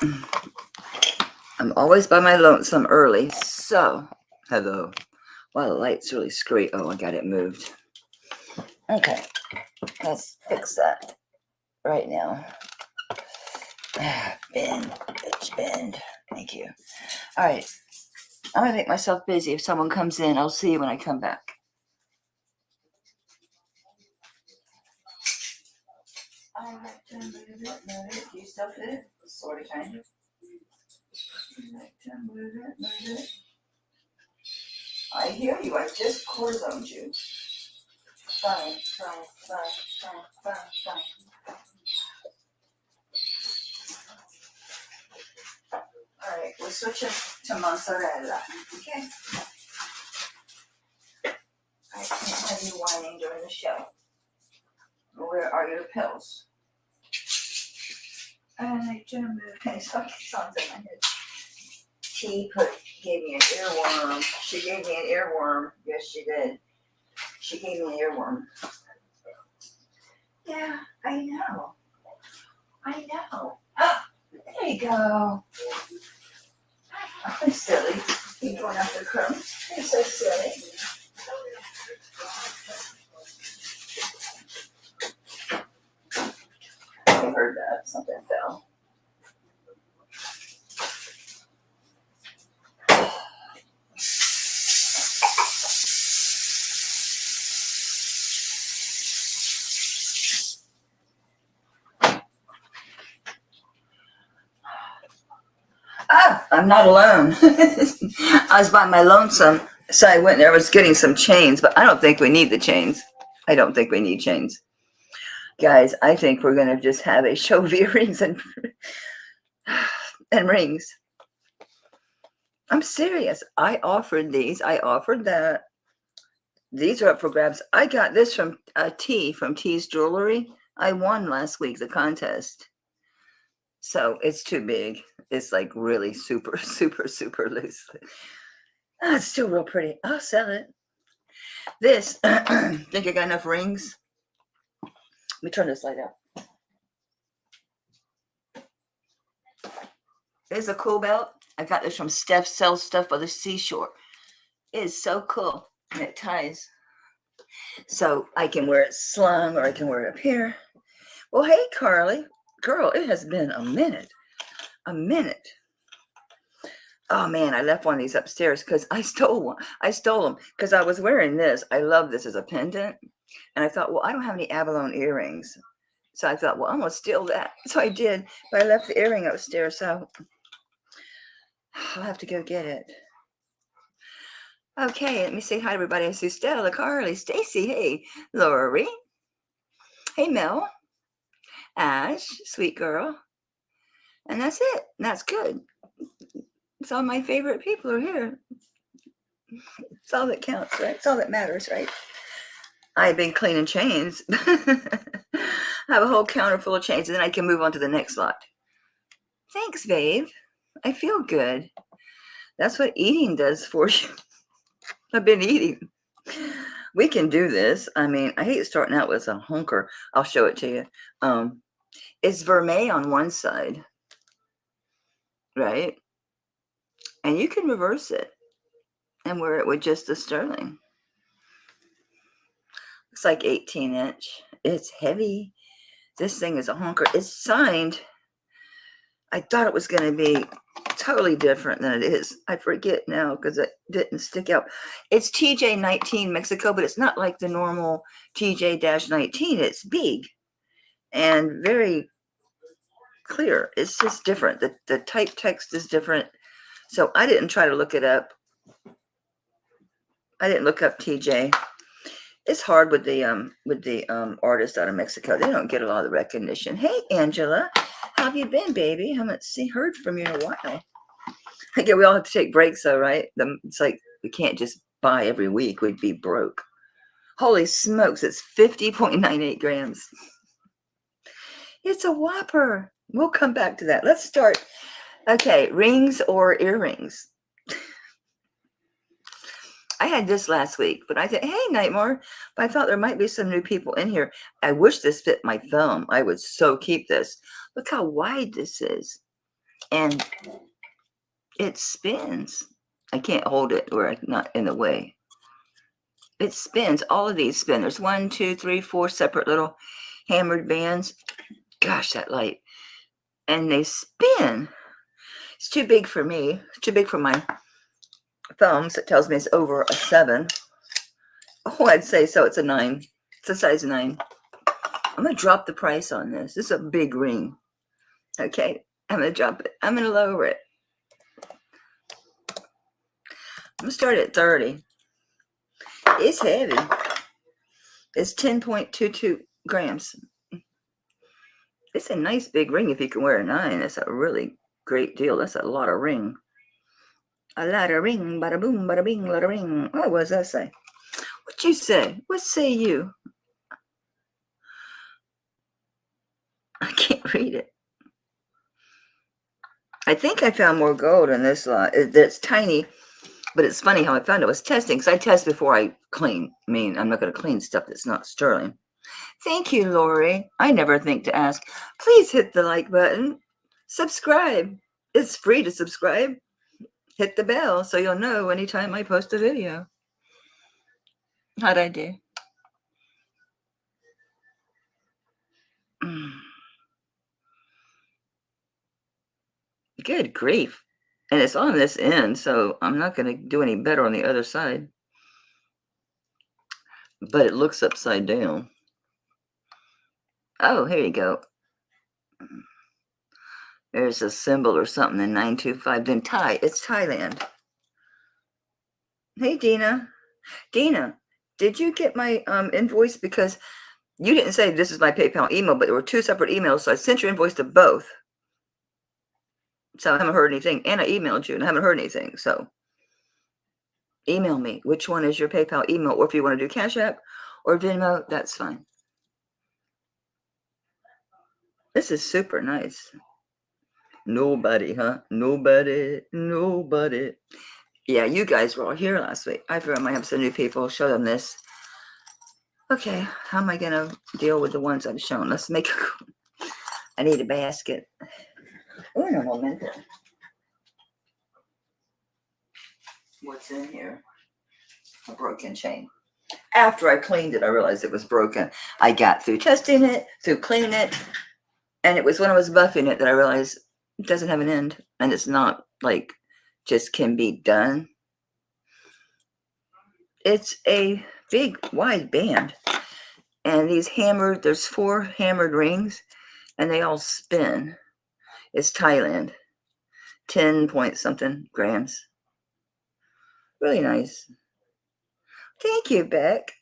I'm always by my lonesome early, so hello. Wow, the light's really screwy. Oh, I got it moved. Okay, let's fix that right now. Bend, bitch, bend. Thank you. All right, I'm gonna make myself busy. If someone comes in, I'll see you when I come back. All right, move it. Do you still fit it? Sort of, kind of. Move it. I hear you. I just corzoned you. Fine. All right, we're switching to mozzarella. Okay. I can't have you whining during the show. Where are your pills? I just moved. Okay, so songs in my head. T gave me an earworm. She gave me an earworm. Yes, she did. She gave me an earworm. Yeah, I know. Oh, there you go. I'm silly. Keep going after crumbs. You're so silly. I heard that. Something fell. I'm not alone. I was by my lonesome, so I went there. I was getting some chains, but I don't think we need the chains. I don't think we need chains. Guys, I think we're going to just have a show of earrings and rings. I'm serious. I offered these. I offered that. These are up for grabs. I got this from T, from T's Jewelry. I won last week, the contest. So it's too big. It's like really super loose. Oh, it's still real pretty. I'll sell it. This, think I got enough rings? Let me turn this light up. It's a cool belt. I got this from Steph Sells Stuff by the Seashore. It is so cool. And it ties. So I can wear it slung or I can wear it up here. Well, hey, Carly. Girl, it has been a minute. Oh man, I left one of these upstairs because I stole one. I stole them because I was wearing this. I love this as a pendant. And I thought, well, I don't have any abalone earrings. So I thought, well, I'm going to steal that. So I did. But I left the earring upstairs. So I'll have to go get it. Okay, let me say hi to everybody. I see Stella, Carly, Stacy, hey, Lori. Hey, Mel. Ash, sweet girl. And that's it. That's good. It's all my favorite people are here. It's all that counts, right? It's all that matters, right? I've been cleaning chains. I have a whole counter full of chains, and then I can move on to the next lot. Thanks, babe. I feel good. That's what eating does for you. I've been eating. We can do this. I mean, I hate starting out with a hunker. I'll show it to you. It's vermeil on one side, right? And you can reverse it and wear it with just the sterling. Looks like 18-inch. It's heavy. This thing is a honker. It's signed. I thought it was going to be totally different than it is. I forget now because it didn't stick out. It's TJ19 Mexico, but it's not like the normal TJ-19. It's big and very clear. It's just different. The type text is different. So I didn't try to look it up. I didn't look up TJ. It's hard with the artists out of Mexico. They don't get a lot of recognition. Hey, Angela, how have you been, baby? Haven't heard from you in a while. Yeah, we all have to take breaks, though, right? It's like we can't just buy every week. We'd be broke. Holy smokes, it's 50.98 grams. It's a whopper. We'll come back to that. Let's start. Okay, rings or earrings? I had this last week, but I said, hey, Nightmare. But I thought there might be some new people in here. I wish this fit my thumb. I would so keep this. Look how wide this is. And it spins. I can't hold it where I'm not in the way. It spins. All of these spin. There's 1, 2, 3, 4 separate little hammered bands. Gosh, that light. And they spin. It's too big for me. It's too big for my thumbs. It tells me it's over a 7. Oh, I'd say so. It's a 9. It's a size 9. I'm going to drop the price on this. This is a big ring. Okay. I'm going to drop it. I'm going to lower it. I'm going to start at 30. It's heavy. It's 10.22 grams. It's a nice big ring if you can wear a 9. That's a really great deal. That's a lot of ring. A lot of ring, bada boom, bada bing, lot of ring. What was that say? What you say? What say you? I can't read it. I think I found more gold in this lot. It's tiny, but it's funny how I found it. I was testing, because I test before I clean. I mean, I'm not going to clean stuff that's not sterling. Thank you, Lori. I never think to ask. Please hit the like button. Subscribe. It's free to subscribe. Hit the bell so you'll know anytime I post a video. How'd I do? Good grief. And it's on this end, so I'm not going to do any better on the other side. But it looks upside down. Oh, here you go. There's a symbol or something in 925. Then Thai. It's Thailand. Hey, Dina. Dina, did you get my invoice? Because you didn't say this is my PayPal email, but there were 2 separate emails, so I sent your invoice to both. So I haven't heard anything, and I emailed you, and I haven't heard anything. So email me. Which one is your PayPal email? Or if you want to do Cash App or Venmo, that's fine. This is super nice. Nobody, huh? Nobody. Yeah, you guys were all here last week. I figured I might have some new people. Show them this. Okay, how am I going to deal with the ones I've shown? Let's make I need a basket. Oh, no moment. What's in here? A broken chain. After I cleaned it, I realized it was broken. I got through testing it, through cleaning it, and it was when I was buffing it that I realized it doesn't have an end, and it's not like just can be done. It's a big, wide band, and these hammered, there's 4 hammered rings, and they all spin. It's Thailand, 10 point something grams. Really nice. Thank you, Beck.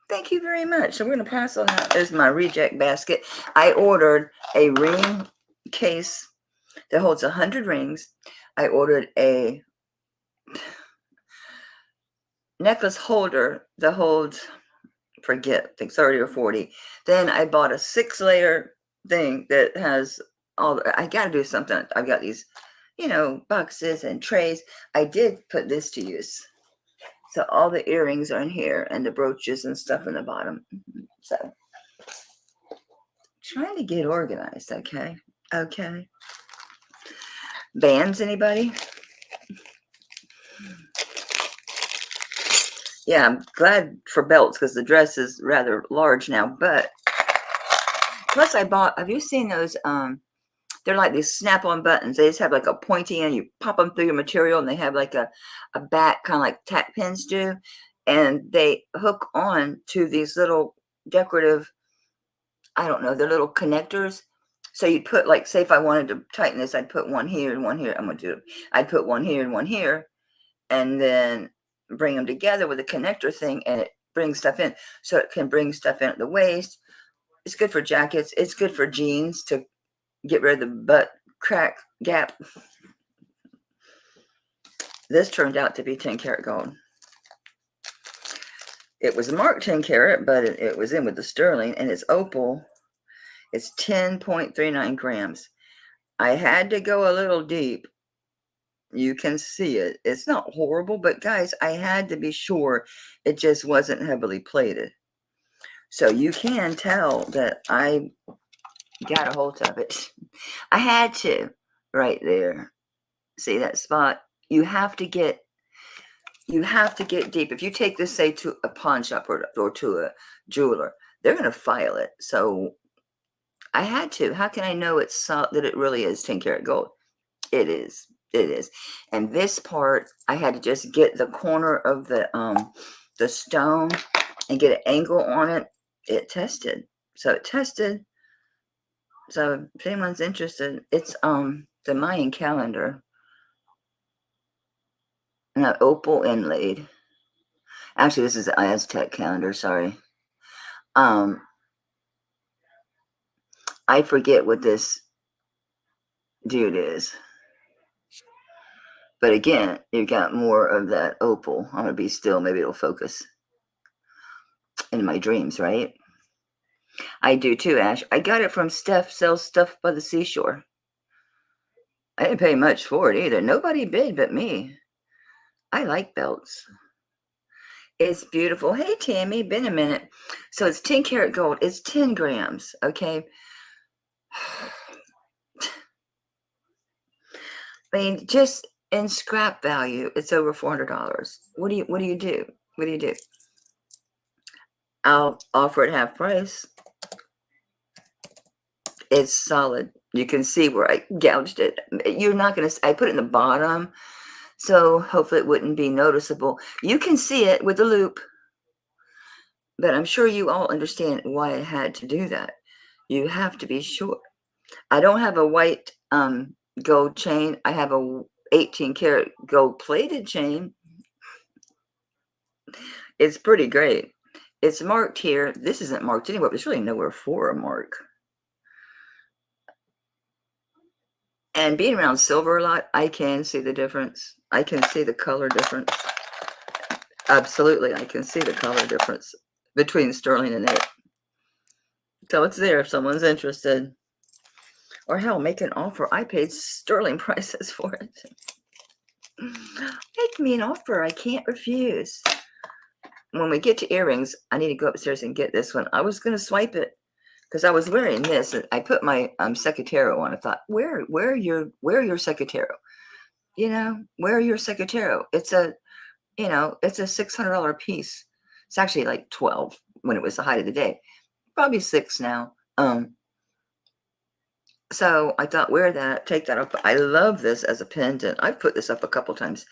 Thank you very much. So we're going to pass on that. There's my reject basket. I ordered a ring case that holds 100 rings. I ordered a necklace holder that holds, forget, I think 30 or 40. Then I bought a 6-layer thing that has all, I got to do something. I've got these, boxes and trays. I did put this to use. So all the earrings are in here and the brooches and stuff in the bottom. So trying to get organized. Okay. Bands, anybody? Yeah, I'm glad for belts because the dress is rather large now. But plus I bought, have you seen those? They're like these snap-on buttons. They just have like a pointy end. You pop them through your material and they have like a back, kind of like tack pins do. And they hook on to these little decorative, I don't know, they're little connectors. So you'd put, like, say if I wanted to tighten this, I'd put one here and one here. I'm going to do it. I'd put one here and one here, and then bring them together with a connector thing, and it brings stuff in. So it can bring stuff in at the waist. It's good for jackets. It's good for jeans to get rid of the butt crack gap. This turned out to be 10 karat gold. It was marked 10 karat, but it was in with the sterling, and it's opal. It's 10.39 grams. I had to go a little deep. You can see it. It's not horrible, but guys, I had to be sure it just wasn't heavily plated. So you can tell that I got a hold of it. I had to. right there. See that spot? You have to get deep. If you take this, say, to a pawn shop or to a jeweler, they're going to file it. So I had to. How can I know that it really is 10 karat gold? It is. It is. And this part, I had to just get the corner of the stone and get an angle on it. It tested. So it tested. So if anyone's interested, it's the Mayan calendar. And an opal inlaid. Actually, this is the Aztec calendar, sorry. I forget what this dude is. But again, you've got more of that opal. I'm going to be still. Maybe it'll focus. In my dreams, right? I do too, Ash. I got it from Steph Sells Stuff by the Seashore. I didn't pay much for it either. Nobody bid but me. I like belts. It's beautiful. Hey, Tammy, been a minute. So it's 10 karat gold. It's 10 grams, okay? I mean, just in scrap value, it's over $400. What do you do? What do you do? I'll offer it half price. It's solid. You can see where I gouged it. You're not going to, I put it in the bottom, so hopefully it wouldn't be noticeable. You can see it with the loop, but I'm sure you all understand why I had to do that. You have to be sure. I don't have a white gold chain. I have a 18 karat gold plated chain. It's pretty great. It's marked here. This isn't marked anywhere. There's really nowhere for a mark. And being around silver a lot, I can see the difference. I can see the color difference. Absolutely, I can see the color difference between sterling and it. So it's there if someone's interested. Or hell, make an offer. I paid sterling prices for it. Make me an offer. I can't refuse. When we get to earrings, I need to go upstairs and get this one. I was going to swipe it because I was wearing this. I put my Secretero on. I thought, wear your Secretero. You know, wear your Secretero. It's a, it's a $600 piece. It's actually like 12 when it was the height of the day. Probably 6 now. So I thought, wear that, take that up. I love this as a pendant. I've put this up a couple times.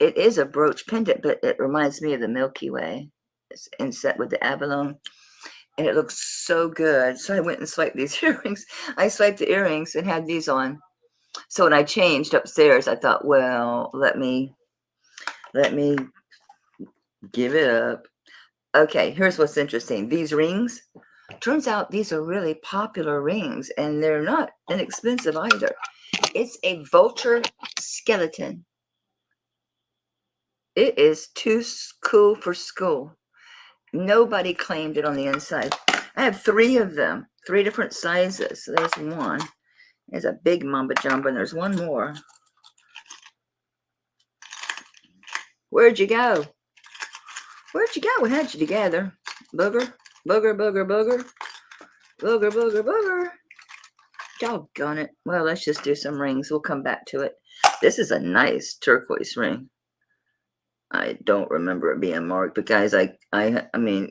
It is a brooch pendant, but it reminds me of the Milky Way. It's inset with the abalone. And it looks so good. So I went and swiped these earrings. I swiped the earrings and had these on. So when I changed upstairs, I thought, well, let me give it up. Okay, here's what's interesting. These rings, turns out these are really popular rings, and they're not inexpensive either. It's a vulture skeleton. It is too cool for school. Nobody claimed it on the inside. I have 3 of them, 3 different sizes. So there's one. There's a big mamba jumbo, and there's one more. Where'd you go? Where'd you go? We had you together. Booger, booger, booger, booger. Booger, booger, booger. Doggone it. Well, let's just do some rings. We'll come back to it. This is a nice turquoise ring. I don't remember it being marked, but guys, I mean,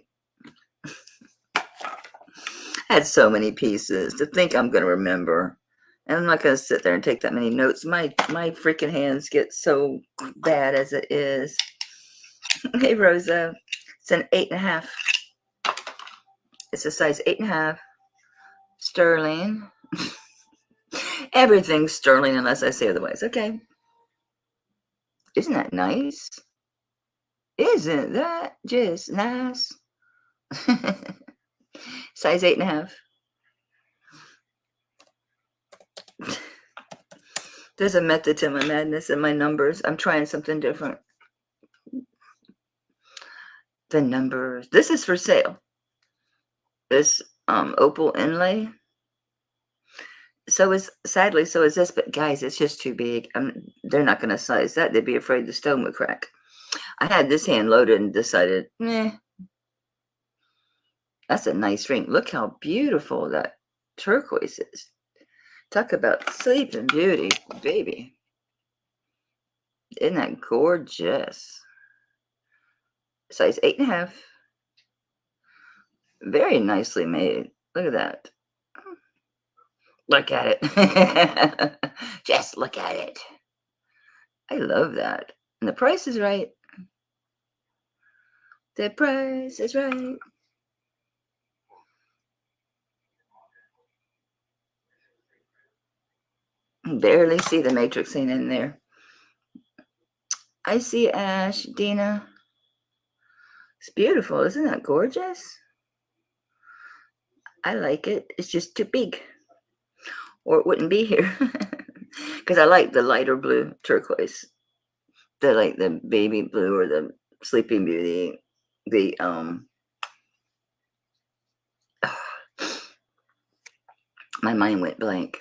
had so many pieces to think I'm going to remember. And I'm not going to sit there and take that many notes. My freaking hands get so bad as it is. Hey, Rosa. It's an 8.5. It's a size 8.5. Sterling. Everything's sterling unless I say otherwise. Okay. Isn't that nice? Isn't that just nice? Size 8.5. There's a method to my madness and my numbers. I'm trying something different. The numbers. This is for sale. This opal inlay. Sadly, so is this. But guys, it's just too big. They're not going to size that. They'd be afraid the stone would crack. I had this hand loaded and decided, that's a nice ring. Look how beautiful that turquoise is. Talk about sleeping beauty, baby. Isn't that gorgeous? Size 8.5. Very nicely made. Look at that. Look at it. Just look at it. I love that. And the price is right. The price is right. Barely see the matrix scene in there. I see Ash, Dina. It's beautiful. Isn't that gorgeous? I like it. It's just too big. Or it wouldn't be here. Because I like the lighter blue turquoise. The baby blue or the sleeping beauty. The my mind went blank.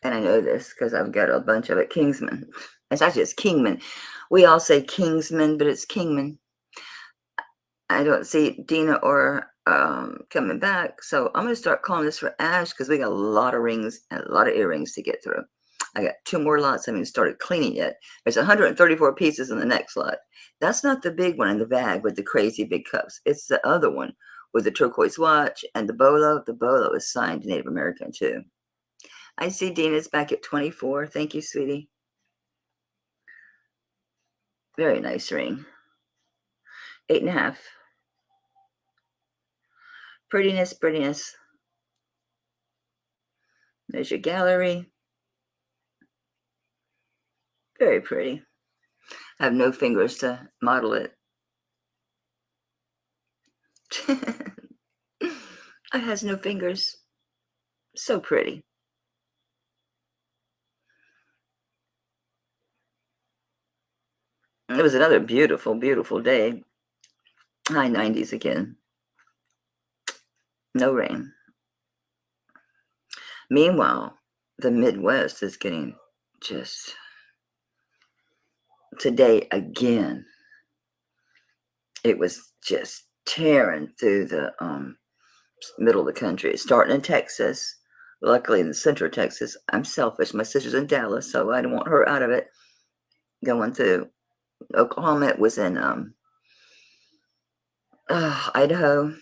And I know this because I've got a bunch of it. Kingsman. It's actually it's Kingman. We all say Kingsman, but it's Kingman. I don't see Dina or coming back. So I'm going to start calling this for Ash because we got a lot of rings and a lot of earrings to get through. I got 2 more lots. I haven't even started cleaning yet. There's 134 pieces in the next lot. That's not the big one in the bag with the crazy big cups. It's the other one with the turquoise watch and the bolo. The bolo is signed Native American too. I see Dina's back at 24. Thank you, sweetie. Very nice ring. 8.5. Prettiness, prettiness. There's your gallery. Very pretty. I have no fingers to model it. It has no fingers. So pretty. It was another beautiful, beautiful day. High 90s again. No rain. Meanwhile, the Midwest is getting just today again. It was just tearing through the middle of the country. It's starting in Texas. Luckily, in the center of Texas, I'm selfish. My sister's in Dallas, so I don't want her out of it. Going through Oklahoma, it was in Idaho,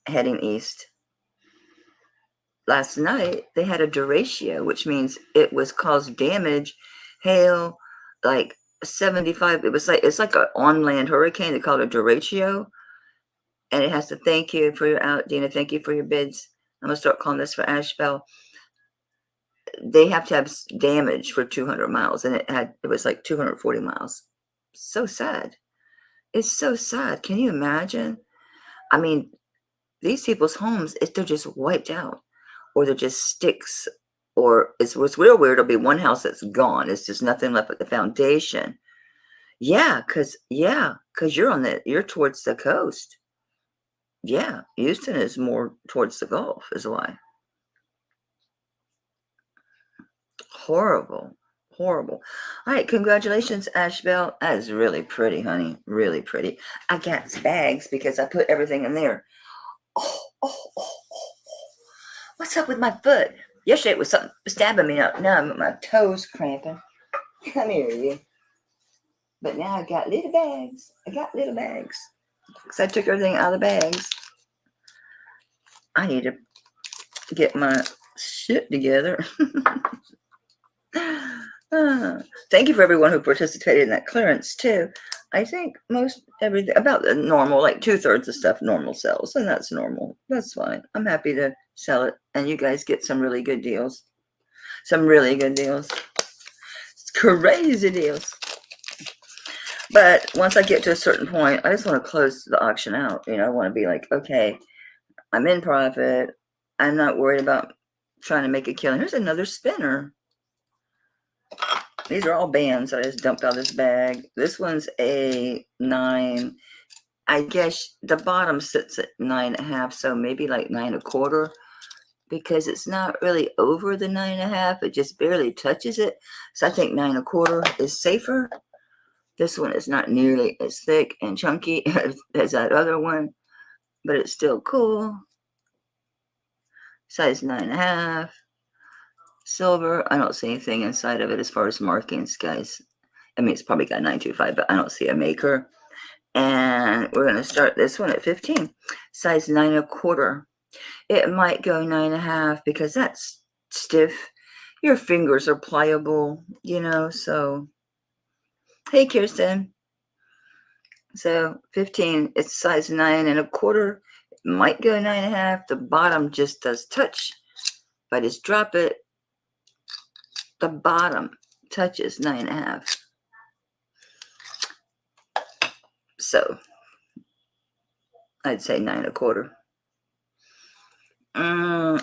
heading east. Last night, they had a derecho, which means it was caused damage, hail, like 75. It's like an on-land hurricane. They call it a derecho. And it has to thank you for your out, Dina. Thank you for your bids. I'm going to start calling this for Ashbel. They have to have damage for 200 miles. And it was like 240 miles. So sad. It's so sad. Can you imagine? I mean, these people's homes, they're just wiped out. Or they're just sticks. Or what's real weird, it'll be one house that's gone. It's just nothing left but the foundation. Yeah, because you're towards the coast. Yeah, Houston is more towards the Gulf, is why. Horrible, horrible. All right, congratulations, Ashbel. That is really pretty, honey. Really pretty. I got bags because I put everything in there. Oh. What's up with my foot? Yesterday it was something stabbing me up. Now my toes cramping. Come here, you. But now I got little bags. Because I took everything out of the bags. I need to get my shit together. Thank you for everyone who participated in that clearance too. I think everything about the normal, like 2/3 of stuff normal sells, and that's normal. That's fine. I'm happy to sell it, and you guys get some really good deals. Some really good deals. It's crazy deals. But once I get to a certain point, I just want to close the auction out. I want to be like, okay, I'm in profit. I'm not worried about trying to make a killing. Here's another spinner. These are all bands I just dumped out of this bag. This one's a 9. I guess the bottom sits at 9.5, so maybe like 9.25, because it's not really over the 9.5. It just barely touches it. So I think 9.25 is safer. This one is not nearly as thick and chunky as that other one, but it's still cool. Size 9.5. Silver. I don't see anything inside of it as far as markings, guys. I mean, it's probably got 925, but I don't see a maker. And we're going to start this one at 15. Size 9.25. It might go 9.5 because that's stiff. Your fingers are pliable, you know, so. Hey, Kirsten. So 15, it's size 9.25. It might go 9.5. The bottom just does touch. If I just drop it, the bottom touches 9.5. So I'd say 9.25.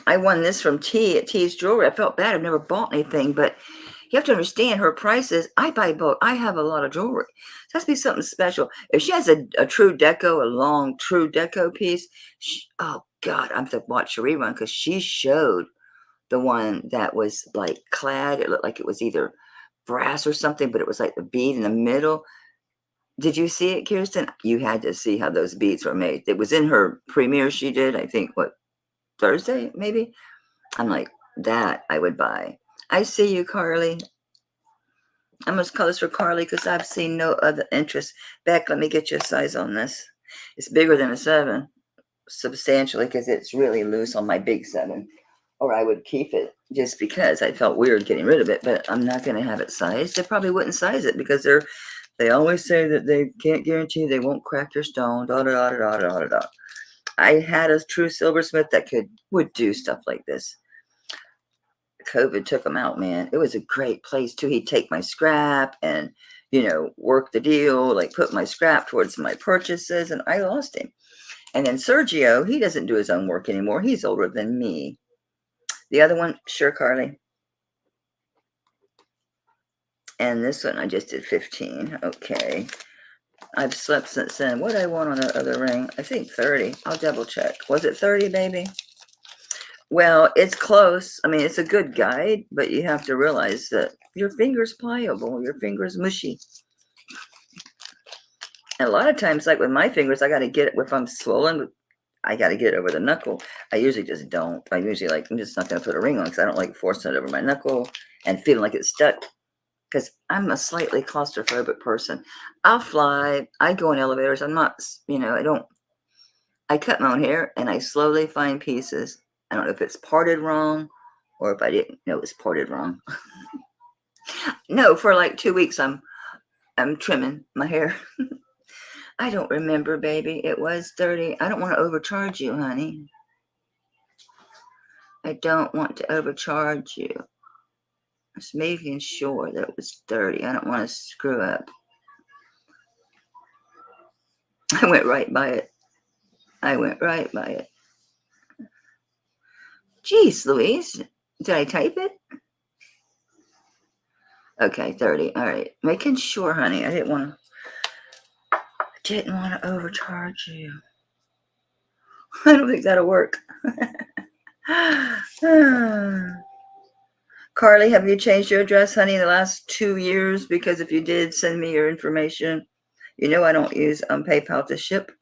I won this from T at T's Jewelry. I felt bad. I've never bought anything, but you have to understand her prices. I buy both. I have a lot of jewelry. So it has to be something special. If she has a true deco, a long true deco piece, oh God, I'm to watch a rerun because she showed the one that was like clad. It looked like it was either brass or something, but it was like the bead in the middle. Did you see it, Kirsten? You had to see how those beads were made. It was in her premiere she did, I think, what, Thursday, maybe? I'm like, that I would buy. I see you, Carly. I'm going to call this for Carly because I've seen no other interest. Beck, let me get you a size on this. It's bigger than a 7, substantially, because it's really loose on my big 7. Or I would keep it just because I felt weird getting rid of it, but I'm not going to have it sized. They probably wouldn't size it because they always say that they can't guarantee they won't crack your stone, da da da da da da da. I had a true silversmith that would do stuff like this. COVID took him out, man. It was a great place too. He'd take my scrap and, you know, work the deal, like put my scrap towards my purchases, and I lost him. And then Sergio, he doesn't do his own work anymore. He's older than me. The other one, sure, Carly. And this one, I just did 15. Okay. I've slept since then. What did I want on the other ring? I think 30. I'll double check. Was it 30, baby? Well, it's close. I mean, it's a good guide, but you have to realize that your finger's pliable, your finger's mushy. And a lot of times, like with my fingers, I got to get it, if I'm swollen, I got to get it over the knuckle. I usually just don't. I usually I'm just not going to put a ring on because I don't like forcing it over my knuckle and feeling like it's stuck because I'm a slightly claustrophobic person. I'll fly. I go in elevators. I'm not, you know, I cut my own hair and I slowly find pieces. I don't know if it's parted wrong or if I didn't know it was parted wrong. No, for like 2 weeks, I'm trimming my hair. I don't remember, baby. It was 30. I don't want to overcharge you, honey. I don't want to overcharge you. Just making sure that it was 30. I don't want to screw up. I went right by it. I went right by it. Jeez, Louise. Did I type it? Okay, 30. All right. Making sure, honey. I didn't want to overcharge you. I don't think that'll work. Carly, have you changed your address, honey, in the last 2 years? Because if you did, send me your information. You know I don't use PayPal to ship.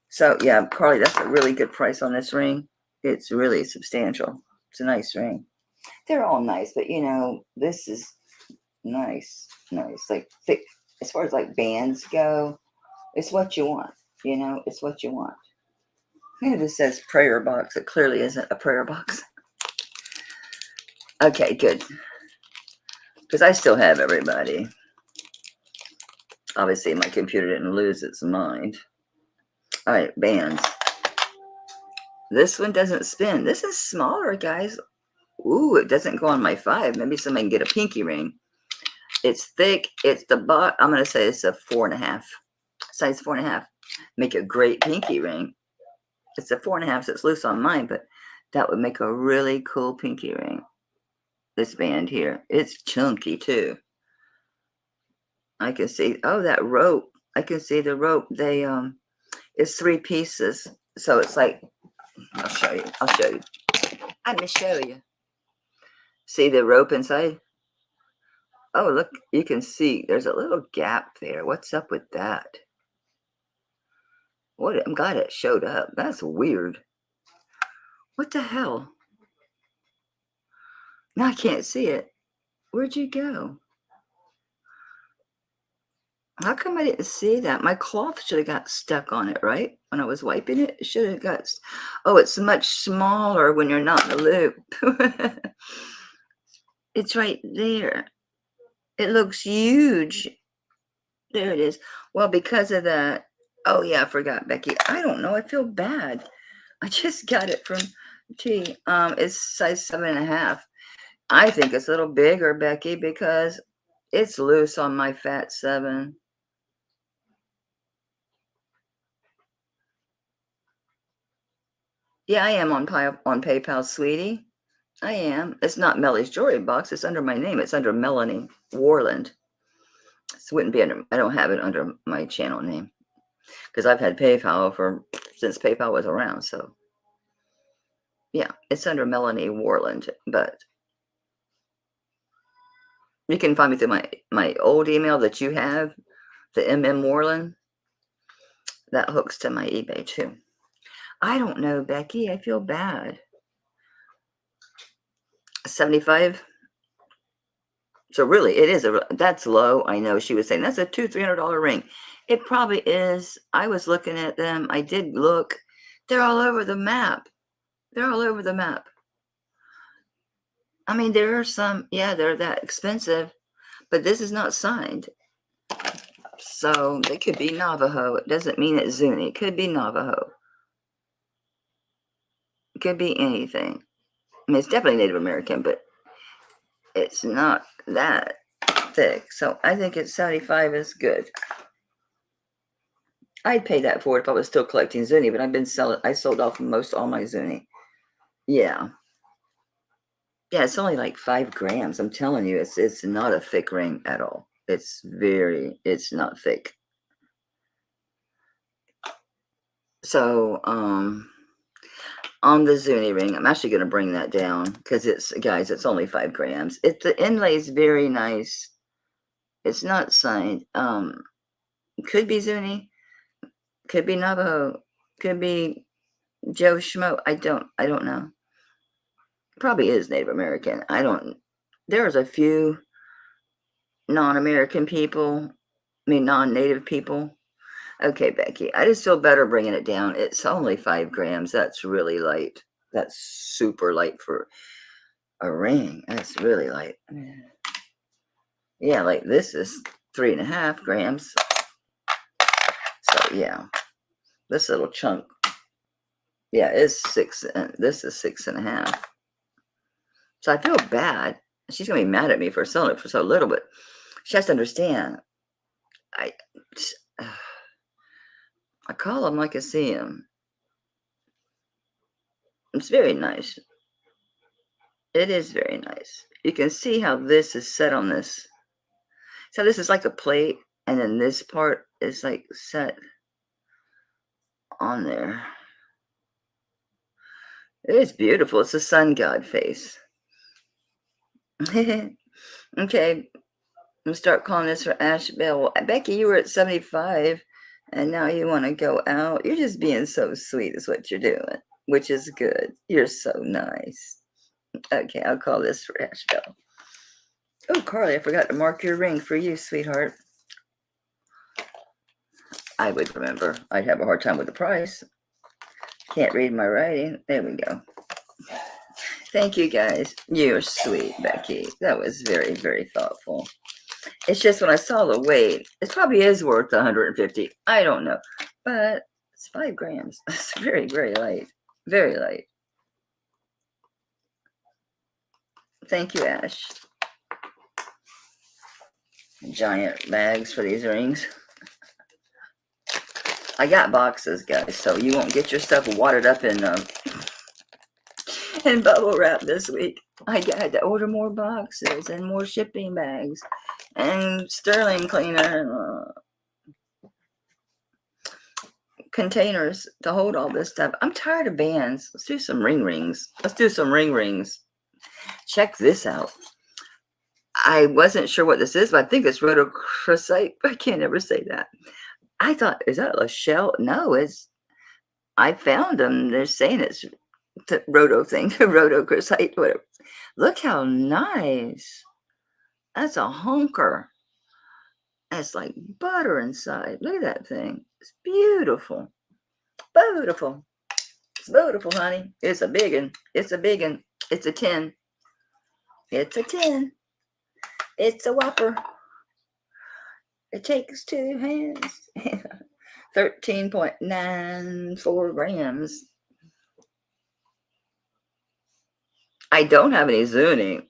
So, yeah, Carly, that's a really good price on this ring. It's really substantial. It's a nice ring. They're all nice, but, you know, this is nice. Nice. Like, thick. As far as, like, bands go, it's what you want. You know, it's what you want. Yeah, this says prayer box. It clearly isn't a prayer box. Okay, good. Because I still have everybody. Obviously, my computer didn't lose its mind. All right, bands. This one doesn't spin. This is smaller, guys. Ooh, it doesn't go on my 5. Maybe somebody can get a pinky ring. It's thick. It's the bot. I'm going to say it's a 4.5. Size 4.5. Make a great pinky ring. It's a 4.5, so it's loose on mine, but that would make a really cool pinky ring. This band here. It's chunky, too. I can see, oh, that rope. I can see the rope. It's 3 pieces. So it's like, I'll show you. I'm going to show you. See the rope inside? Oh, look, you can see there's a little gap there. What's up with that? I'm glad it showed up. That's weird. What the hell? No, I can't see it. Where'd you go? How come I didn't see that? My cloth should have got stuck on it, right? When I was wiping it, it should have got. Oh, it's much smaller when you're not in the loop. It's right there. It looks huge. There it is. Well, because of that. Oh, yeah, I forgot, Becky. I don't know. I feel bad. I just got it from T. It's size 7.5. I think it's a little bigger, Becky, because it's loose on my fat 7. Yeah, I am on PayPal, sweetie. I am. It's not Melly's Jewelry Box. It's under my name. It's under Melanie Warland. It wouldn't be under. I don't have it under my channel name because I've had PayPal since PayPal was around. So yeah, it's under Melanie Warland. But you can find me through my old email that you have, the Warland. That hooks to my eBay too. I don't know, Becky. I feel bad. 75. So really, it is that's low. I know she was saying that's a $200-300 ring. It probably is. I was looking at them. I did look. They're all over the map. They're all over the map. I mean, there are some, yeah, they're that expensive, but this is not signed. So they could be Navajo. It doesn't mean it's Zuni. It could be Navajo. It could be anything. I mean, it's definitely Native American, but it's not that thick. So I think it's 75 is good. I'd pay that for it if I was still collecting Zuni, but I sold off most all my Zuni. Yeah. Yeah, it's only like 5 grams. I'm telling you, it's not a thick ring at all. It's not thick. So, on the Zuni ring, I'm actually going to bring that down because it's only 5 grams. The inlay is very nice. It's not signed. Could be Zuni, could be Navajo, could be Joe Schmo. I don't know. Probably is Native American. There's a few non-American people, non-native people. Okay, Becky, I just feel better bringing it down. It's only 5 grams. That's really light. That's super light for a ring. That's really light. Yeah, like this is 3.5 grams. So yeah, this little chunk, yeah, is 6. This is 6.5. So I feel bad. She's gonna be mad at me for selling it for so little, but she has to understand. I call him like I see him. It's very nice. It is very nice. You can see how this is set on this. So this is like a plate, and then this part is like set on there. It is beautiful. It's a sun god face. Okay, I'm gonna start calling this for Ash Bell. Well, Becky, you were at 75, and now you want to go out. You're just being so sweet, is what you're doing, which is good. You're so nice. Okay, I'll call this for Ash Bell. Oh, Carly, I forgot to mark your ring for you, sweetheart. I would remember. I'd have a hard time with the price. Can't read my writing. There we go. Thank you, guys. You're sweet, Becky. That was very, very thoughtful. It's just when I saw the weight, it probably is worth 150. I don't know. But it's 5 grams. It's very, very light. Very light. Thank you, Ash. Giant bags for these rings. I got boxes, guys, so you won't get your stuff wadded up in bubble wrap this week. I had to order more boxes and more shipping bags and sterling cleaner containers to hold all this stuff. I'm tired of bands. Let's do some rings. Let's do some rings. Check this out. I wasn't sure what this is, but I think it's rhodochrosite. I can't ever say that. I thought, is that a shell? No, I found them. They're saying it's the rhodochrosite, whatever. Look how nice. That's a honker. That's like butter inside. Look at that thing. It's beautiful. Beautiful. It's beautiful, honey. It's a big one. It's a big one. It's a 10. It's a 10. It's a whopper. It takes two hands. 13.94 grams. I don't have any Zuni.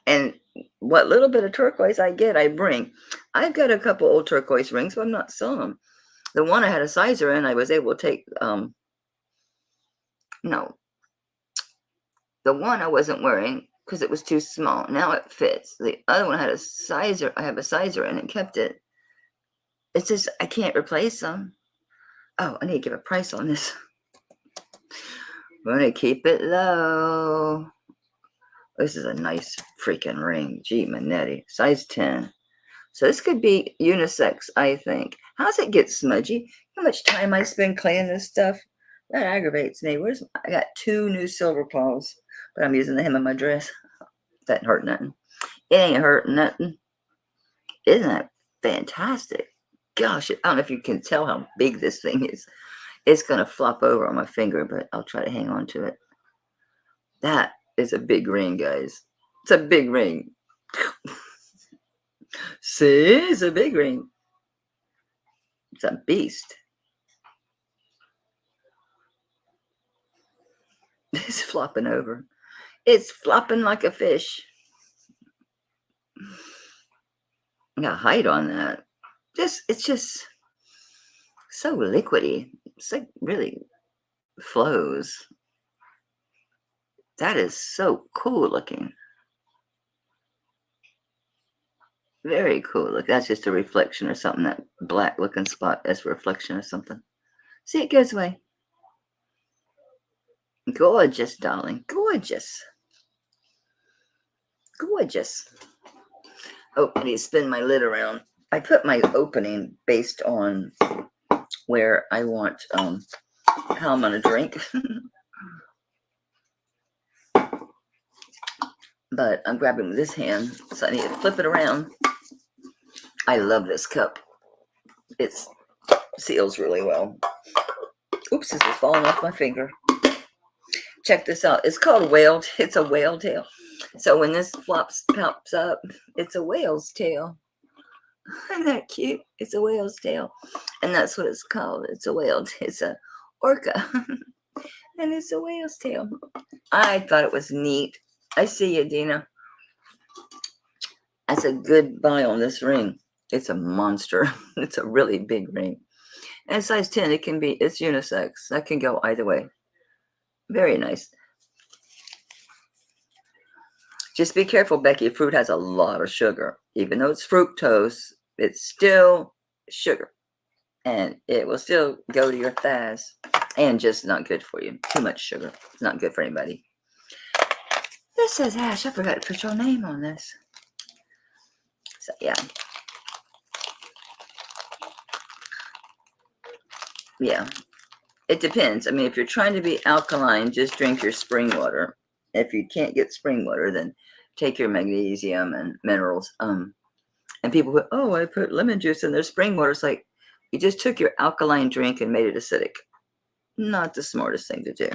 And what little bit of turquoise I get, I bring. I've got a couple old turquoise rings, but I'm not selling them. The one I had a sizer in, I was able to take, no. The one I wasn't wearing because it was too small. Now it fits. The other one had a sizer. I have a sizer in and kept it. It's just, I can't replace them. Oh, I need to give a price on this. We're going to keep it low. This is a nice freaking ring. Gee, Manetti. Size 10. So this could be unisex, I think. How's it get smudgy? How much time I spend cleaning this stuff? That aggravates me. I got 2 new silver claws, but I'm using the hem of my dress. That hurt nothing. It ain't hurting nothing. Isn't that fantastic? Gosh, I don't know if you can tell how big this thing is. It's going to flop over on my finger, but I'll try to hang on to it. That is a big ring, guys. It's a big ring. See, it's a big ring. It's a beast. It's flopping over. It's flopping like a fish. I got height on that. It's just so liquidy. It's like really flows. That is so cool looking. Very cool. Look, that's just a reflection or something. That black looking spot, that's a reflection or something. See, it goes away. Gorgeous, darling. Gorgeous. Gorgeous. Oh, I need to spin my lid around. I put my opening based on where I want, how I'm going to drink. But I'm grabbing with this hand, so I need to flip it around. I love this cup. It seals really well. Oops, this is falling off my finger. Check this out. It's called whale. It's a whale tail. So when this pops up, it's a whale's tail. Isn't that cute? It's a whale's tail. And that's what it's called. It's a whale. It's a orca. And it's a whale's tail. I thought it was neat. I see you, Dina. That's a good buy on this ring. It's a monster. It's a really big ring. And size 10, it's unisex. That can go either way. Very nice. Just be careful, Becky. Fruit has a lot of sugar. Even though it's fructose, it's still sugar. And it will still go to your thighs. And just not good for you. Too much sugar. It's not good for anybody. This says Ash. I forgot to put your name on this. So, yeah. Yeah. It depends. I mean, if you're trying to be alkaline, just drink your spring water. If you can't get spring water, then take your magnesium and minerals. And people go, oh, I put lemon juice in their spring water. It's like, you just took your alkaline drink and made it acidic. Not the smartest thing to do.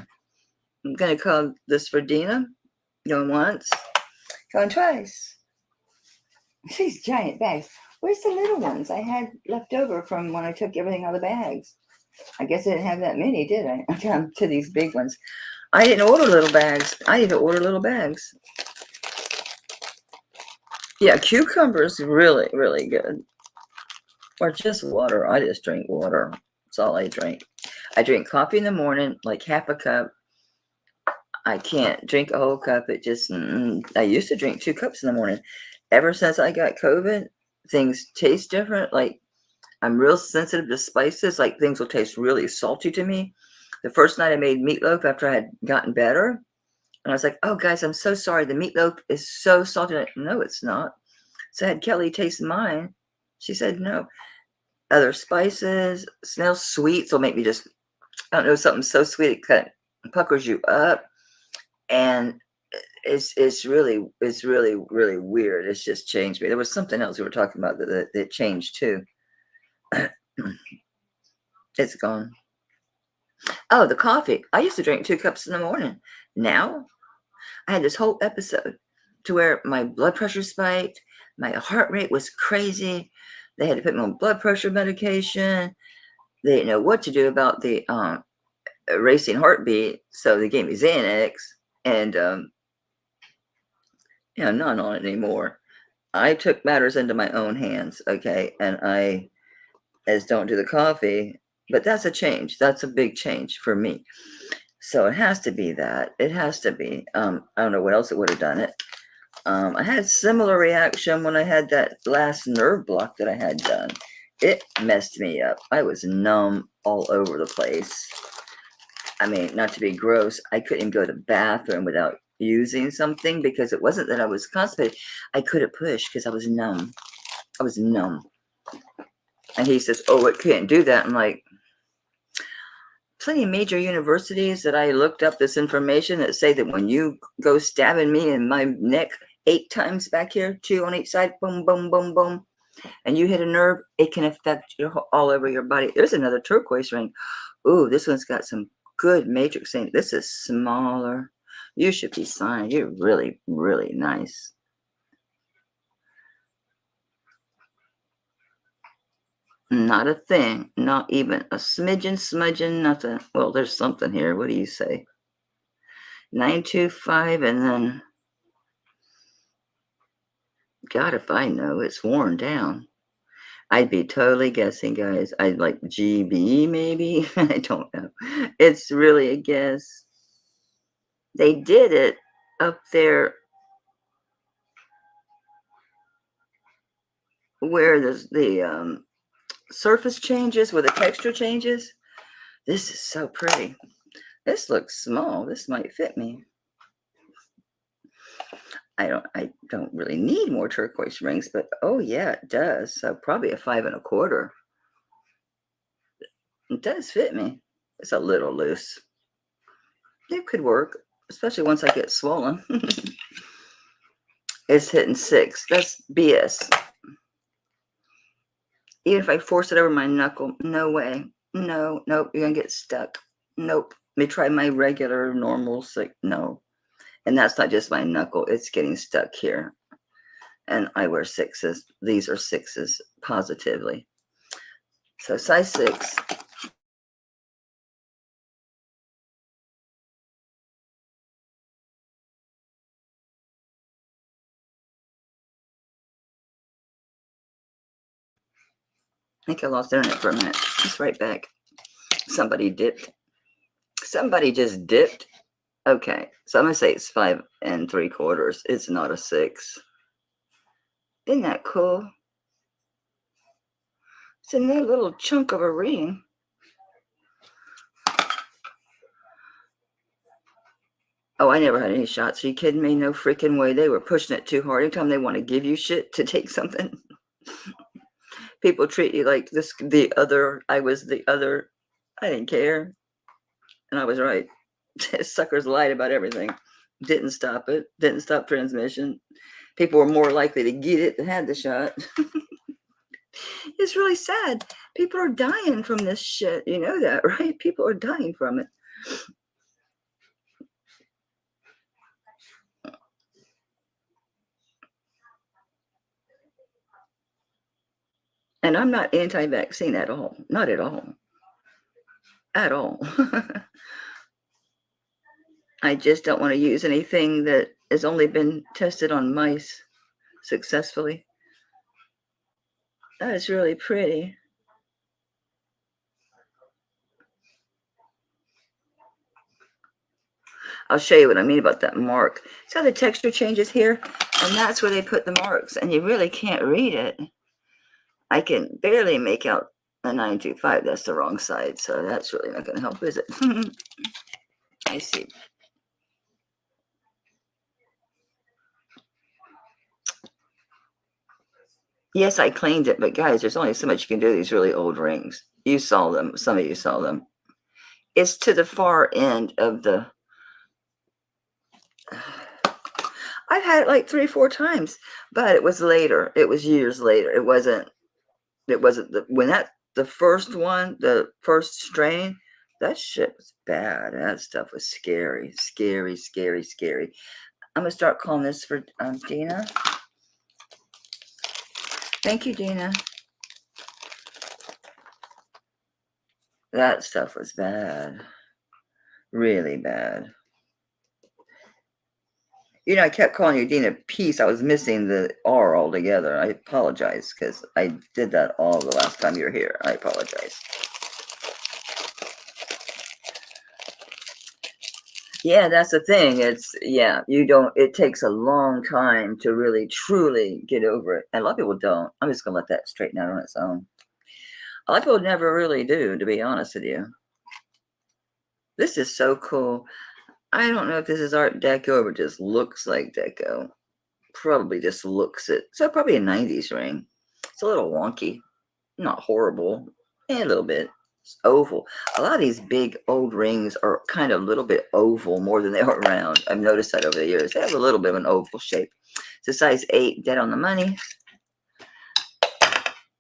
I'm going to call this for Dina. Going once. Going twice. These giant bags. Where's the little ones I had left over from when I took everything out of the bags? I guess I didn't have that many, did I? I come to these big ones. I didn't order little bags. I need to order little bags. Yeah, cucumbers really, really good. Or just water. I just drink water. That's all I drink. I drink coffee in the morning, like half a cup. I can't drink a whole cup. It just, I used to drink 2 cups in the morning. Ever since I got COVID, things taste different. Like, I'm real sensitive to spices. Like, things will taste really salty to me. The first night I made meatloaf after I had gotten better. And I was like, oh, guys, I'm so sorry. The meatloaf is so salty. Like, no, it's not. So I had Kelly taste mine. She said, no. Other spices, smells sweet. So make me just, I don't know, something so sweet it kind of puckers you up. And It's really weird. It's just changed me. There was something else we were talking about that changed too. It's gone. Oh, the coffee. I used to drink 2 cups in the morning. Now I had this whole episode to where my blood pressure spiked, my heart rate was crazy. They had to put me on blood pressure medication. They didn't know what to do about the racing heartbeat, so they gave me Xanax, and I'm not on it anymore. I took matters into my own hands, okay, and I as don't do the coffee, but that's a change. That's a big change for me. So it has to be that. It has to be. I don't know what else it would have done it. I had similar reaction when I had that last nerve block that I had done. It messed me up. I was numb all over the place. I mean, not to be gross, I couldn't even go to the bathroom without using something because it wasn't that I was constipated. I couldn't push because I was numb. I was numb. And he says, oh, it can't do that. I'm like, plenty of major universities that I looked up this information that say that when you go stabbing me in my neck 8 times back here, 2 on each side, boom, boom, boom, boom, and you hit a nerve, it can affect you all over your body. There's another turquoise ring. Ooh, this one's got some good matrix in it. This is smaller. You should be signed. You're really, really nice. Not a thing. Not even a smidgen, smudging, nothing. Well, there's something here. What do you say? 925, and then, God, if I know, it's worn down. I'd be totally guessing, guys. I'd like GB, maybe. I don't know. It's really a guess. They did it up there where the surface changes, where the texture changes. This is so pretty. This looks small. This might fit me. I don't really need more turquoise rings, but oh yeah, it does. So probably a 5 1/4. It does fit me. It's a little loose. It could work, especially once I get swollen. It's hitting 6. That's BS. Even if I force it over my knuckle, no way. No, nope, you're gonna get stuck. Nope. Let me try my regular, normal, no. And that's not just my knuckle, it's getting stuck here. And I wear 6s. These are 6s, positively. So size 6. I think I lost internet for a minute. It's right back. Somebody dipped. Somebody just dipped. Okay, so I'm gonna say it's 5 3/4. It's not a 6. Isn't that cool? It's a neat little chunk of a ring. Oh, I never had any shots. Are you kidding me? No freaking way. They were pushing it too hard. Anytime they want to give you shit to take something, people treat you like this, the other. I was the other. I didn't care. And I was right. Suckers lied about everything. Didn't stop it. Didn't stop transmission. People were more likely to get it than had the shot. It's really sad. People are dying from this shit. You know that, right? People are dying from it. And I'm not anti-vaccine at all. Not at all. At all. I just don't want to use anything that has only been tested on mice successfully. That is really pretty. I'll show you what I mean about that mark. See how the texture changes here? And that's where they put the marks, and you really can't read it. I can barely make out a 925. That's the wrong side, so that's really not going to help, is it? I see. Yes, I cleaned it, but guys, there's only so much you can do with these really old rings. You saw them. Some of you saw them. It's to the far end of the I've had it like 3 or 4 times, but it was later. It was years later. It wasn't when the first one, the first strain, that shit was bad. That stuff was scary, scary, scary, scary. I'm gonna start calling this for Dina. Thank you, Dina. That stuff was bad. Really bad. You know, I kept calling you Dina Peace. I was missing the R altogether. I apologize because I did that all the last time you were here. I apologize. Yeah, that's the thing. It takes a long time to really, truly get over it. And a lot of people don't. I'm just going to let that straighten out on its own. A lot of people never really do, to be honest with you. This is so cool. I don't know if this is Art Deco or just looks like Deco. Probably just looks it. So probably a 90s ring. It's a little wonky. Not horrible. A little bit. It's oval. A lot of these big old rings are kind of a little bit oval more than they are round. I've noticed that over the years. They have a little bit of an oval shape. It's a size 8, dead on the money.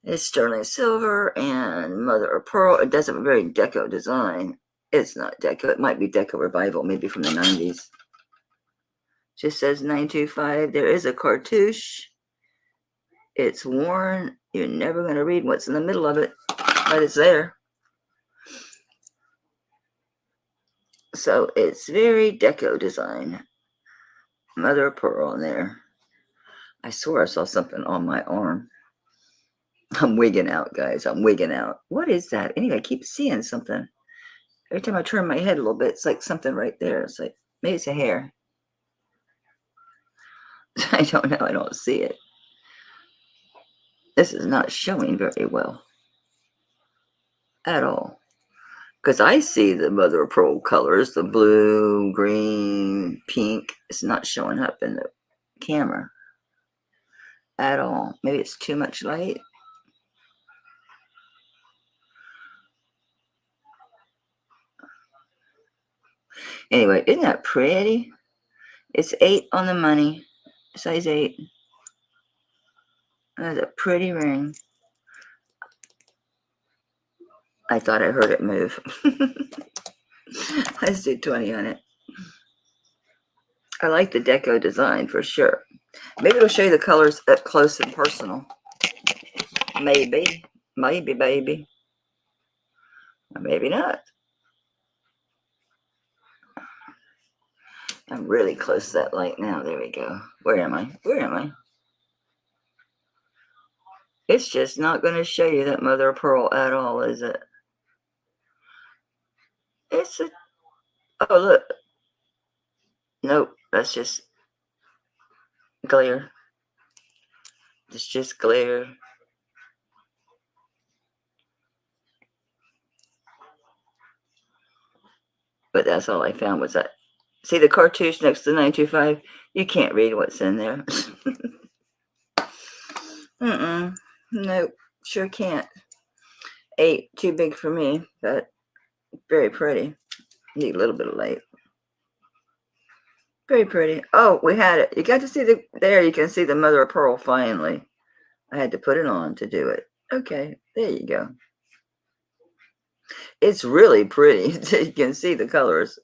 It's sterling silver and mother of pearl. It does have a very Deco design. It's not Deco. It might be Deco Revival, maybe from the 90s. Just says 925. There is a cartouche. It's worn. You're never going to read what's in the middle of it, but it's there. So it's very Deco design. Mother of pearl in there. I swore I saw something on my arm. I'm wigging out, guys. I'm wigging out. What is that? Anyway, I keep seeing something. Every time I turn my head a little bit, it's like something right there. It's like, maybe it's a hair. I don't know. I don't see it. This is not showing very well at all. Because I see the mother of pearl colors, the blue, green, pink. It's not showing up in the camera at all. Maybe it's too much light. Anyway, isn't that pretty? It's 8 on the money, size 8. That's a pretty ring. I thought I heard it move. Let's do 20 on it. I like the Deco design for sure. Maybe it'll show you the colors up close and personal. Maybe. Maybe, baby. Or maybe not. I'm really close to that light now. There we go. Where am I? Where am I? It's just not going to show you that mother of pearl at all, is it? It's a... Oh, look. Nope. That's just glare. It's just glare. But that's all I found was that. See the cartouche next to 925? You can't read what's in there. Nope. Sure can't. 8, too big for me, but very pretty. Need a little bit of light. Very pretty. Oh, we had it. You got to see there you can see the mother of pearl finally. I had to put it on to do it. Okay, there you go. It's really pretty. You can see the colors.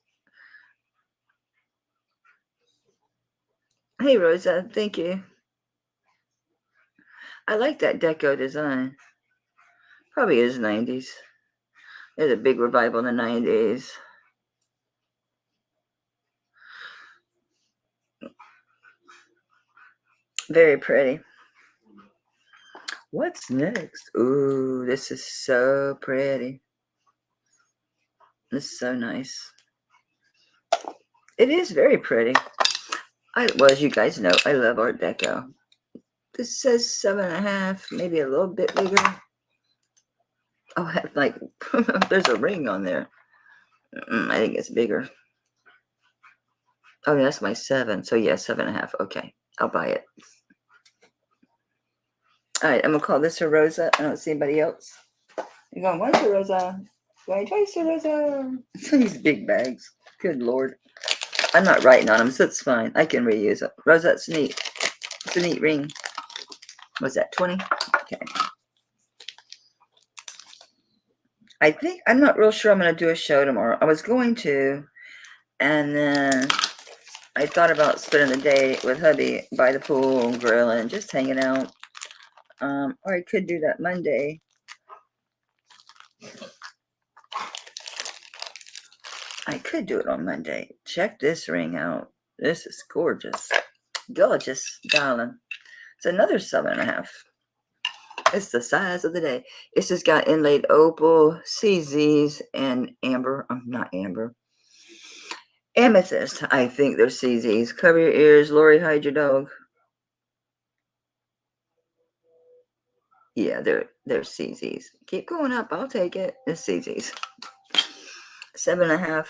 Hey, Rosa, thank you. I like that Deco design. Probably is 90s. There's a big revival in the 90s. Very pretty. What's next? Ooh, this is so pretty. This is so nice. It is very pretty. Well, as you guys know, I love Art Deco. This says 7.5, maybe a little bit bigger. Oh, like, there's a ring on there. I think it's bigger. Oh, that's my 7. So, yeah, 7.5. Okay, I'll buy it. All right, I'm going to call this a Rosa. I don't see anybody else. You're going once a Rosa. Going twice a Rosa. These big bags. Good Lord. I'm not writing on them, so it's fine. I can reuse it. Rosette's neat. It's a neat ring. Was that 20? Okay. I think, I'm not real sure I'm going to do a show tomorrow. I was going to, and then I thought about spending the day with hubby by the pool, grilling, just hanging out. Or I could do that Monday. I could do it on Monday. Check this ring out. This is gorgeous. Gorgeous, darling. It's another 7.5. It's the size of the day. It's just got inlaid opal, CZs, and amber. Not amber. Amethyst. I think they're CZs. Cover your ears, Lori. Hide your dog. Yeah, they're CZs. Keep going up. I'll take it. It's CZs. 7.5.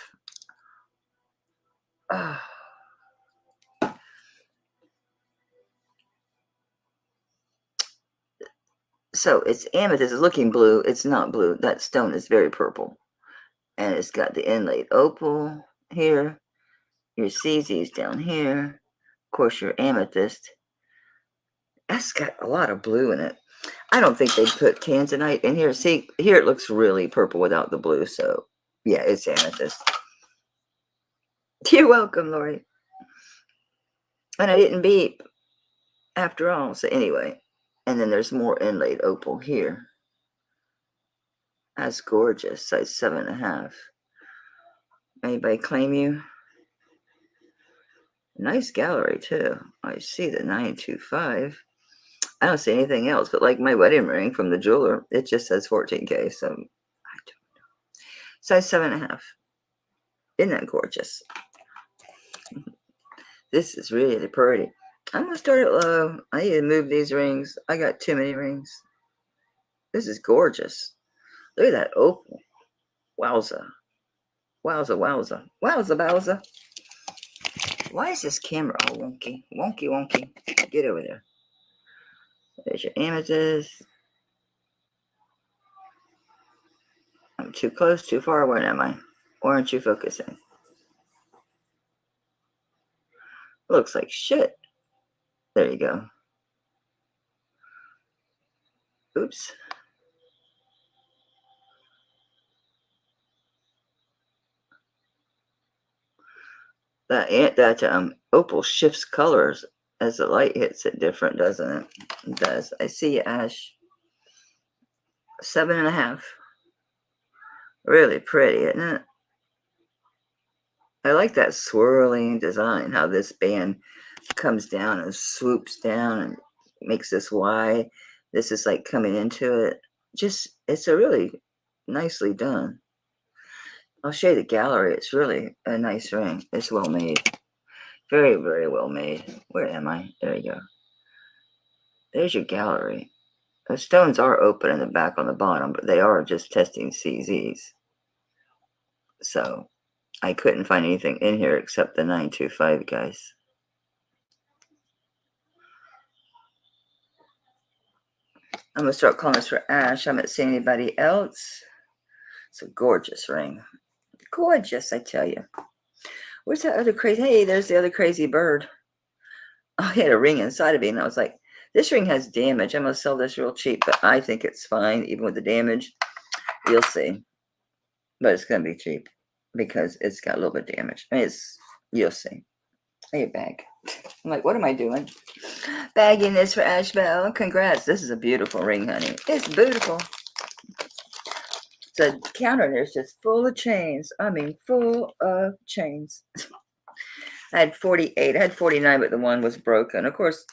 Oh. So it's amethyst. It's looking blue. It's not blue. That stone is very purple. And it's got the inlaid opal here. Your CZs down here. Of course, your amethyst. That's got a lot of blue in it. I don't think they'd put tanzanite in here. See, here it looks really purple without the blue. So, yeah, it's amethyst. You're welcome, Lori. And I didn't beep after all. So, anyway. And then there's more inlaid opal here. That's gorgeous. Size 7.5. Anybody claim you? Nice gallery, too. I see the 925. I don't see anything else, but like my wedding ring from the jeweler, it just says 14K. So, I don't know. Size 7.5. Isn't that gorgeous? This is really pretty. I'm going to start it low. I need to move these rings. I got too many rings. This is gorgeous. Look at that opal. Wowza. Wowza, wowza. Wowza, wowza. Why is this camera all wonky? Wonky, wonky. Get over there. There's your amethyst. I'm too close, too far. Where am I? Why aren't you focusing? Looks like shit. There you go. Oops. That opal shifts colors as the light hits it different, doesn't it? It does. I see you, Ash. 7.5. Really pretty, isn't it? I like that swirling design, how this band comes down and swoops down and makes this Y. This is like coming into it. Just, it's a really nicely done. I'll show you the gallery. It's really a nice ring. It's well made. Very, very well made. Where am I? There you go. There's your gallery. The stones are open in the back on the bottom, but they are just testing CZs. So I couldn't find anything in here except the 925, guys. I'm going to start calling this for Ash. I haven't seen anybody else. It's a gorgeous ring. Gorgeous, I tell you. Where's that other crazy? Hey, there's the other crazy bird. Oh, he had a ring inside of me, and I was like, this ring has damage. I'm going to sell this real cheap, but I think it's fine, even with the damage. You'll see. But it's going to be cheap because it's got a little bit of damage. I mean, you'll see. Hey, bag. I'm like, what am I doing? Bagging this for Ash Bell. Congrats. This is a beautiful ring, honey. It's beautiful. The counter there's just full of chains. I mean, full of chains. I had 48. I had 49, but the one was broken. Of course,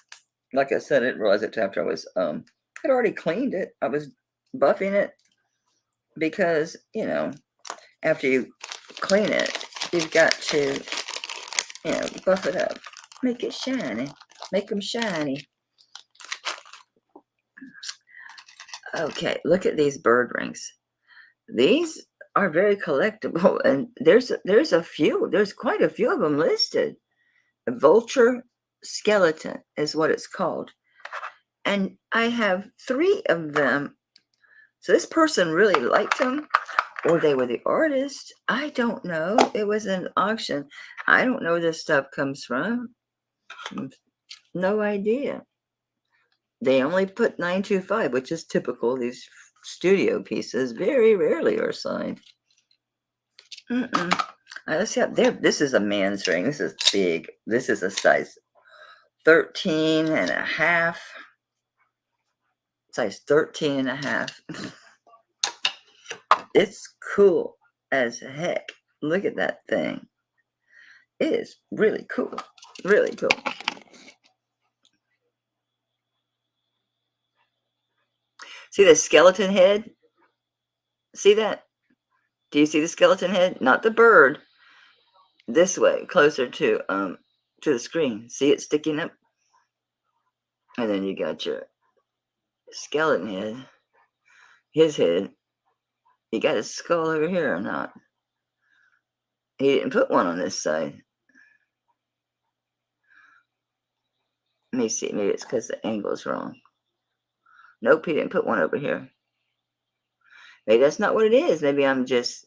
like I said, I didn't realize it after I was, I'd already cleaned it. I was buffing it because, you know, after you clean it, you've got to, you know, buff it up. Make it shiny. Make them shiny. Okay, look at these bird rings. These are very collectible, and there's quite a few of them listed. A vulture skeleton is what it's called. And I have 3 of them. So this person really liked them. or they were the artist. I don't know. It was an auction. I don't know where this stuff comes from. No idea. They only put 925, which is typical. These studio pieces very rarely are signed. All right, let's see up there. This is a man's ring. This is big. This is a size 13 and a half. Size 13 and a half. It's cool as heck. Look at that thing. It is really cool. Really cool. See the skeleton head? See that? Do you see the skeleton head? Not the bird. This way, closer to the screen. See it sticking up? And then you got your skeleton head. His head. You got his skull over here or not? He didn't put one on this side. Let me see. Maybe it's because the angle's wrong. Nope, he didn't put one over here. Maybe that's not what it is. Maybe I'm just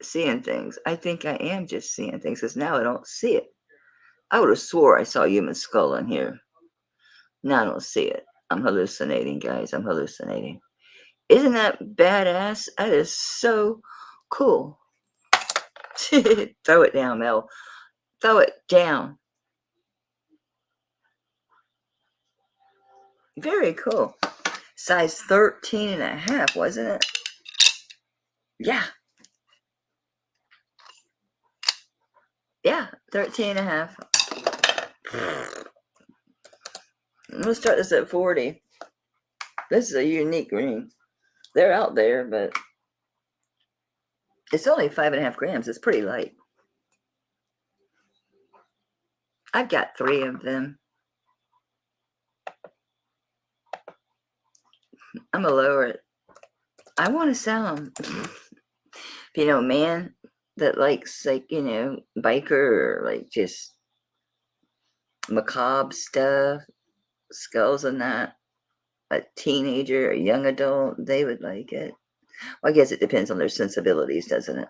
seeing things. I think I am just seeing things because now I don't see it. I would have swore I saw a human skull in here. Now I don't see it. I'm hallucinating, guys. I'm hallucinating. Isn't that badass? That is so cool. Throw it down, Mel. Throw it down. Very cool. Size 13 and a half, wasn't it? Yeah. Yeah, 13 and a half. We'll start this at 40. This is a unique ring. They're out there, but it's only 5.5 grams. It's pretty light. I've got 3 of them. I'm gonna lower it. I want to sell them. You know, man that likes, like, you know, biker or like just macabre stuff, skulls and that, a teenager, a young adult, they would like it. Well, I guess it depends on their sensibilities, doesn't it?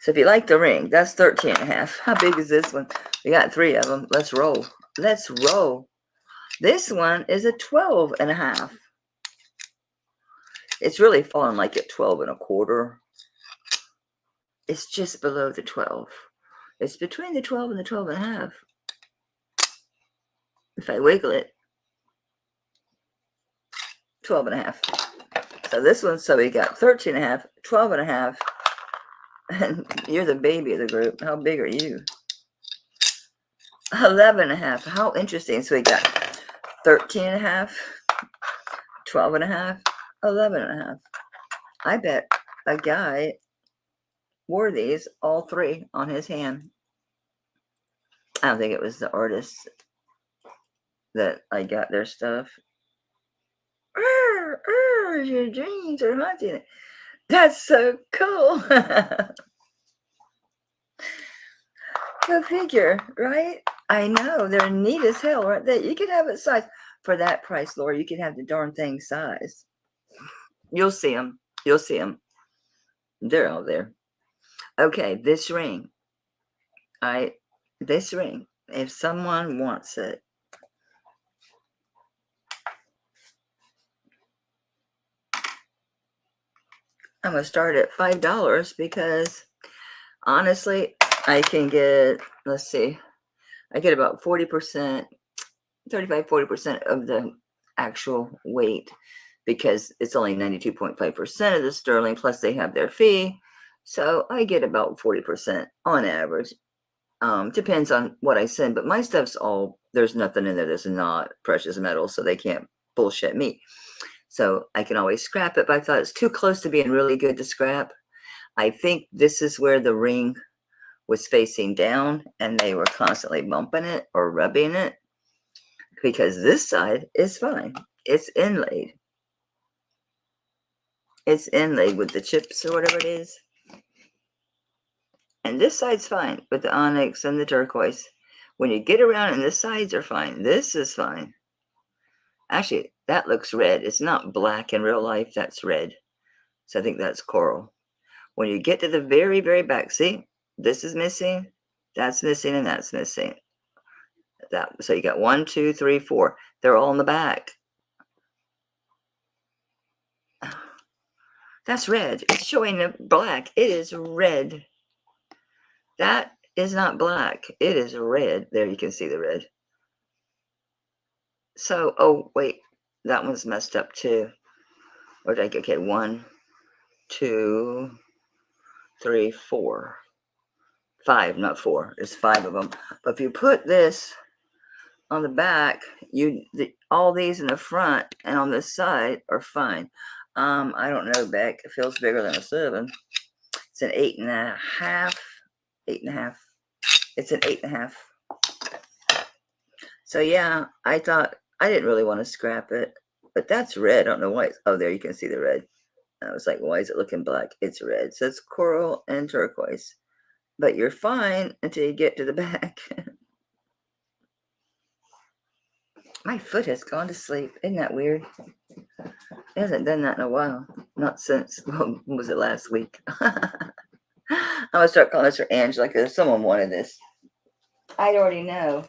So if you like the ring, that's 13 and a half. How big is this one? We got 3 of them. Let's roll. Let's roll. This one is a 12 and a half. It's really falling like at 12 and a quarter. It's just below the 12. It's between the 12 and the 12 and a half. If I wiggle it, 12 and a half. So this one, so we got 13 and a half, 12 and a half, and you're the baby of the group. How big are you? 11 and a half. How interesting. So we got 13 and a half, 12 and a half, 11 and a half. I bet a guy wore these, all 3, on his hand. I don't think it was the artist that I got their stuff. Your dreams are haunting. That's so cool. Go figure, right? I know. They're neat as hell, aren't they? You can have it size. For that price, Laura, you can have the darn thing size. You'll see them. You'll see them. They're all there. Okay, this ring. This ring. If someone wants it, I'm going to start at $5 because honestly, I can get, let's see, I get about 40%, 35-40% of the actual weight because it's only 92.5% of the sterling, plus they have their fee. So I get about 40% on average. Depends on what I send, but my stuff's all, there's nothing in there that's not precious metal, so they can't bullshit me. So I can always scrap it, but I thought it's too close to being really good to scrap. I think this is where the ring was facing down and they were constantly bumping it or rubbing it, because this side is fine. It's inlaid. It's inlaid with the chips or whatever it is. And this side's fine with the onyx and the turquoise. When you get around and the sides are fine, this is fine. Actually, that looks red. It's not black in real life. That's red. So I think that's coral. When you get to the very, very back, see, this is missing, that's missing, and that's missing. So you got 1, 2, 3, 4. They're all in the back. That's red. It's showing the black. It is red. That is not black. It is red. There you can see the red. So, oh, wait. That one's messed up too. Or did I get, okay, 1, 2, 3, 4. 5, not 4. There's 5 of them. But if you put this on the back, all these in the front and on this side are fine. I don't know, Beck. It feels bigger than a 7. It's an 8.5. 8.5. It's an 8.5. So yeah, I thought I didn't really want to scrap it, but that's red. I don't know why. Oh, there you can see the red. I was like, why is it looking black? It's red. So it's coral and turquoise. But you're fine until you get to the back. My foot has gone to sleep. Isn't that weird? It hasn't done that in a while. Not since, well, was it last week? I'm going to start calling her Angela because someone wanted this. I'd already know.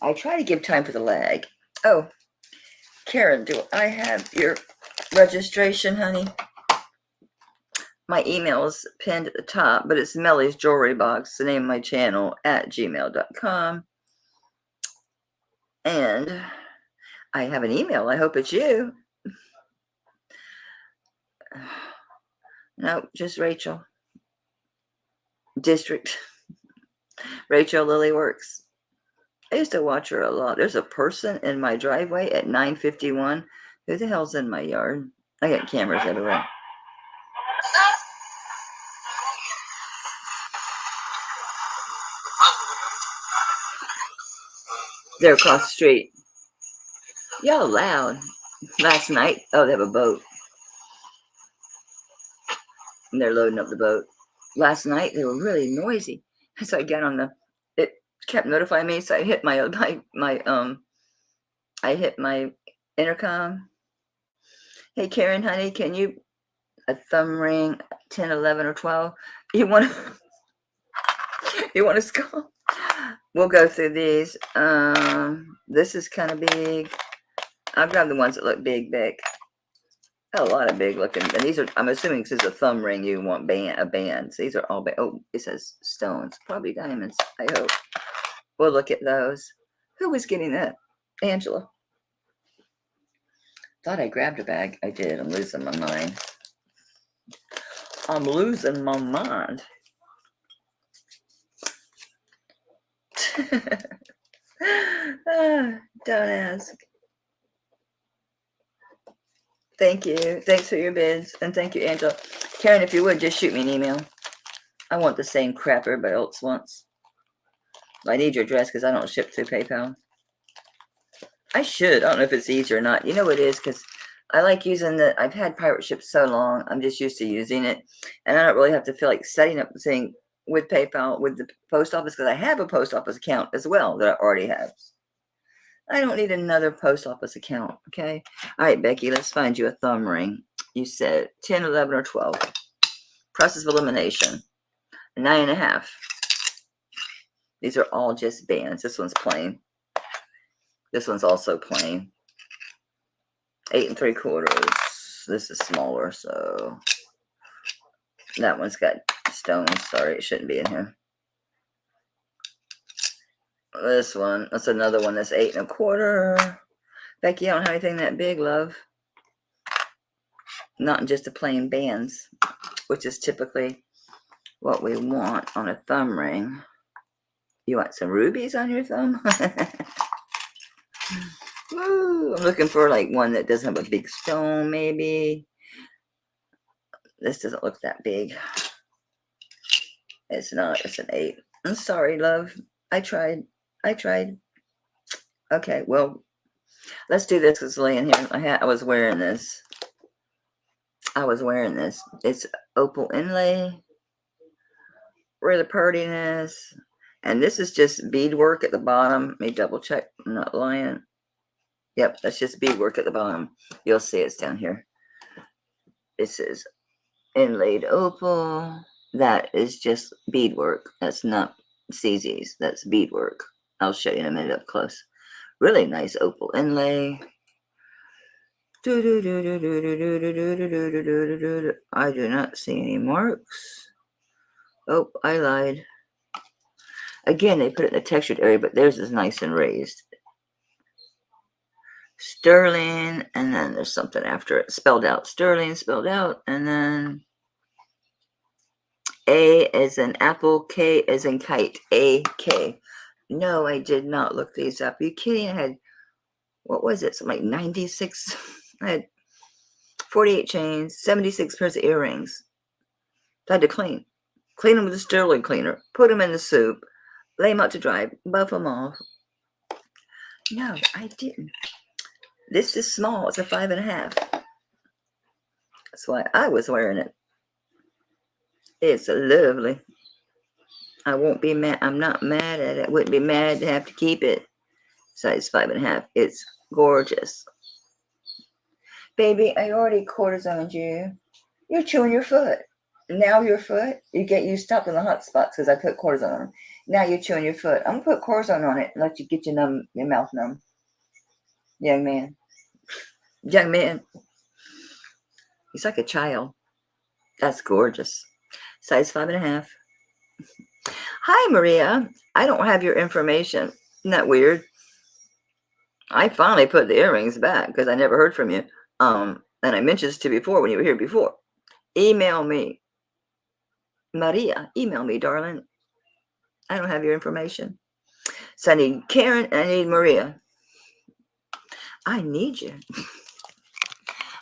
I try to give time for the lag. Oh, Karen, do I have your registration, honey? My email is pinned at the top, but it's Melly's Jewelry Box, the name of my channel, at gmail.com. And I have an email. I hope it's you. No, just Rachel. District. Rachel Lily Works. I used to watch her a lot. There's a person in my driveway at 9:51. Who the hell's in my yard? I got cameras everywhere. They're across the street. Y'all loud. Last night, oh, they have a boat. And they're loading up the boat. Last night, they were really noisy. So I got on it kept notifying me. So I hit I hit my intercom. Hey, Karen, honey, can you, a thumb ring, 10, 11, or 12? You want to score? We'll go through these. This is kind of big. I'll grab the ones that look big. A lot of big looking. And these are, I'm assuming this is a thumb ring you want a band. So these are all, oh, it says stones. Probably diamonds, I hope. We'll look at those. Who was getting that? Angela. Thought I grabbed a bag. I did. I'm losing my mind. I'm losing my mind. Don't ask. Thank you. Thanks for your bids. And thank you, Angela. Karen, if you would, just shoot me an email. I want the same crap everybody else wants. I need your address because I don't ship through PayPal. I should. I don't know if it's easy or not. You know what it is? Because I like using I've had pirate ship so long. I'm just used to using it. And I don't really have to feel like setting up the thing with PayPal, with the post office, because I have a post office account as well that I already have. I don't need another post office account, okay? All right, Becky, let's find you a thumb ring. You said 10, 11, or 12. Process of elimination. 9.5. These are all just bands. This one's plain. This one's also plain. 8 3/4. This is smaller, so that one's got stones. Sorry, it shouldn't be in here. This one, that's another one that's 8 1/4. Becky, I don't have anything that big, love. Not just the plain bands, which is typically what we want on a thumb ring. You want some rubies on your thumb? Woo, I'm looking for like one that doesn't have a big stone, maybe. This doesn't look that big. It's not. It's an 8. I'm sorry, love. I tried. Okay, well, let's do this. It's laying here. I was wearing this. It's opal inlay. Really prettiness. And this is just beadwork at the bottom. Let me double check. I'm not lying. Yep, that's just beadwork at the bottom. You'll see it's down here. This is inlaid opal. That is just beadwork. That's not CZ's. That's beadwork. I'll show you in a minute up close. Really nice opal inlay. I do not see any marks. Oh, I lied. Again, they put it in the textured area, but theirs is nice and raised. Sterling, and then there's something after it spelled out. Sterling spelled out, and then A as in apple, K as in kite. A-K. No, I did not look these up. Are you kidding? I had, what was it? Something like 96. I had 48 chains, 76 pairs of earrings. I had to clean. Clean them with a sterling cleaner. Put them in the soup. Lay them out to dry. Buff them off. No, I didn't. This is small. It's a 5.5. That's why I was wearing it. It's lovely. I won't be mad. I'm not mad at it. I wouldn't be mad to have to keep it. Size 5.5. It's gorgeous. Baby, I already cortisoned you. You're chewing your foot. Now your foot, you stopped in the hot spots because I put cortisone on them. Now you're chewing your foot. I'm going to put cortisone on it and let you get your mouth numb. Young man. Young man. He's like a child. That's gorgeous. Size 5.5. Hi, Maria. I don't have your information. Isn't that weird? I finally put the earrings back because I never heard from you. And I mentioned this to you before when you were here before. Email me. Maria, email me, darling. I don't have your information. So I need Karen and I need Maria. I need you.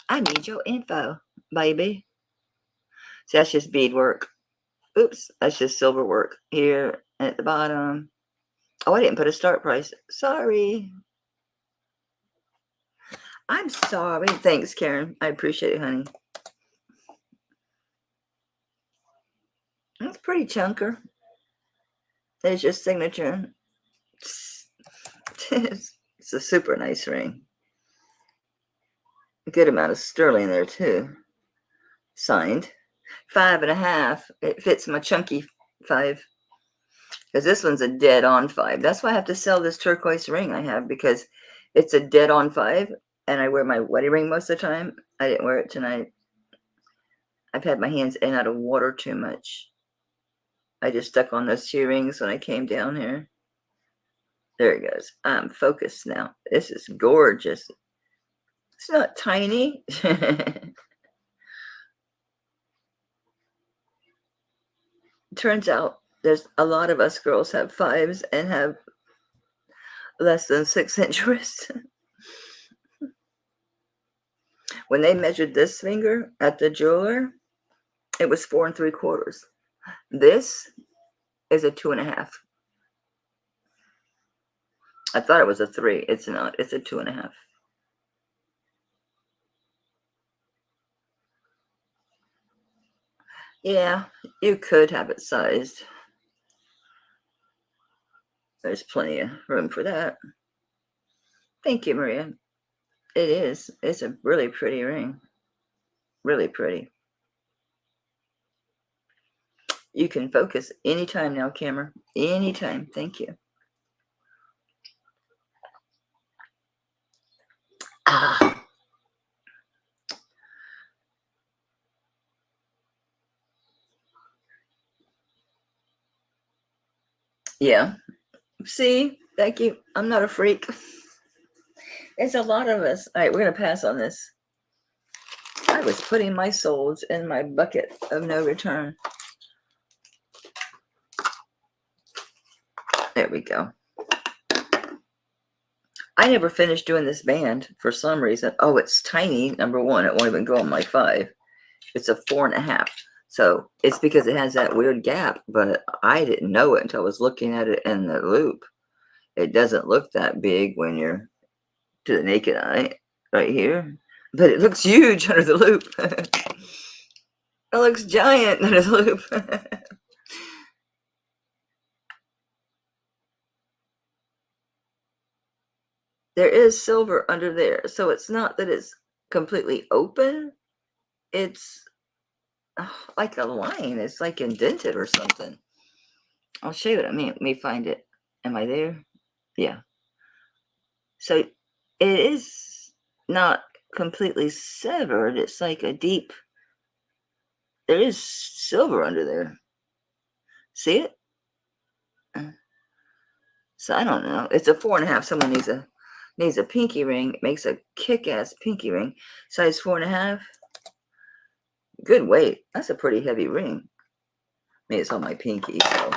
I need your info, baby. See, that's just beadwork. Oops, that's just silver work here and at the bottom. Oh, I didn't put a start price. Sorry. I'm sorry. Thanks, Karen. I appreciate it, honey. That's pretty chunker. There's your signature. It's a super nice ring. A good amount of sterling there, too. Signed. 5.5. It fits my chunky 5. Because this one's a dead-on 5. That's why I have to sell this turquoise ring I have, because it's a dead-on 5, and I wear my wedding ring most of the time. I didn't wear it tonight. I've had my hands in and out of water too much. I just stuck on those 2 rings when I came down here. There it goes. I'm focused now. This is gorgeous. It's not tiny. Turns out there's a lot of us girls have 5s and have less than 6-inch wrists. When they measured this finger at the jeweler, it was 4 3/4. This is a 2.5. I thought it was a 3. It's not. It's a 2.5. Yeah, you could have it sized. There's plenty of room for that. Thank you, Maria. It is. It's a really pretty ring. Really pretty. You can focus anytime now, camera. Anytime. Thank you. Ah. Yeah. See? Thank you. I'm not a freak. There's a lot of us. All right, we're going to pass on this. I was putting my souls in my bucket of no return. There we go. I never finished doing this band for some reason. Oh, it's tiny. Number one, it won't even go on my 5. It's a 4.5. So it's because it has that weird gap, but I didn't know it until I was looking at it in the loop. It doesn't look that big when you're to the naked eye right here, but it looks huge under the loop. It looks giant under the loop. There is silver under there, so it's not that it's completely open. it's like a line. It's like indented or something. I'll show you what I mean. Let me find it. Am I there? Yeah. So it is not completely severed. It's like a deep, there is silver under there. See it? So I don't know. It's a 4.5. Someone needs a pinky ring. It makes a kick-ass pinky ring. Size 4.5. Good weight. That's a pretty heavy ring. Maybe it's on my pinky, so.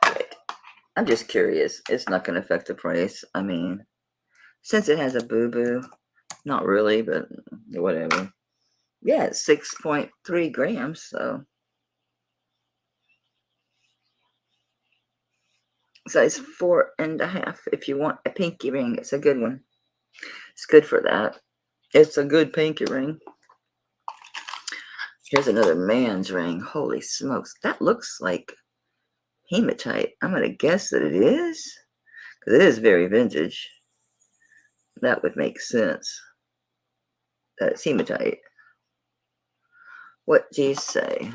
Right. I'm just curious. It's not going to affect the price. I mean, since it has a boo-boo, not really, but whatever. Yeah, it's 6.3 grams, so. Size 4.5. If you want a pinky ring, it's a good one. It's good for that. It's a good pinky ring. Here's another man's ring. Holy smokes. That looks like hematite. I'm going to guess that it is. Because it is very vintage. That would make sense. That it's hematite. What do you say?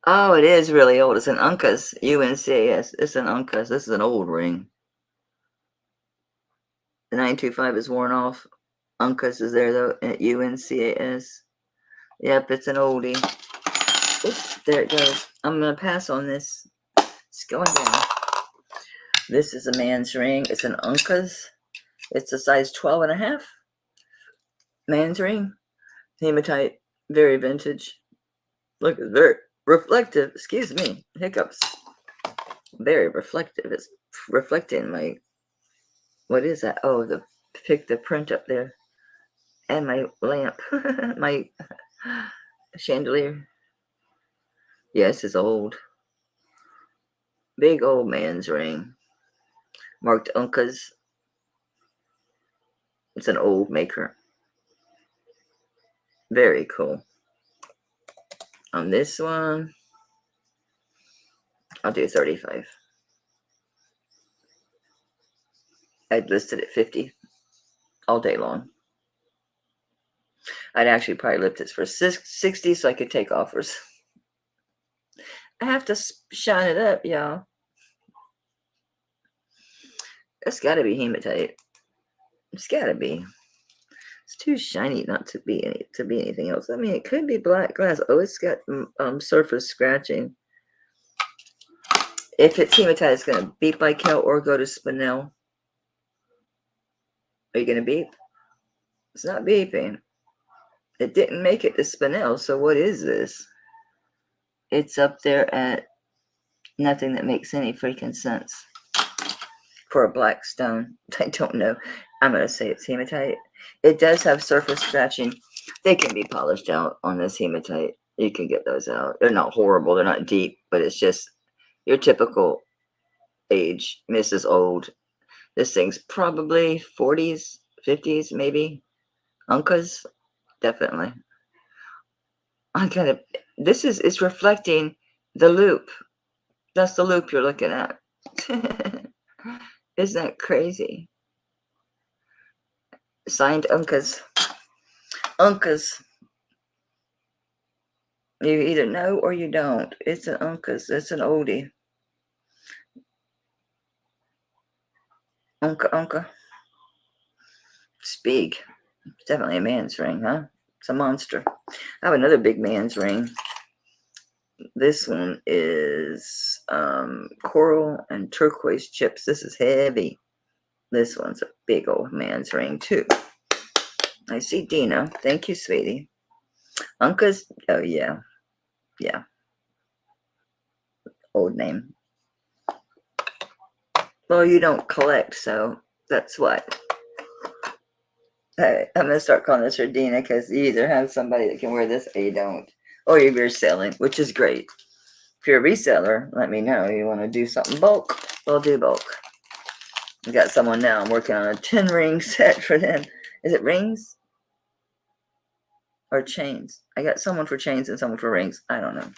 Oh, it is really old. It's an Uncas. UNCAS. It's an Uncas. This is an old ring. The 925 is worn off. Uncas is there though at UNCAS. Yep, it's an oldie. Oops, there it goes. I'm going to pass on this. It's going down. This is a man's ring. It's an Uncas. It's a size 12.5. Man's ring. Hematite. Very vintage. Look, it's very reflective. Excuse me. Hiccups. Very reflective. It's reflecting my, what is that? Oh, the print up there. And my lamp. My chandelier. Yes, it's old. Big old man's ring. Marked Uncas. It's an old maker. Very cool. On this one, I'll do 35. I'd listed at 50 all day long. I'd actually probably lift it for 60 so I could take offers. I have to shine it up, y'all. That's got to be hematite. It's got to be. It's too shiny not to be anything else. I mean, it could be black glass. Oh, it's got surface scratching. If it's hematite, it's going to beep like hell or go to spinel. Are you going to beep? It's not beeping. It didn't make it to spinel, so what is this? It's up there at nothing that makes any freaking sense. For a black stone. I don't know. I'm going to say it's hematite. It does have surface scratching. They can be polished out on this hematite. You can get those out. They're not horrible. They're not deep, but it's just your typical age. Mrs. Old. This thing's probably 40s, 50s, maybe. Uncas, definitely. It's reflecting the loop. That's the loop you're looking at. Isn't that crazy? Signed Uncas. Uncas. You either know or you don't. It's an Uncas. It's an oldie. Unca. It's big. It's definitely a man's ring, huh? It's a monster. I have another big man's ring. This one is coral and turquoise chips. This is heavy. This one's a big old man's ring, too. I see Dina. Thank you, sweetie. Uncas. Oh, yeah. Yeah. Old name. Well, you don't collect, so that's what. I'm going to start calling this her Dina because you either have somebody that can wear this or you don't. Or you're reselling, which is great. If you're a reseller, let me know. You want to do something bulk? We'll do bulk. I got someone now. I'm working on a 10 ring set for them. Is it rings? Or chains? I got someone for chains and someone for rings. I don't know.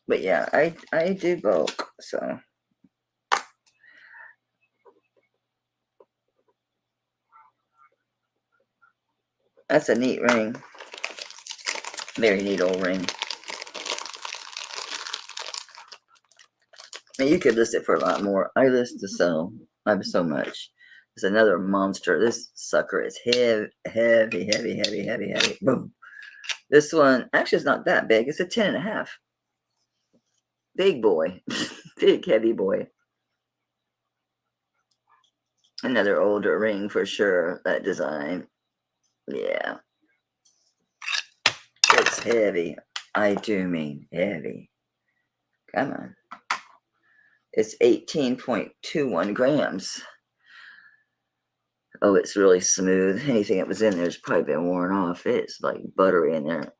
But yeah, I do bulk, so. That's a neat ring. Very neat old ring. And you could list it for a lot more. I list to sell. I have so much. It's another monster. This sucker is heavy, heavy, heavy, heavy, heavy, heavy. Boom. This one, actually, it's not that big. It's a 10.5. Big boy. Big, heavy boy. Another older ring for sure. That design. Yeah. It's heavy. I do mean heavy. Come on. It's 18.21 grams. Oh, it's really smooth. Anything that was in there has probably been worn off. It's like buttery in there.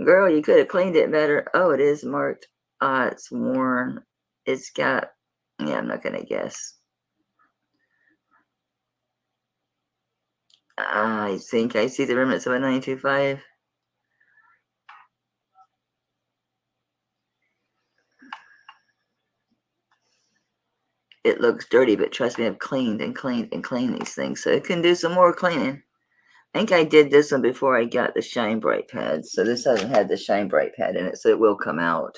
Girl, you could have cleaned it better. Oh, it is marked. It's worn. It's got, yeah, I'm not going to guess. I think I see the remnants of a 925. It looks dirty, but trust me, I've cleaned and cleaned and cleaned these things. So it can do some more cleaning. I think I did this one before I got the Shine Bright pad. So this hasn't had the Shine Bright pad in it, so it will come out.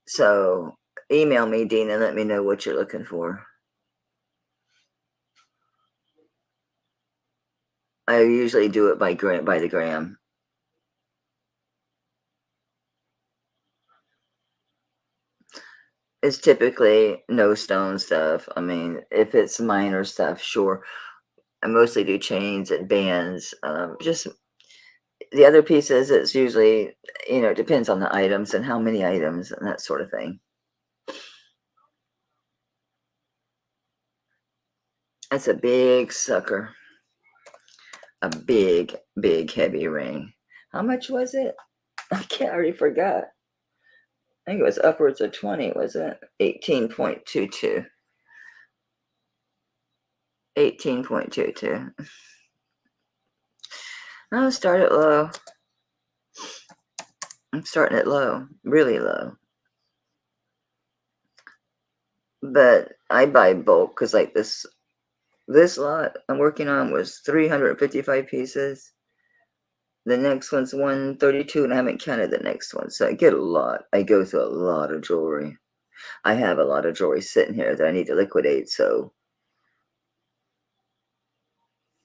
So email me, Dean, and let me know what you're looking for. I usually do it by the gram. It's typically no stone stuff. I mean, if it's minor stuff, sure. I mostly do chains and bands. Just the other pieces, it's usually, it depends on the items and how many items and that sort of thing. That's a big sucker. A big, big, heavy ring. How much was it? I already forgot. I think it was upwards of 20, wasn't it? 18.22. 18.22. I'll start it low. I'm starting it low, really low. But I buy bulk because like this lot I'm working on was 355 pieces. The next one's 132, and I haven't counted the next one. So I get a lot. I go through a lot of jewelry. I have a lot of jewelry sitting here that I need to liquidate. So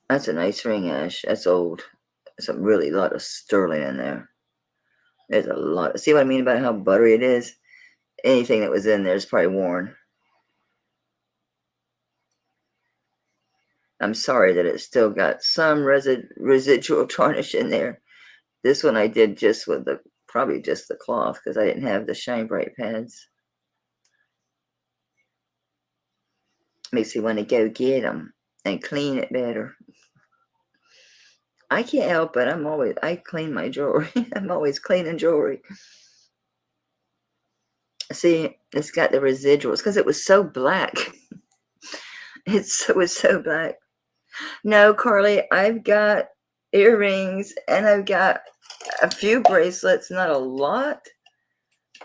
that's a nice ring, Ash. That's old. There's a really lot of sterling in there. There's a lot. See what I mean about how buttery it is? Anything that was in there is probably worn. I'm sorry that it's still got some residual tarnish in there. This one I did just with probably just the cloth because I didn't have the Shine Bright pads. Makes me want to go get them and clean it better. I can't help it. I clean my jewelry. I'm always cleaning jewelry. See, it's got the residuals because it was so black. It was so black. No, Carly, I've got earrings and I've got a few bracelets, not a lot.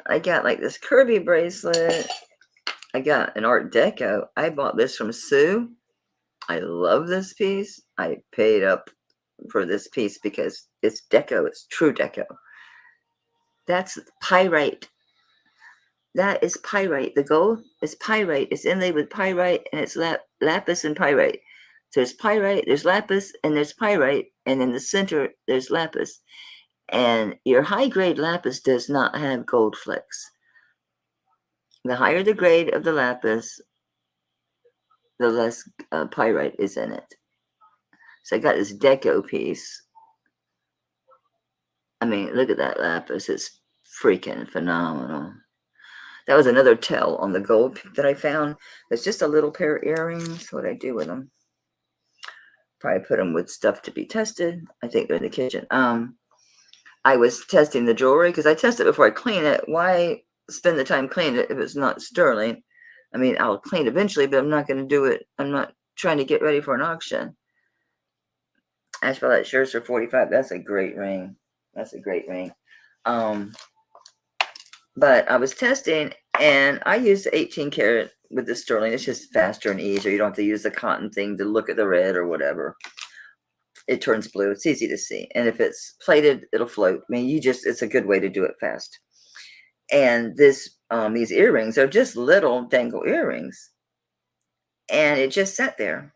I got like this curvy bracelet. I got an Art Deco. I bought this from Sue. I love this piece. I paid up for this piece because it's Deco. It's true Deco. That's pyrite. That is pyrite. The gold is pyrite. It's inlaid with pyrite, and it's lapis and pyrite. So there's pyrite, there's lapis, and there's pyrite, and in the center there's lapis. And your high-grade lapis does not have gold flecks. The higher the grade of the lapis, the less pyrite is in it. So I got this Deco piece. I mean, look at that lapis. It's freaking phenomenal. That was another tell on the gold that I found. It's just a little pair of earrings. What I do with them? Probably put them with stuff to be tested. I think they're in the kitchen. I was testing the jewelry because I test it before I clean it. Why spend the time cleaning it if it's not sterling? I mean, I'll clean eventually, but I'm not going to do it. I'm not trying to get ready for an auction. Asphalt shirts are 45. That's a great ring. That's a great ring. But I was testing, and I used 18 karat with the sterling. It's just faster and easier. You don't have to use the cotton thing to look at the red or whatever. it turns blue. It's easy to see. And if it's plated, it'll float. I mean, it's a good way to do it fast. And these earrings are just little dangle earrings. And it just sat there.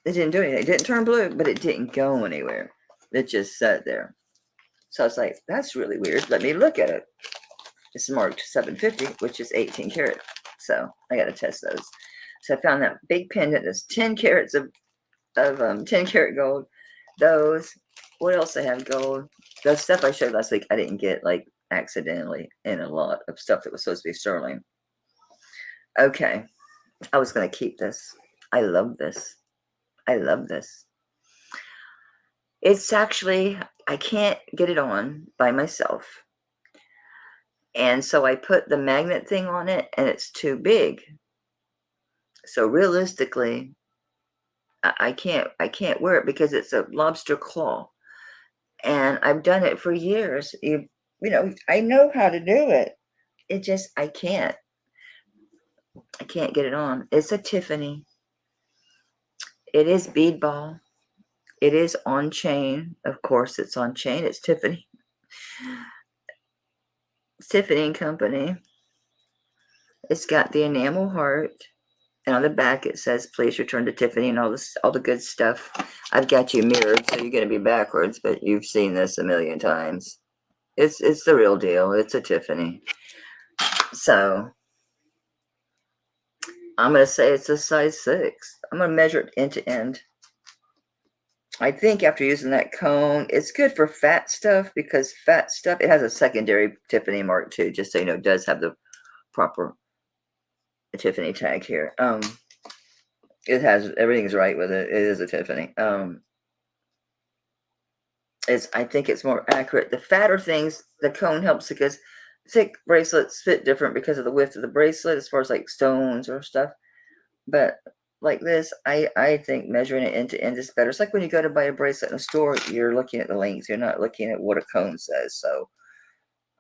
It didn't do anything. It didn't turn blue, but it didn't go anywhere. It just sat there. So I was like, that's really weird. Let me look at it. It's marked 750, which is 18 karat. So I got to test those. So I found that big pendant that's 10 carats of 10 karat gold. Those. What else I have gold? The stuff I showed last week, I didn't get like accidentally in a lot of stuff that was supposed to be sterling. Okay. I was going to keep this. I love this. I love this. It's actually, I can't get it on by myself. And so I put the magnet thing on it and it's too big. So realistically, I can't wear it because it's a lobster claw. And I've done it for years. You know, I know how to do it. It just, I can't get it on. It's a Tiffany. It is bead ball. It is on chain. Of course, it's on chain. It's Tiffany. It's Tiffany and Company. It's got the enamel heart. And on the back, it says, please return to Tiffany and all the good stuff. I've got you mirrored, so you're going to be backwards, but you've seen this a million times. It's the real deal. It's a Tiffany. So I'm going to say it's a size 6. I'm going to measure it end to end. I think after using that cone, it's good for fat stuff because fat stuff, it has a secondary Tiffany mark too, just so you know, it does have the proper Tiffany tag here. It has, everything's right with it. It is a Tiffany. I think it's more accurate. The fatter things, the cone helps because thick bracelets fit different because of the width of the bracelet as far as like stones or stuff. But like this, I think measuring it end to end is better. It's like when you go to buy a bracelet in a store, you're looking at the length. You're not looking at what a cone says. So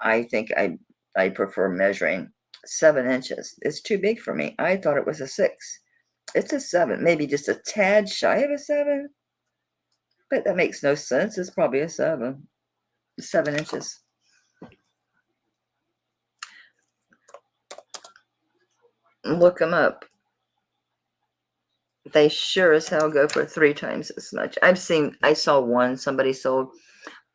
I think I prefer measuring 7 inches. It's too big for me. I thought it was a 6. It's a 7, maybe just a tad shy of a 7. But that makes no sense. It's probably a 7. 7 inches. Look them up. They sure as hell go for 3 times as much. I saw one somebody sold,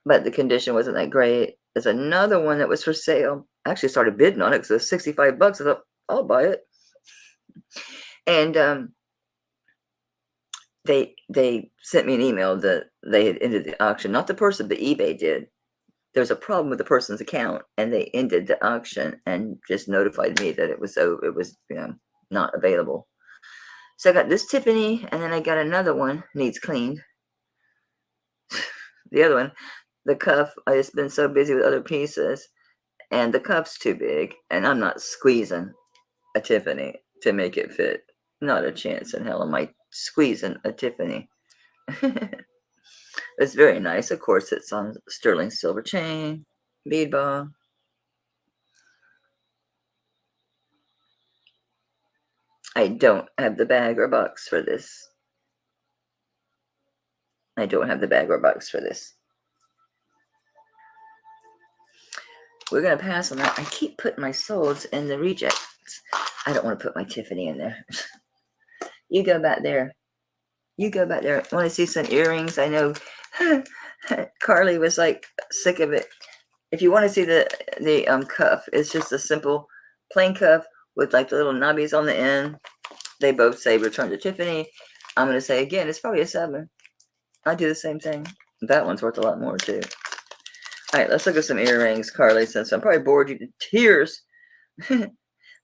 but the condition wasn't that great. There's another one that was for sale. I actually started bidding on it because it was 65 bucks. I thought, I'll buy it. And they sent me an email that they had ended the auction. Not the person, but eBay did. There's a problem with the person's account, and they ended the auction and just notified me that it was not available. So I got this Tiffany, and then I got another one, needs cleaned. The other one, the cuff, I just been so busy with other pieces, and the cuff's too big, and I'm not squeezing a Tiffany to make it fit. Not a chance in hell am I squeezing a Tiffany. It's very nice. Of course, it's on sterling silver chain, bead ball. I don't have the bag or box for this. I don't have the bag or box for this. We're going to pass on that. I keep putting my solds in the rejects. I don't want to put my Tiffany in there. You go back there. You go back there. Want to see some earrings? I know Carly was like sick of it. If you want to see the cuff, it's just a simple plain cuff with like the little knobbies on the end. They both say return to Tiffany. I'm going to say again, it's probably a 7. I do the same thing. That one's worth a lot more too. All right, let's look at some earrings, Carly, since I'm probably bored you to tears.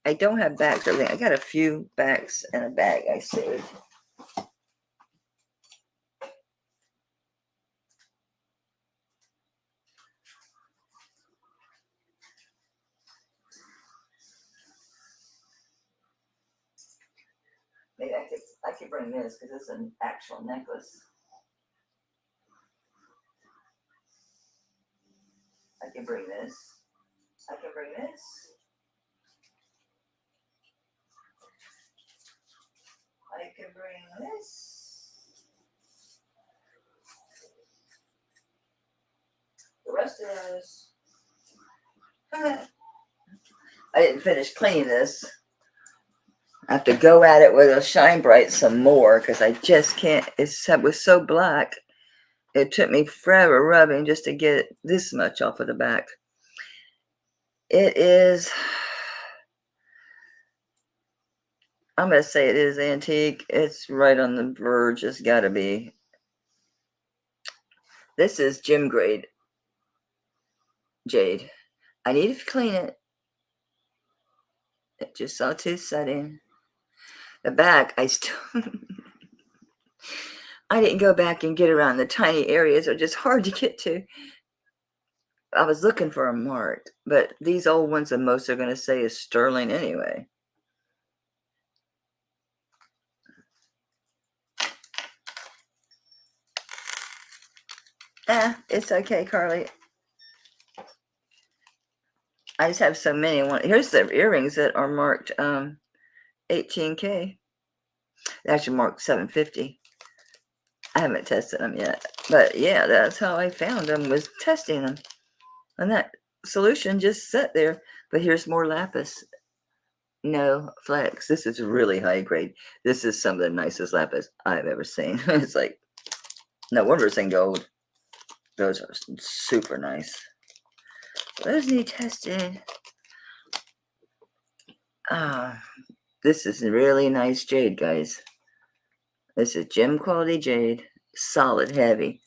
I don't have backs or anything. I got a few backs and a bag I saved. Maybe I could bring this because it's an actual necklace. I can bring this. I can bring this. I can bring this. the rest of this. I didn't finish cleaning this. I have to go at it with a Shine Bright some more because I just can't. It was so black. It took me forever rubbing just to get this much off of the back. It is, I'm going to say it is antique. It's right on the verge. It's got to be. This is gem grade jade. I need to clean it. It just saw tooth setting. The back, I still, I didn't go back and get around the tiny areas. They're just hard to get to. I was looking for a mark, but these old ones, the most are going to say is sterling anyway. It's okay, Carly. I just have so many. Here's the earrings that are marked 18K. They actually marked 750. I haven't tested them yet, but yeah, that's how I found them, was testing them. And that solution just sat there. But here's more lapis. No flex. This is really high grade. This is some of the nicest lapis I've ever seen. It's like, no wonder it's in gold. Those are super nice. Those need tested. This is really nice jade, guys. This is gem quality jade. Solid, heavy.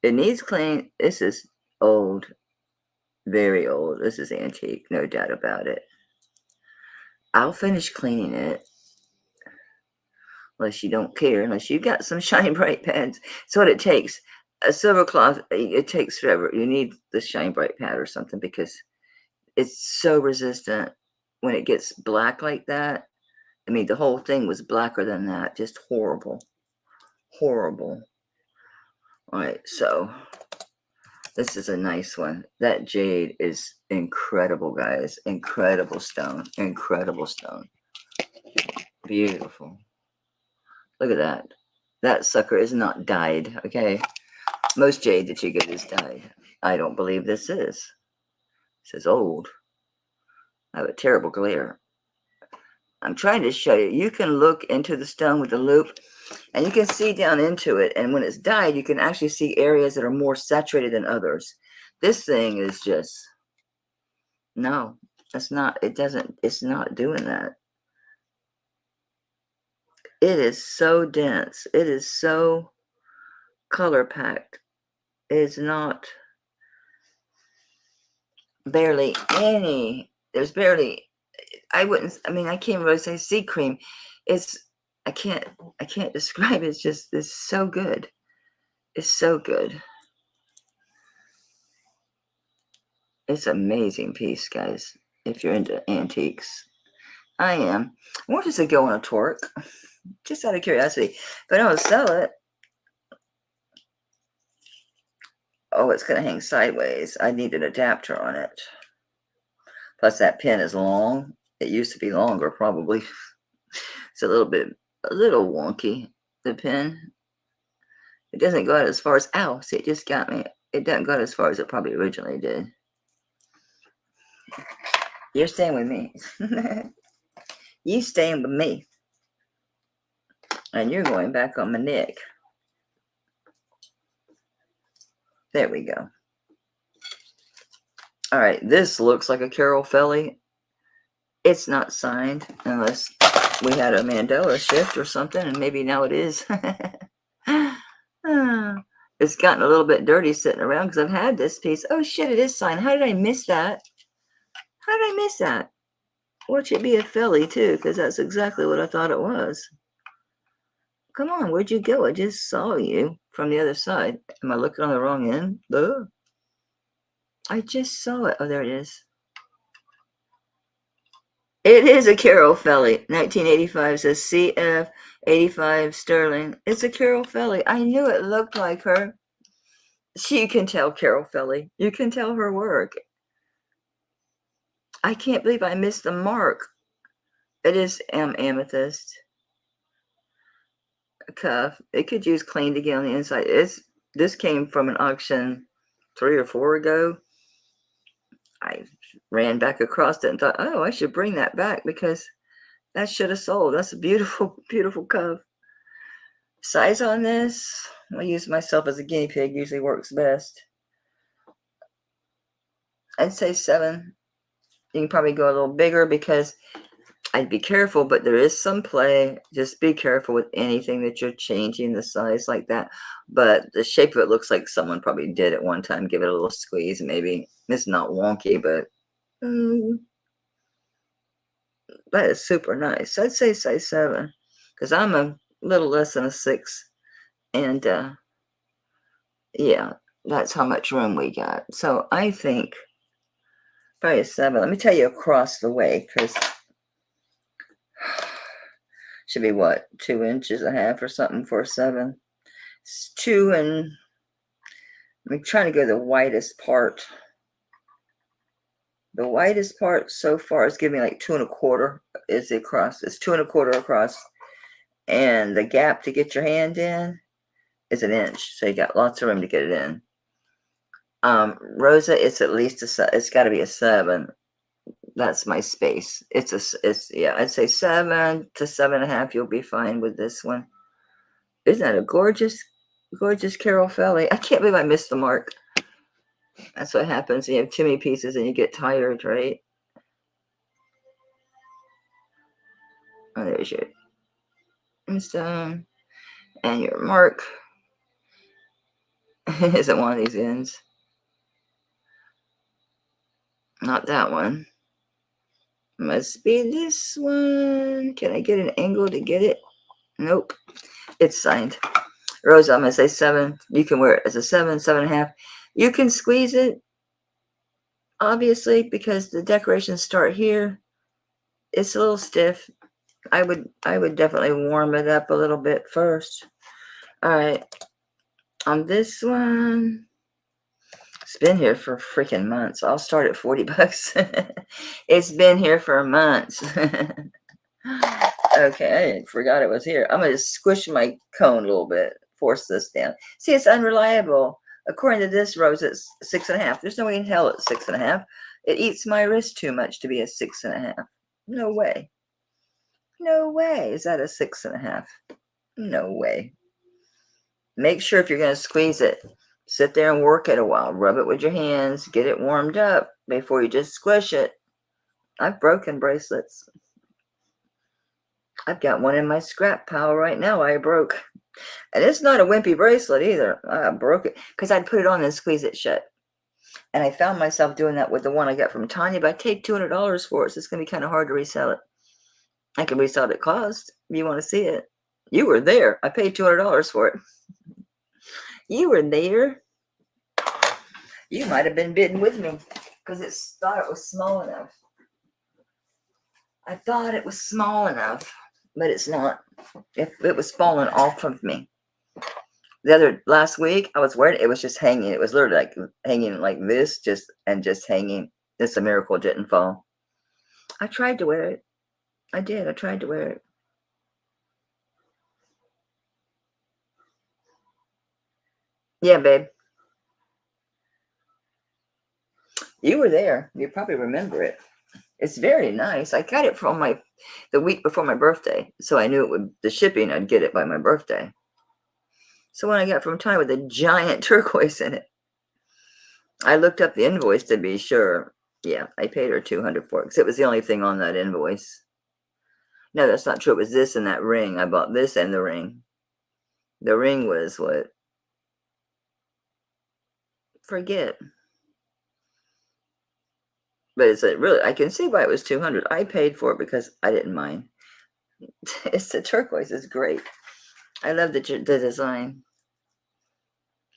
It needs clean. This is old. Very old. This is antique. No doubt about it. I'll finish cleaning it. Unless you don't care. Unless you've got some Shine Bright pads. It's what it takes. A silver cloth, it takes forever. You need the Shine Bright pad or something because it's so resistant when it gets black like that. I mean, the whole thing was blacker than that. Just horrible. Horrible. All right, so this is a nice one. That jade is incredible, guys. Incredible stone. Incredible stone. Beautiful. Look at that. That sucker is not dyed, okay? Most jade that you get is dyed. I don't believe this is. This is old. I have a terrible glare. I'm trying to show you. You can look into the stone with the loupe, and you can see down into it. And when it's dyed, you can actually see areas that are more saturated than others. This thing is just, no, that's not, it's not doing that. It is so dense. It is so color packed. It's not barely any, there's barely, I can't really say sea cream. I can't describe it. It's so good. It's so good. It's an amazing piece, guys. If you're into antiques, I am. Where does it go on a torque? Just out of curiosity. If I don't sell it, oh, it's going to hang sideways. I need an adapter on it. Plus, that pin is long. It used to be longer, probably. It's a little wonky, the pin. It doesn't go out as far as, ow, see, it just got me. It doesn't go out as far as it probably originally did. You're staying with me. You staying with me. And you're going back on my neck. There we go. All right, this looks like a Carol Felly. It's not signed unless we had a Mandela shift or something, and maybe now it is. It's gotten a little bit dirty sitting around because I've had this piece. Oh shit, it is signed. How did I miss that? How did I miss that? Watch it be a Felly too, because that's exactly what I thought it was. Come on, where'd you go? I just saw you from the other side. Am I looking on the wrong end? Ugh. I just saw it. Oh, there it is. It is a Carol Felly. 1985 says CF 85 sterling. It's a Carol Felly. I knew it looked like her. You can tell Carol Felly. You can tell her work. I can't believe I missed the mark. It is amethyst. Cuff. It could use clean to get on the inside. This came from an auction 3 or 4 ago, I ran back across it and thought, oh, I should bring that back because that should have sold. That's a beautiful, beautiful cove. Size on this, I use myself as a guinea pig, usually works best. I'd say 7. You can probably go a little bigger because I'd be careful, but there is some play. Just be careful with anything that you're changing the size like that. But the shape of it looks like someone probably did at one time. Give it a little squeeze. Maybe it's not wonky, but that is super nice. I'd say size 7 because I'm a little less than a 6. And yeah, that's how much room we got. So I think probably a 7. Let me tell you across the way because should be what, 2 inches and a half or something for a 7. It's 2 and I'm trying to go the widest part. The widest part so far is giving me like 2 1/4 is across. It's 2 1/4 across. And the gap to get your hand in is 1 inch. So you got lots of room to get it in. Rosa, it's at least it's got to be a 7. That's my space. Yeah, I'd say 7 to 7.5. You'll be fine with this one. Isn't that a gorgeous, gorgeous Carol Felly? I can't believe I missed the mark. That's what happens when you have too many pieces and you get tired, right? Oh, there's your Gemstone and your mark. Is it one of these ends? Not that one. Must be this one. Can I get an angle to get it? Nope. It's signed. Rosa, I'm going to say 7. You can wear it as a 7, 7.5. You can squeeze it, obviously, because the decorations start here. It's a little stiff. I would definitely warm it up a little bit first. All right. On this one, it's been here for freaking months. I'll start at 40 bucks. It's been here for months. Okay, I forgot it was here. I'm going to squish my cone a little bit, force this down. See, it's unreliable. According to this rose, it's 6.5. There's no way in hell it's 6.5. It eats my wrist too much to be a 6.5. No way. No way is that a 6.5. No way. Make sure if you're going to squeeze it, sit there and work it a while. Rub it with your hands. Get it warmed up before you just squish it. I've broken bracelets. I've got one in my scrap pile right now I broke. And it's not a wimpy bracelet either. I broke it because I'd put it on and squeeze it shut. And I found myself doing that with the one I got from Tanya, but I paid $200 for it, so it's going to be kind of hard to resell it. I can resell it at cost if you want to see it. You were there. I paid $200 for it. You were there. You might have been bidding with me because it thought it was small enough. I thought it was small enough, but it's not. It was falling off of me. Last week, I was wearing it. It was just hanging. It was literally like hanging like this, just hanging. It's a miracle it didn't fall. I tried to wear it. I did. I tried to wear it. Yeah, babe. You were there. You probably remember it. It's very nice. I got it from the week before my birthday, so I knew it would the shipping. I'd get it by my birthday. So when I got from Thai with a giant turquoise in it, I looked up the invoice to be sure. Yeah, I paid her $200 for it because it was the only thing on that invoice. No, that's not true. It was this and that ring. I bought this and the ring. The ring was what? Forget. But it's really, I can see why it was $200. I paid for it because I didn't mind. It's the turquoise. It's great. I love the design.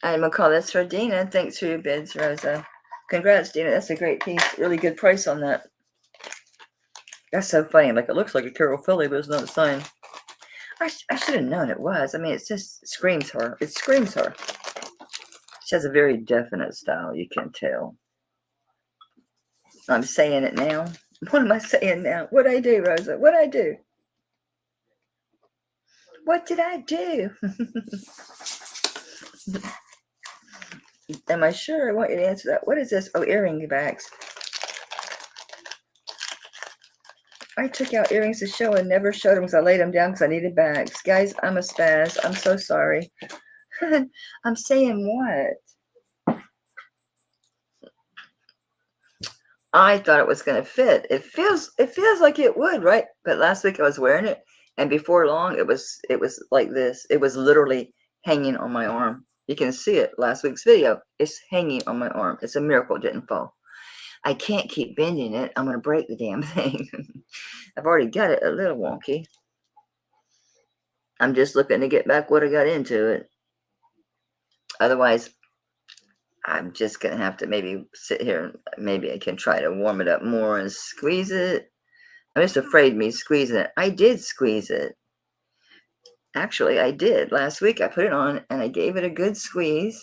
I'm going to call this for Dina. Thanks for your bids, Rosa. Congrats, Dina. That's a great piece. Really good price on that. That's so funny. Like, it looks like a Carol Philly, but it's not a sign. I should have known it was. I mean, it just screams her. It screams her. She has a very definite style, you can tell. I'm saying it now. What am I saying now? What'd I do, Rosa? What'd I do? What did I do? Am I sure? I want you to answer that. What is this? Oh, earring bags. I took out earrings to show and never showed them because I laid them down because I needed bags. Guys, I'm a spaz. I'm so sorry. I'm saying what? I thought it was going to fit. It feels like it would, right? But last week I was wearing it, and before long it was like this. It was literally hanging on my arm. You can see it last week's video. It's hanging on my arm. It's a miracle it didn't fall. I can't keep bending it. I'm going to break the damn thing. I've already got it a little wonky. I'm just looking to get back what I got into it. Otherwise, I'm just going to have to maybe sit here and maybe I can try to warm it up more and squeeze it. I'm just afraid me squeezing it. I did squeeze it. Actually, I did. Last week I put it on and I gave it a good squeeze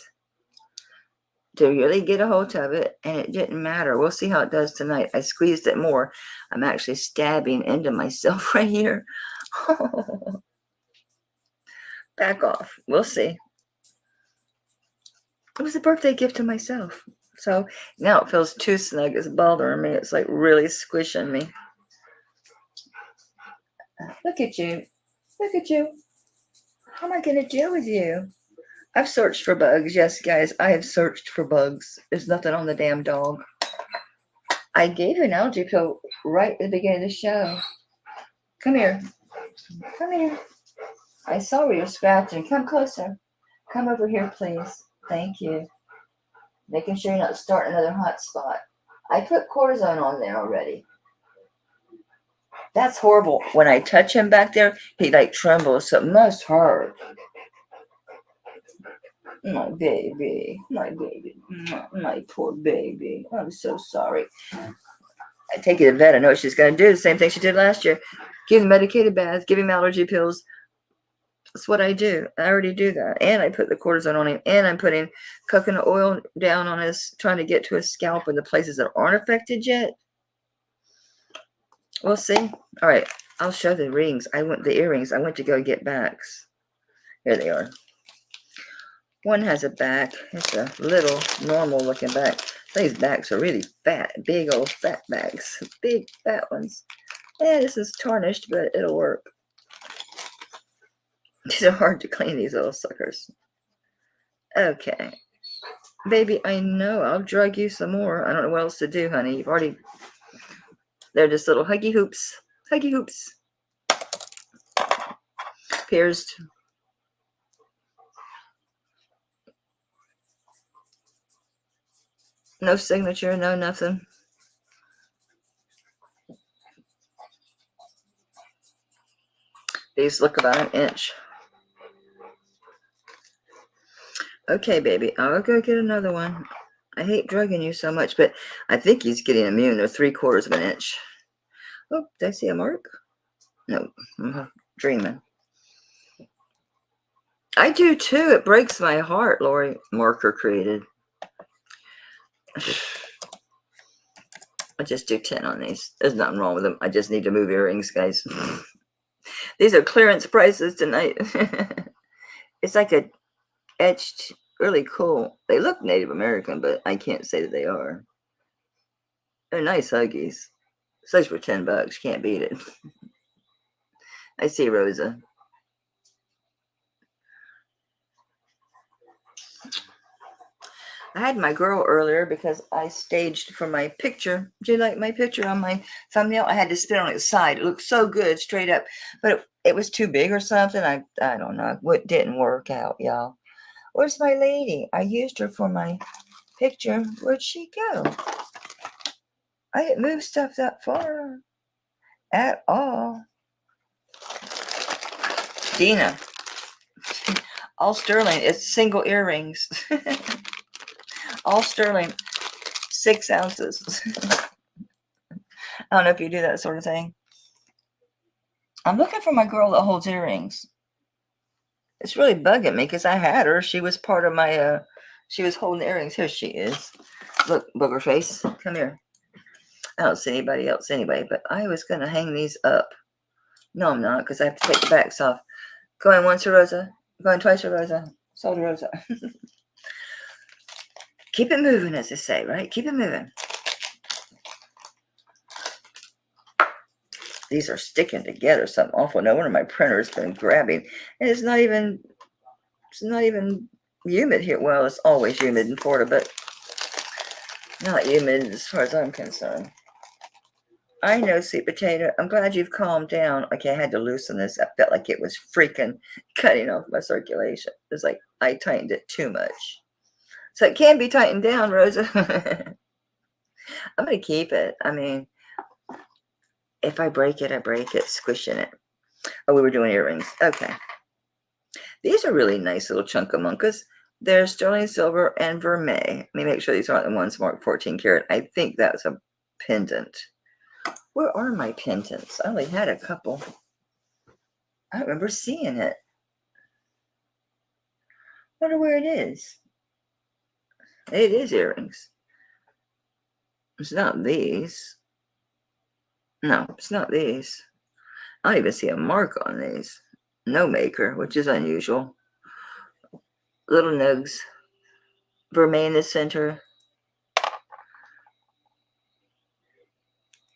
to really get a hold of it, and it didn't matter. We'll see how it does tonight. I squeezed it more. I'm actually stabbing into myself right here. Back off. We'll see. It was a birthday gift to myself. So now it feels too snug. It's bothering me. It's like really squishing me. Look at you. Look at you. How am I going to deal with you? I've searched for bugs. Yes, guys, I have searched for bugs. There's nothing on the damn dog. I gave you an allergy pill right at the beginning of the show. Come here. Come here. I saw where you're scratching. Come closer. Come over here, please. Thank you. Making sure you're not starting another hot spot. I put cortisone on there already. That's horrible. When I touch him back there, he like trembles. So it must hurt. My baby, my poor baby. I'm so sorry. I take you to the vet. I know what she's going to do. The same thing she did last year. Give him medicated baths, give him allergy pills. That's what I do. I already do that. And I put the cortisone on him. And I'm putting coconut oil down on his, trying to get to his scalp in the places that aren't affected yet. We'll see. All right. I'll show the rings. The earrings. I went to go get backs. Here they are. One has a back. It's a little normal looking back. These backs are really fat. Big old fat backs. Big fat ones. Yeah, this is tarnished, but it'll work. These are hard to clean, these little suckers. Okay. Baby, I know. I'll drug you some more. I don't know what else to do, honey. You've already... They're just little huggy hoops. Huggy hoops. Pierced. No signature, no nothing. These look about an inch. Okay, baby, I'll go get another one. I hate drugging you so much, but I think he's getting immune. They're 3/4 of an inch. Oh, did I see a mark? No, I'm dreaming. I do too. It breaks my heart, Lori. Marker created. I just do 10 on these. There's nothing wrong with them. I just need to move earrings, guys. These are clearance prices tonight. It's like a etched, really cool. They look Native American, but I can't say that they are. They're nice huggies. Such for $10. Can't beat it. I see Rosa. I had my girl earlier because I staged for my picture. Do you like my picture on my thumbnail? I had to spin on its side. It looked so good straight up, but it was too big or something. I don't know. It didn't work out, y'all. Where's my lady? I used her for my picture. Where'd she go? I didn't move stuff that far at all. Dina. All sterling. It's single earrings. All sterling. 6 ounces. I don't know if you do that sort of thing. I'm looking for my girl that holds earrings. It's really bugging me because I had her. She was part of my, she was holding earrings. Here she is. Look, booger face. Come here. I don't see anybody else anyway, but I was going to hang these up. No, I'm not, because I have to take the backs off. Going once, Rosa. Going twice, Rosa. Sold Rosa. Keep it moving, as they say, right? Keep it moving. These are sticking together, something awful. No wonder my printer's been grabbing. And it's not even humid here. Well, it's always humid in Florida, but not humid as far as I'm concerned. I know, sweet potato. I'm glad you've calmed down. Okay, I had to loosen this. I felt like it was freaking cutting off my circulation. It's like I tightened it too much. So it can be tightened down, Rosa. I'm going to keep it. I mean, if I break it, I break it, squishing it. Oh, we were doing earrings. Okay. These are really nice little chunkamunkas. They're sterling silver and vermeil. Let me make sure these aren't the ones marked 14 karat. I think that's a pendant. Where are my pendants? I only had a couple. I don't remember seeing it. Wonder where it is. It is earrings. It's not these. No, it's not these. I don't even see a mark on these. No maker, which is unusual. Little nugs. Vermeil in the center.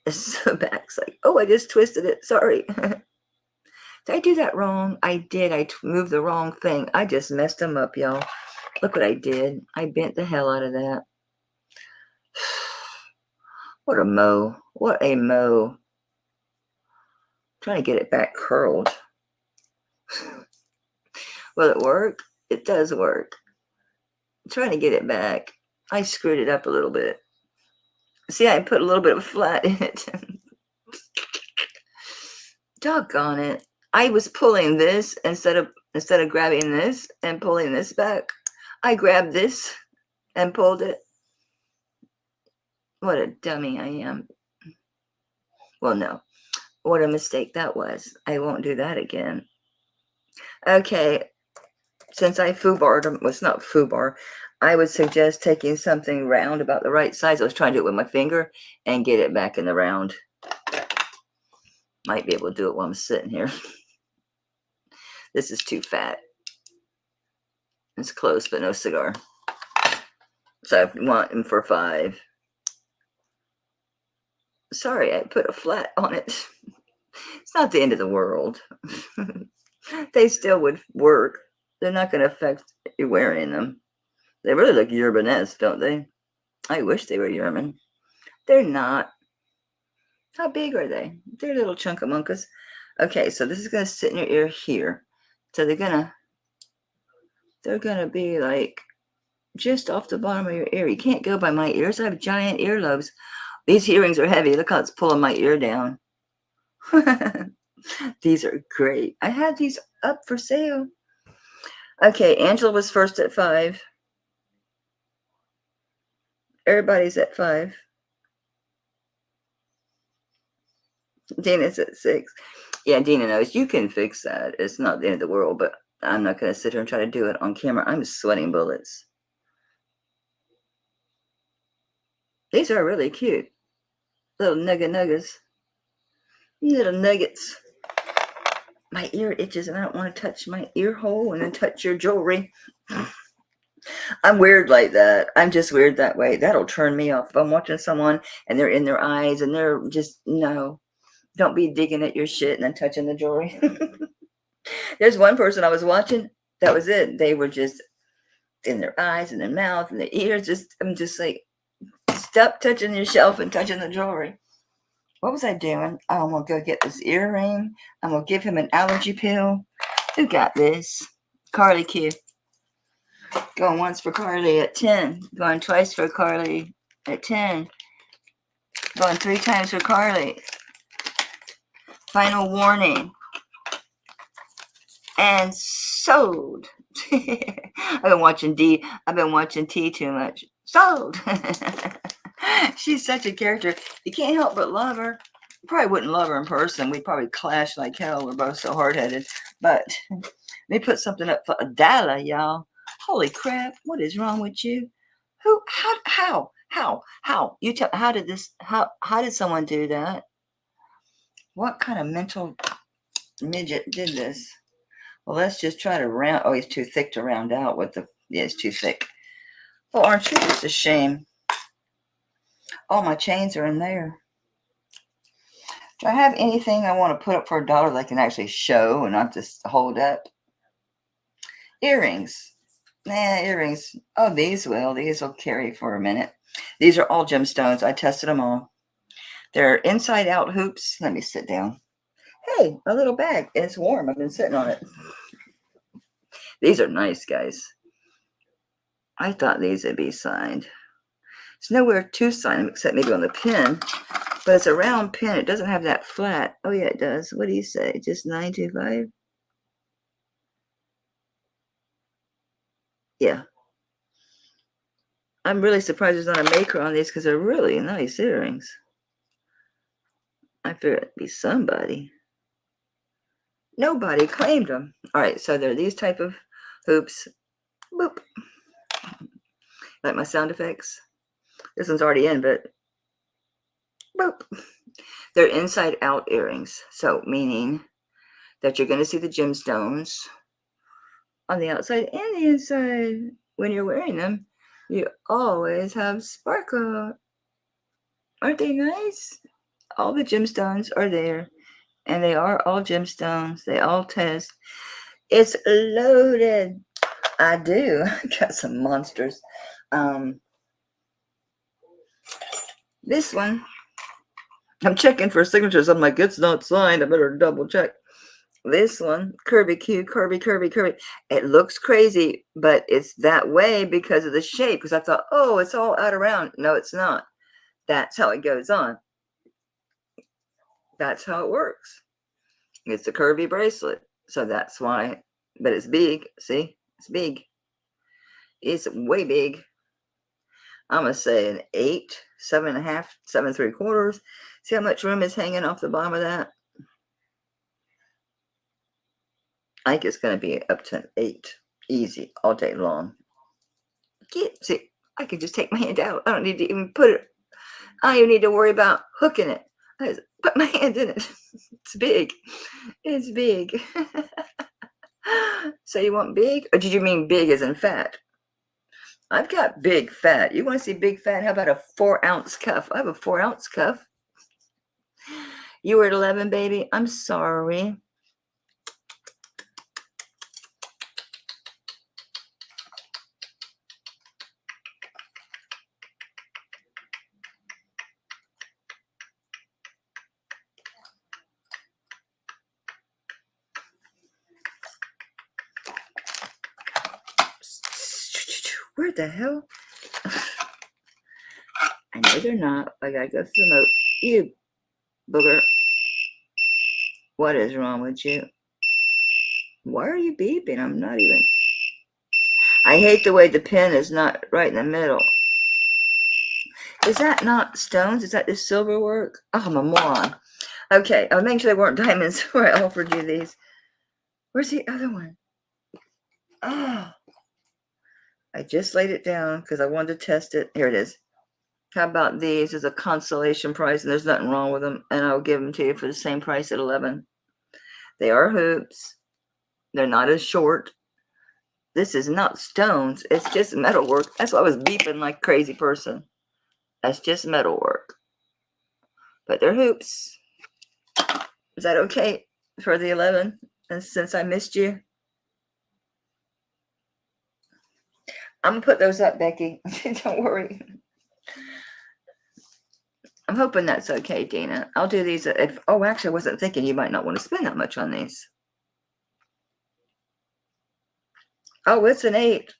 The back's like, oh, I just twisted it. Sorry. Did I do that wrong? I did. I moved the wrong thing. I just messed them up, y'all. Look what I did. I bent the hell out of that. What a mo. What a mo. Trying to get it back curled. Will it work? It does work. I'm trying to get it back. I screwed it up a little bit. See, I put a little bit of flat in it. Doggone it. I was pulling this instead of grabbing this and pulling this back. I grabbed this and pulled it. What a dummy I am. Well, no. What a mistake that was. I won't do that again. Okay. Since I foobarred them, well, it's not foobar. I would suggest taking something round about the right size. I was trying to do it with my finger and get it back in the round. Might be able to do it while I'm sitting here. This is too fat. It's close, but no cigar. So I want them for 5. Sorry, I put a flat on it. It's not the end of the world. They still would work. They're not going to affect you wearing them. They really look Urban-esque, don't they? I wish they were Urban. They're not. How big are they? They're little chunkamunkas. Okay, so this is going to sit in your ear here. So they're going to be like just off the bottom of your ear. You can't go by my ears. I have giant earlobes. These earrings are heavy. Look how it's pulling my ear down. These are great. I had these up for sale. Okay, Angela was first at 5. Everybody's at 5. Dina's at 6. Yeah, Dina knows. You can fix that. It's not the end of the world, but I'm not going to sit here and try to do it on camera. I'm sweating bullets. These are really cute. Little nuggets. Little nuggets. My ear itches and I don't want to touch my ear hole and then touch your jewelry. I'm weird like that. I'm just weird that way. That'll turn me off. If I'm watching someone and they're in their eyes and they're just, no. Don't be digging at your shit and then touching the jewelry. There's one person I was watching. That was it. They were just in their eyes and their mouth and their ears. I'm just like, stop touching your shelf and touching the jewelry. What was I doing? I'm going to go get this earring. I'm going to give him an allergy pill. Who got this? Carly Q. Going once for Carly at 10. Going twice for Carly at 10. Going 3 times for Carly. Final warning. And sold. I've been watching T too much. Sold. She's such a character. You can't help but love her. You probably wouldn't love her in person. We'd probably clash like hell. We're both so hard-headed. But they put something up for $1, y'all. Holy crap. What is wrong with you? Who? How? You tell. How did someone do that? What kind of mental midget did this? Well, let's just try to round. Oh, he's too thick to round out with the. Yeah, it's too thick. Oh, aren't you just a shame? All my chains are in there. Do I have anything I want to put up for $1 that I can actually show and not just hold up? Earrings. Nah, earrings. Oh, these will. These will carry for a minute. These are all gemstones. I tested them all. They're inside out hoops. Let me sit down. Hey, a little bag. It's warm. I've been sitting on it. These are nice, guys. I thought these would be signed. There's nowhere to sign them except maybe on the pin. But it's a round pin. It doesn't have that flat. Oh, yeah, it does. What do you say? Just 925? Yeah. I'm really surprised there's not a maker on these because they're really nice earrings. I figured it'd be somebody. Nobody claimed them. All right, so they're these type of hoops. Boop. Like my sound effects. This one's already in, but boop. They're inside out earrings. So meaning that you're going to see the gemstones on the outside and the inside. When you're wearing them, you always have sparkle. Aren't they nice? All the gemstones are there. And they are all gemstones. They all test. It's loaded. I do. I got some monsters. This one, I'm checking for signatures. I'm like, it's not signed. I better double check. This one, Kirby Q, Kirby. It looks crazy, but it's that way because of the shape. Because I thought, oh, it's all out around. No, it's not. That's how it goes on. That's how it works. It's a curvy bracelet. So that's why. But it's big. See? It's big. It's way big. I'm going to say an 8, 7.5, 7.75. See how much room is hanging off the bottom of that? I think it's going to be up to an 8. Easy. All day long. See, I can just take my hand out. I don't need to even put it. I don't even need to worry about hooking it. I just put my hand in it. It's big. It's big. So you want big? Or did you mean big as in fat? I've got big fat. You want to see big fat? How about a 4-ounce cuff? I have a 4-ounce cuff. You were at 11, baby. I'm sorry. Where the hell? I know they're not. I gotta go through the You booger. What is wrong with you? Why are you beeping? I'm not even. I hate the way the pin is not right in the middle. Is that not stones? Is that the silver work? Oh, I'm a moron. Okay, I was making sure they weren't diamonds where I offered you these. Where's the other one? Oh, I just laid it down because I wanted to test it. Here it is. How about these as a consolation price? And there's nothing wrong with them. And I'll give them to you for the same price at 11. They are hoops. They're not as short. This is not stones. It's just metal work. That's why I was beeping like a crazy person. That's just metal work. But they're hoops. Is that okay for the 11? And since I missed you? I'm going to put those up, Becky. Don't worry. I'm hoping that's okay, Dina. I'll do these. Oh, actually, I wasn't thinking you might not want to spend that much on these. Oh, it's an 8.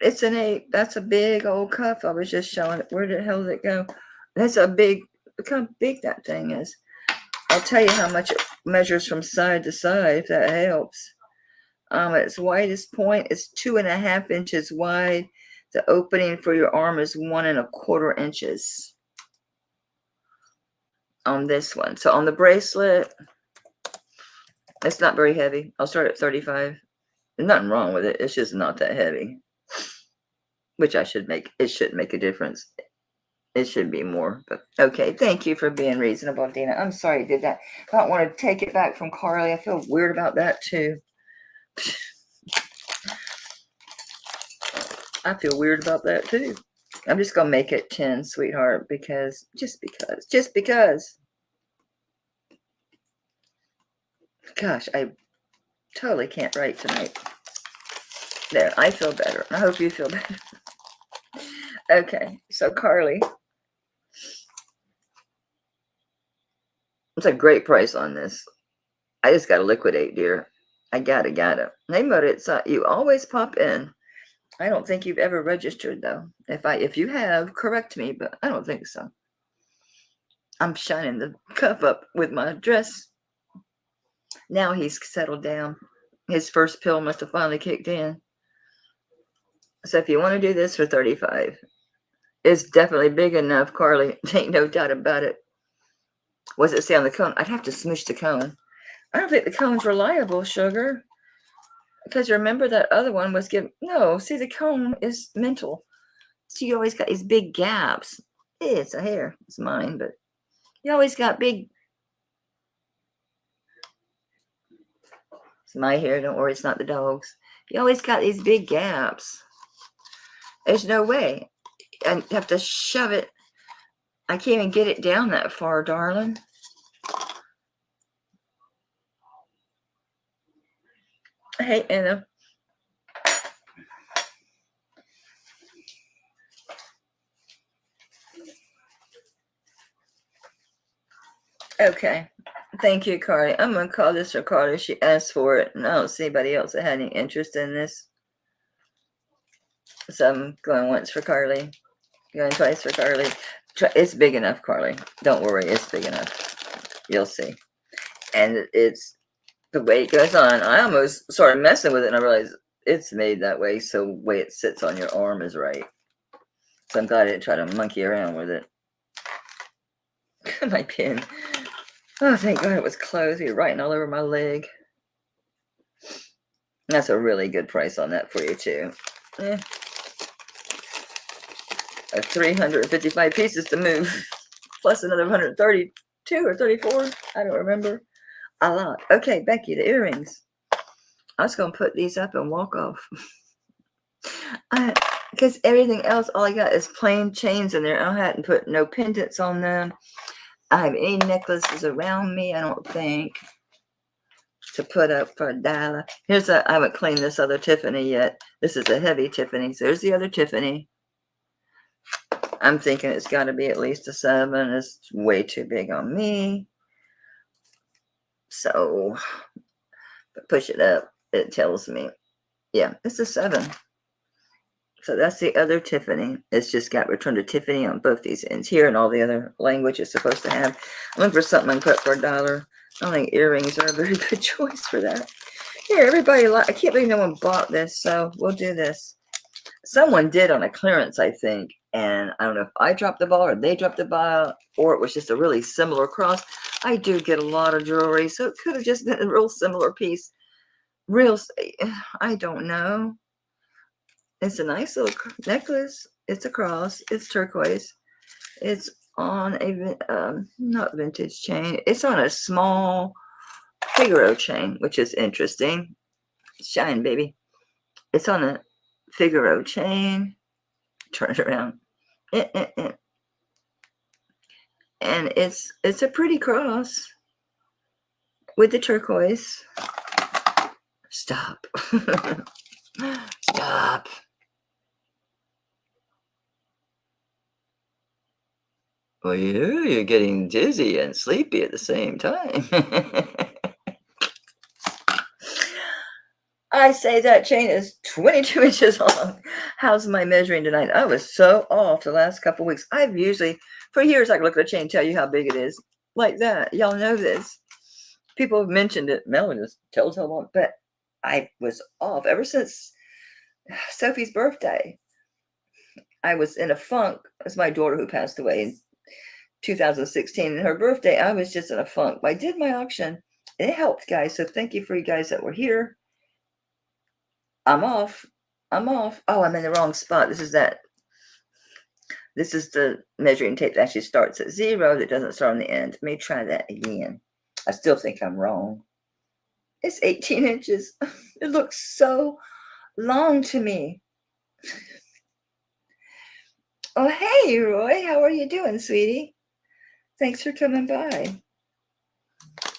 It's an 8. That's a big old cuff. I was just showing it. Where the hell did it go? That's a big, look how big that thing is. I'll tell you how much it measures from side to side, if that helps. Its widest point is 2.5 inches wide. The opening for your arm is 1.25 inches on this one. So on the bracelet, it's not very heavy. I'll start at 35. There's nothing wrong with it. It's just not that heavy, which it should make a difference. It should be more, but okay. Thank you for being reasonable, Dina. I'm sorry I did that. I don't want to take it back from Carly. I feel weird about that too. I feel weird about that too. I'm just going to make it 10, sweetheart, because, just because. Gosh, I totally can't write tonight. There, I feel better. I hope you feel better. Okay, so Carly. It's a great price on this. I just got to liquidate, dear. I gotta. Hey, Moda, it's you always pop in. I don't think you've ever registered though. If you have, correct me, but I don't think so. I'm shining the cuff up with my dress. Now he's settled down. His first pill must have finally kicked in. So if you want to do this for 35, it's definitely big enough, Carly. Ain't no doubt about it. What's it say on the cone? I'd have to smoosh the cone. I don't think the cone's reliable, sugar. Because remember that other one was given. No, see, the cone is mental. So you always got these big gaps. It's a hair. It's mine, but you always got big. It's my hair. Don't worry, it's not the dog's. You always got these big gaps. There's no way. I have to shove it. I can't even get it down that far, darling. Hey, Anna. Okay. Thank you, Carly. I'm going to call this for Carly. She asked for it, and I don't see anybody else that had any interest in this. So I'm going once for Carly. Going twice for Carly. It's big enough, Carly. Don't worry. It's big enough. You'll see. And it's the way it goes on. I almost started messing with it, and I realized it's made that way, so the way it sits on your arm is right. So I'm glad I didn't try to monkey around with it. My pen. Oh, thank God it was closed. You're writing all over my leg. That's a really good price on that for you, too. 355 pieces to move, plus another 132 or 34. I don't remember. A lot. Okay, Becky, the earrings. I was going to put these up and walk off. Because everything else, all I got is plain chains in there. I hadn't put no pendants on them. I have any necklaces around me, I don't think, to put up for $1. I haven't cleaned this other Tiffany yet. This is a heavy Tiffany. So there's the other Tiffany. I'm thinking it's got to be at least a 7. It's way too big on me. So push it up. It tells me, yeah, it's a 7. So that's the other Tiffany. It's just got return to Tiffany on both these ends here, and all the other language it's supposed to have. I'm looking for something I can put for $1. I don't think earrings are a very good choice for that. Here, everybody, I can't believe no one bought this, so we'll do this. Someone did on a clearance, I think, and I don't know if I dropped the ball or they dropped the ball, or it was just a really similar cross. I do get a lot of jewelry, so it could have just been a real similar piece. I don't know. It's a nice little necklace. It's a cross. It's turquoise. It's on a not vintage chain. It's on a small Figaro chain, which is interesting. Shine, baby. It's on a Figaro chain. Turn it around. And it's a pretty cross with the turquoise. Stop. Stop. Well, you're getting dizzy and sleepy at the same time. I say that chain is 22 inches long. How's my measuring tonight? I was so off the last couple weeks. I've usually, for years, I can look at a chain and tell you how big it is. Like that. Y'all know this. People have mentioned it. Melanie just tells how long. But I was off ever since Sophie's birthday. I was in a funk. It was my daughter who passed away in 2016. And her birthday, I was just in a funk. But I did my auction. And it helped, guys. So thank you for you guys that were here. I'm off. Oh, I'm in the wrong spot. This is the measuring tape that actually starts at 0. That doesn't start on the end. Let me try that again. I still think I'm wrong. It's 18 inches. It looks so long to me. Oh, hey, Roy. How are you doing, sweetie? Thanks for coming by.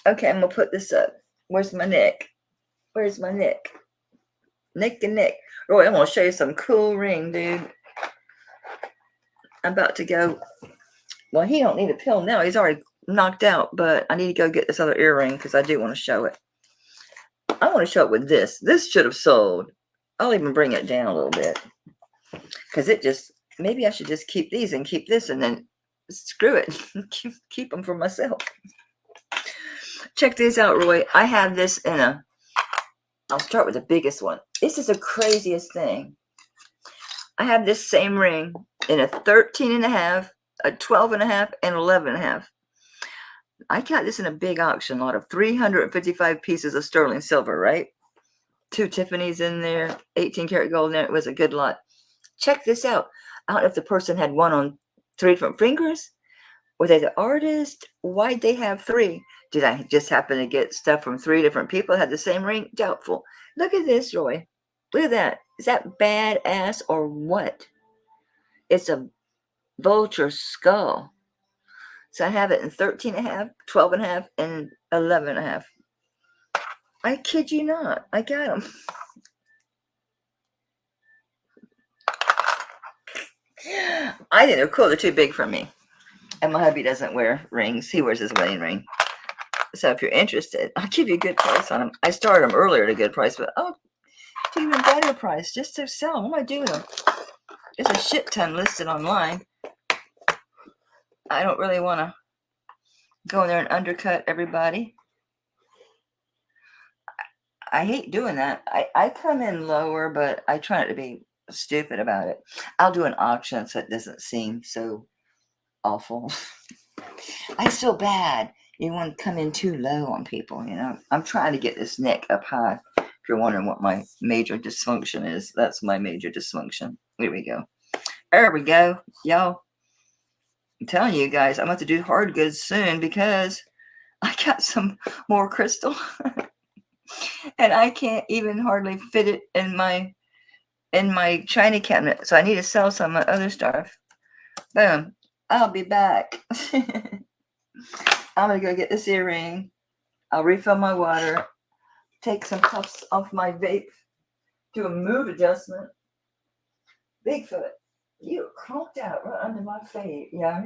Okay, I'm going to put this up. Where's my Nick? Where's my Nick? Nick and Nick. Roy, I'm going to show you some cool ring, dude. I'm about to go. Well, he don't need a pill now. He's already knocked out, but I need to go get this other earring because I do want to show it. I want to show it with this. This should have sold. I'll even bring it down a little bit because it just, maybe I should just keep these and keep this and then screw it. keep them for myself. Check these out, Roy. I have this in a, I'll start with the biggest one. This is the craziest thing. I have this same ring in a 13 and a half, a 12 and a half, and 11 and a half. I got this in a big auction lot of 355 pieces of sterling silver, right? 2 Tiffany's in there, 18 karat gold in there. It was a good lot. Check this out. I don't know if the person had one on 3 different fingers. Were they the artist? Why'd they have 3? Did I just happen to get stuff from 3 different people that had the same ring? Doubtful. Look at this, Roy. Look at that. Is that badass or what? It's a vulture skull. So I have it in 13 and a half, 12 and a half, and 11 and a half. I kid you not. I got them. I think they're cool. They're too big for me. And my hubby doesn't wear rings. He wears his wedding ring. So if you're interested, I'll give you a good price on them. I started them earlier at a good price, but I'll do even better price just to sell them. What am I doing them? There's a shit ton listed online. I don't really want to go in there and undercut everybody. I hate doing that. I come in lower, but I try not to be stupid about it. I'll do an auction so it doesn't seem so awful. I feel bad. You want to come in too low on people, you know. I'm trying to get this neck up high. If you're wondering what my major dysfunction is, that's my major dysfunction. Here we go. There we go, y'all. I'm telling you guys, I'm about to do hard goods soon because I got some more crystal. And I can't even hardly fit it in my china cabinet. So I need to sell some of my other stuff. Boom. I'll be back. I'm going to go get this earring. I'll refill my water. Take some puffs off my vape. Do a mood adjustment. Bigfoot, you conked out right under my face, yeah.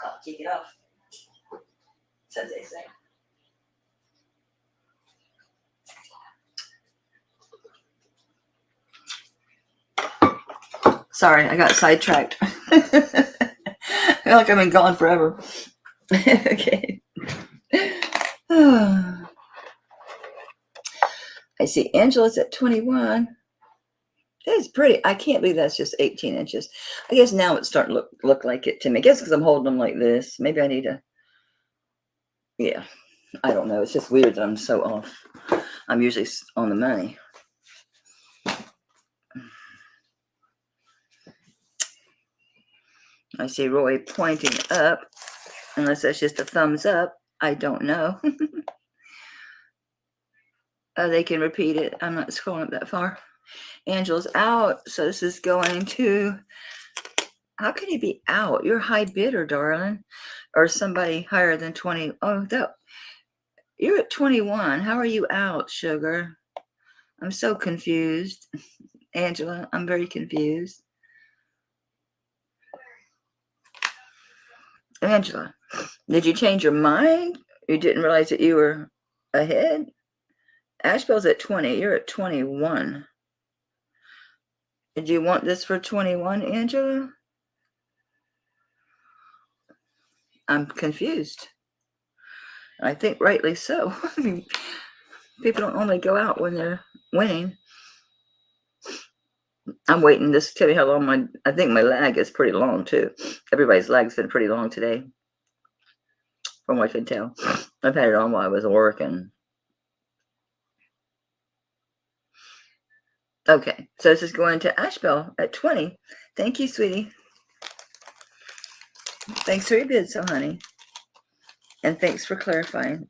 I'll take it off. So they say. Sorry, I got sidetracked. I feel like I've been gone forever. Okay. I see Angela's at 21. It's pretty. I can't believe that's just 18 inches. I guess now it's starting to look like it to me. I guess because I'm holding them like this. Maybe I need to. Yeah. I don't know. It's just weird that I'm so off. I'm usually on the money. I see Roy pointing up. Unless that's just a thumbs up. I don't know. They can repeat it. I'm not scrolling up that far. Angela's out. So this is going to... How can you be out? You're a high bidder, darling. Or somebody higher than 20. Oh, you're at 21. How are you out, sugar? I'm so confused. Angela, I'm very confused. Angela, did you change your mind? You didn't realize that you were ahead? Ashbelle's at 20. You're at 21. Did you want this for 21, Angela? I'm confused. I think rightly so. I mean, people don't only go out when they're winning. I'm waiting. This tell me how long I think my lag is pretty long too. Everybody's lag's been pretty long today, from what I can tell. I've had it on while I was working. Okay, so this is going to Ashbelle at 20. Thank you, sweetie. Thanks for your bid, so honey. And thanks for clarifying.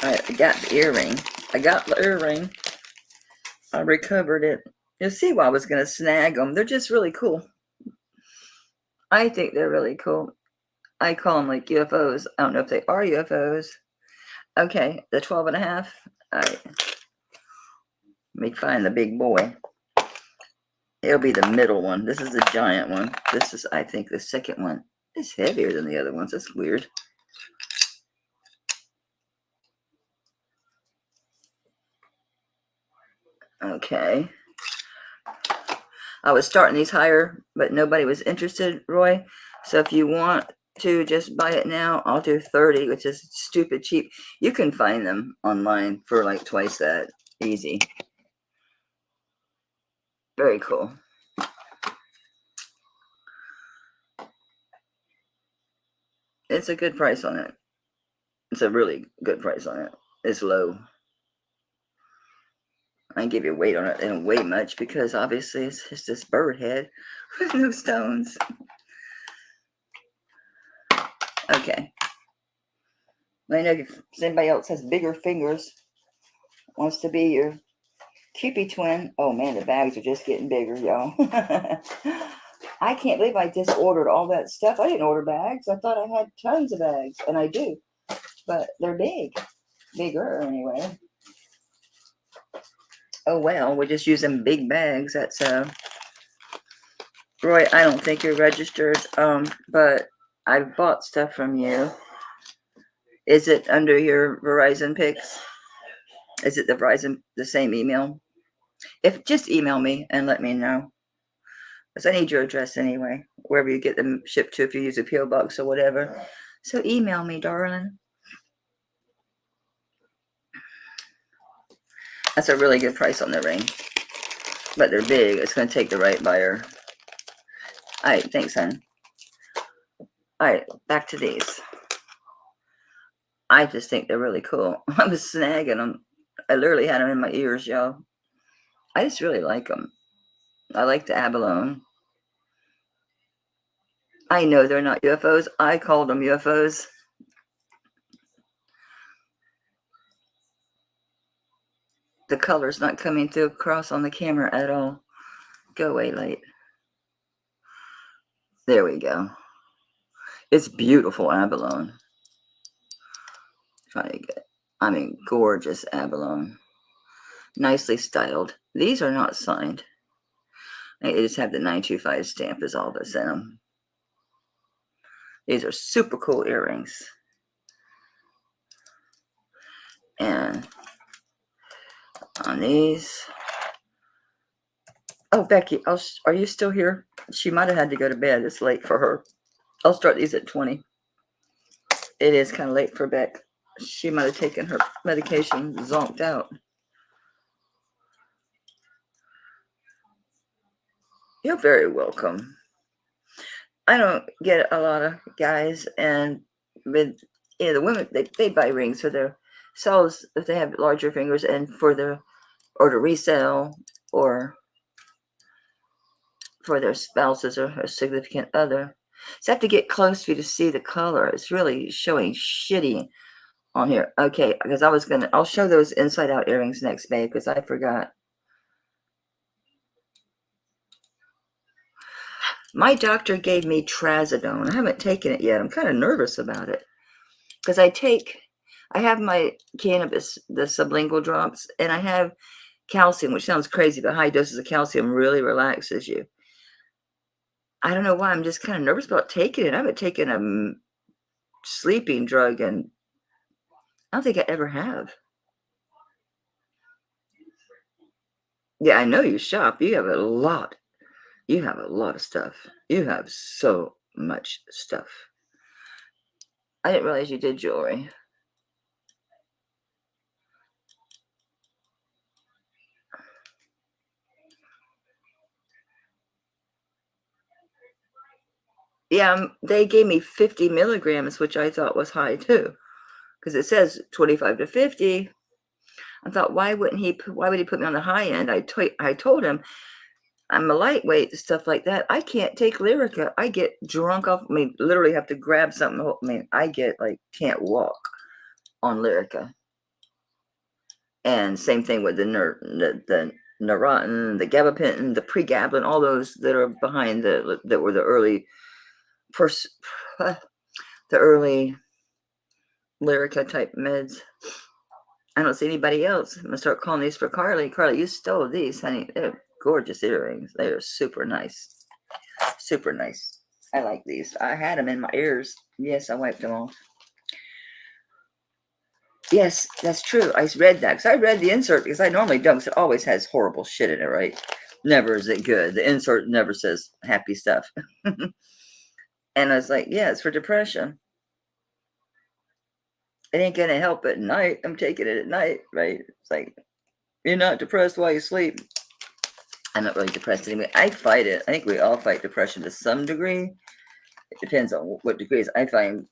I got the earring. I recovered it. You'll see why I was going to snag them. They're just really cool. I think they're really cool. I call them like UFOs. I don't know if they are UFOs. Okay, the 12 and a half. All right. Let me find the big boy. It'll be the middle one. This is the giant one. This is, I think, the second one. It's heavier than the other ones. That's weird. Okay. I was starting these higher, but nobody was interested, Roy. So if you want to just buy it now, I'll do 30, which is stupid cheap. You can find them online for like twice that. Easy. Very cool. It's a good price on it. It's a really good price on it. It's low. I didn't give you weight on it. It didn't weigh much because obviously it's just this bird head with no stones. Okay. Let me know if anybody else has bigger fingers, wants to be your Cupid twin. Oh man, the bags are just getting bigger, y'all. I can't believe I just ordered all that stuff. I didn't order bags. I thought I had tons of bags, and I do, but they're big. Bigger anyway. Oh well, we're just using big bags. That's Roy, I don't think you're registered, but I've bought stuff from you. Is it under your Verizon Picks? Is it the same email? If just email me and let me know, because I need your address anyway, wherever you get them shipped to, if you use a PO box or whatever. So email me, darling. That's a really good price on the ring, but they're big. It's going to take the right buyer. All right, thanks, hon. All right, back to these. I just think they're really cool. I was snagging them. I literally had them in my ears, y'all. I just really like them. I like the abalone. I know they're not UFOs. I called them UFOs. The color's not coming through across on the camera at all. Go away, light. There we go. It's beautiful abalone. Trying to get, I mean, gorgeous abalone. Nicely styled. These are not signed. They just have the 925 stamp is all that's in them. These are super cool earrings. And on these, oh, Becky, are you still here? She might have had to go to bed. It's late for her. I'll start these at 20. It is kind of late for Beck. She might have taken her medication, zonked out. You're very welcome. I don't get a lot of guys, and with the women, they buy rings for themselves if they have larger fingers, and or to resell, or for their spouses or a significant other. So I have to get close for you to see the color. It's really showing shitty on here. Okay, because I'll show those inside out earrings next, babe, because I forgot. My doctor gave me trazodone. I haven't taken it yet. I'm kind of nervous about it because I have my cannabis, the sublingual drops, and I have calcium, which sounds crazy, but high doses of calcium really relaxes you. I don't know why. I'm just kind of nervous about taking it. I haven't taken a sleeping drug, and I don't think I ever have. Yeah, I know you shop. You have a lot. You have a lot of stuff. You have so much stuff. I didn't realize you did jewelry. Yeah, they gave me 50 milligrams, which I thought was high too, because it says 25 to 50. I thought, why would he put me on the high end? I told him I'm a lightweight and stuff like that. I can't take Lyrica. I get drunk off. I mean, literally have to grab something. I mean, I get can't walk on Lyrica. And same thing with the Neurontin, the gabapentin, the pregabalin, all those that are behind that were the early the early Lyrica type meds. I don't see anybody else. I'm gonna start calling these for Carly. Carly, you stole these, honey. They're gorgeous earrings. They are super nice. Super nice. I like these. I had them in my ears. Yes, I wiped them off. Yes, that's true. I read that because I read the insert because I normally don't, because it always has horrible shit in it, right? Never is it good. The insert never says happy stuff. And I was like, yeah, it's for depression. It ain't gonna help at night. I'm taking it at night, right? It's like, you're not depressed while you sleep. I'm not really depressed anyway. I fight it. I think we all fight depression to some degree. It depends on what degrees. I find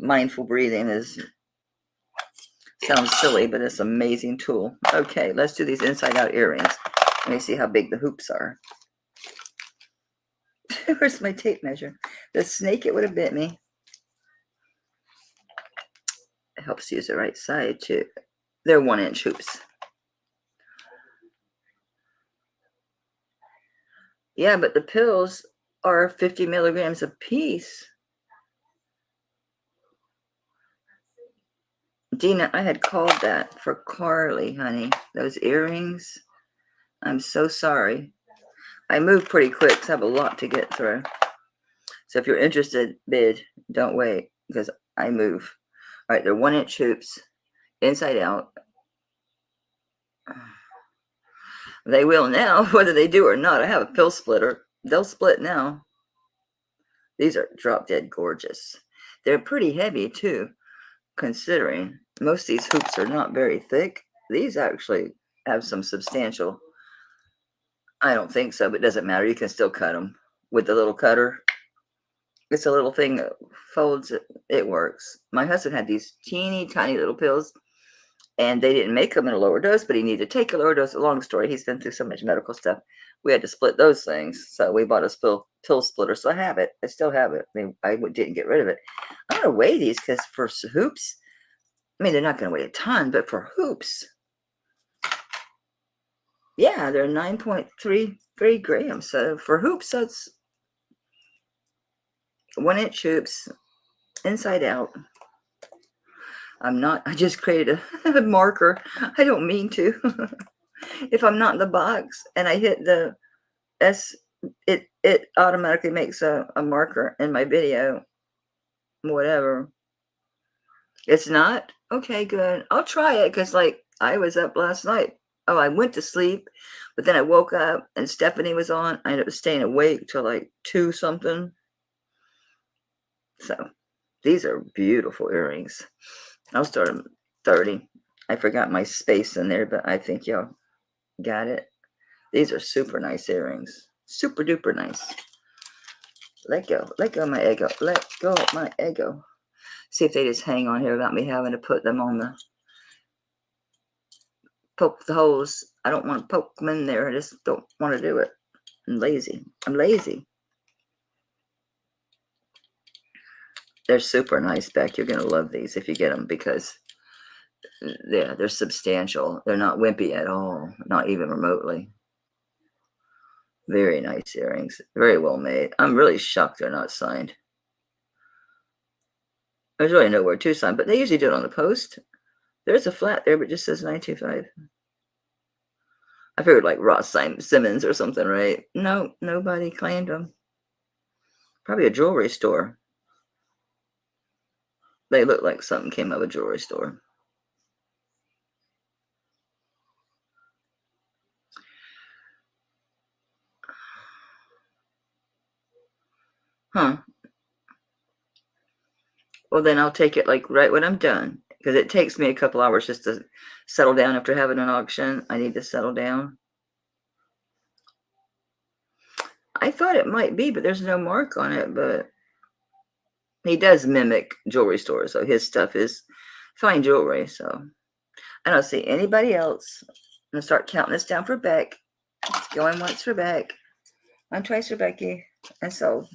mindful breathing sounds silly, but it's an amazing tool. Okay, let's do these inside out earrings. Let me see how big the hoops are. Where's my tape measure? The snake, it would have bit me. It helps use the right side too. They're 1-inch hoops. Yeah, but the pills are 50 milligrams a piece. Dina, I had called that for Carly, honey. Those earrings. I'm so sorry. I move pretty quick because I have a lot to get through. So if you're interested, bid, don't wait because I move. All right, they're 1-inch hoops, inside out. They will now, whether they do or not. I have a pill splitter. They'll split now. These are drop dead gorgeous. They're pretty heavy too, considering most of these hoops are not very thick. These actually have some substantial. I don't think so, but it doesn't matter. You can still cut them with the little cutter. It's a little thing that folds. It works. My husband had these teeny tiny little pills, and they didn't make them in a lower dose, but he needed to take a lower dose. A long story. He's been through so much medical stuff. We had to split those things. So we bought a pill splitter. So I have it. I still have it. I mean, I didn't get rid of it. I'm going to weigh these because for hoops, I mean, they're not going to weigh a ton, but for hoops, yeah, they're 9.33 grams. So for hoops, that's 1-inch hoops, inside out. I just created a marker. I don't mean to. if I'm not in the box and I hit the S, it automatically makes a marker in my video, whatever. It's not? Okay, good. I'll try it because, like, I was up last night. Oh, I went to sleep, but then I woke up and Stephanie was on. I ended up staying awake till like 2 something. So these are beautiful earrings. I'll start them 30. I forgot my space in there, but I think y'all got it. These are super nice earrings. Super duper nice. Let go. Let go of my ego. Let go of my ego. See if they just hang on here without me having to put them on the poke the holes. I don't want to poke them in there. I just don't want to do it. I'm lazy. I'm lazy. They're super nice, Beck. You're going to love these if you get them because they're substantial. They're not wimpy at all. Not even remotely. Very nice earrings. Very well made. I'm really shocked they're not signed. There's really nowhere to sign, but they usually do it on the post. There's a flat there, but it just says 925. I figured like Ross Simmons or something, right? No, nobody claimed them. Probably a jewelry store. They look like something came out of a jewelry store. Huh. Well, then I'll take it like right when I'm done because it takes me a couple hours just to settle down after having an auction. I need to settle down. I thought it might be, but there's no mark on it, but he does mimic jewelry stores, so his stuff is fine jewelry. So I don't see anybody else. I'm gonna start counting this down for Beck. It's going once for Beck, on twice for Becky, and so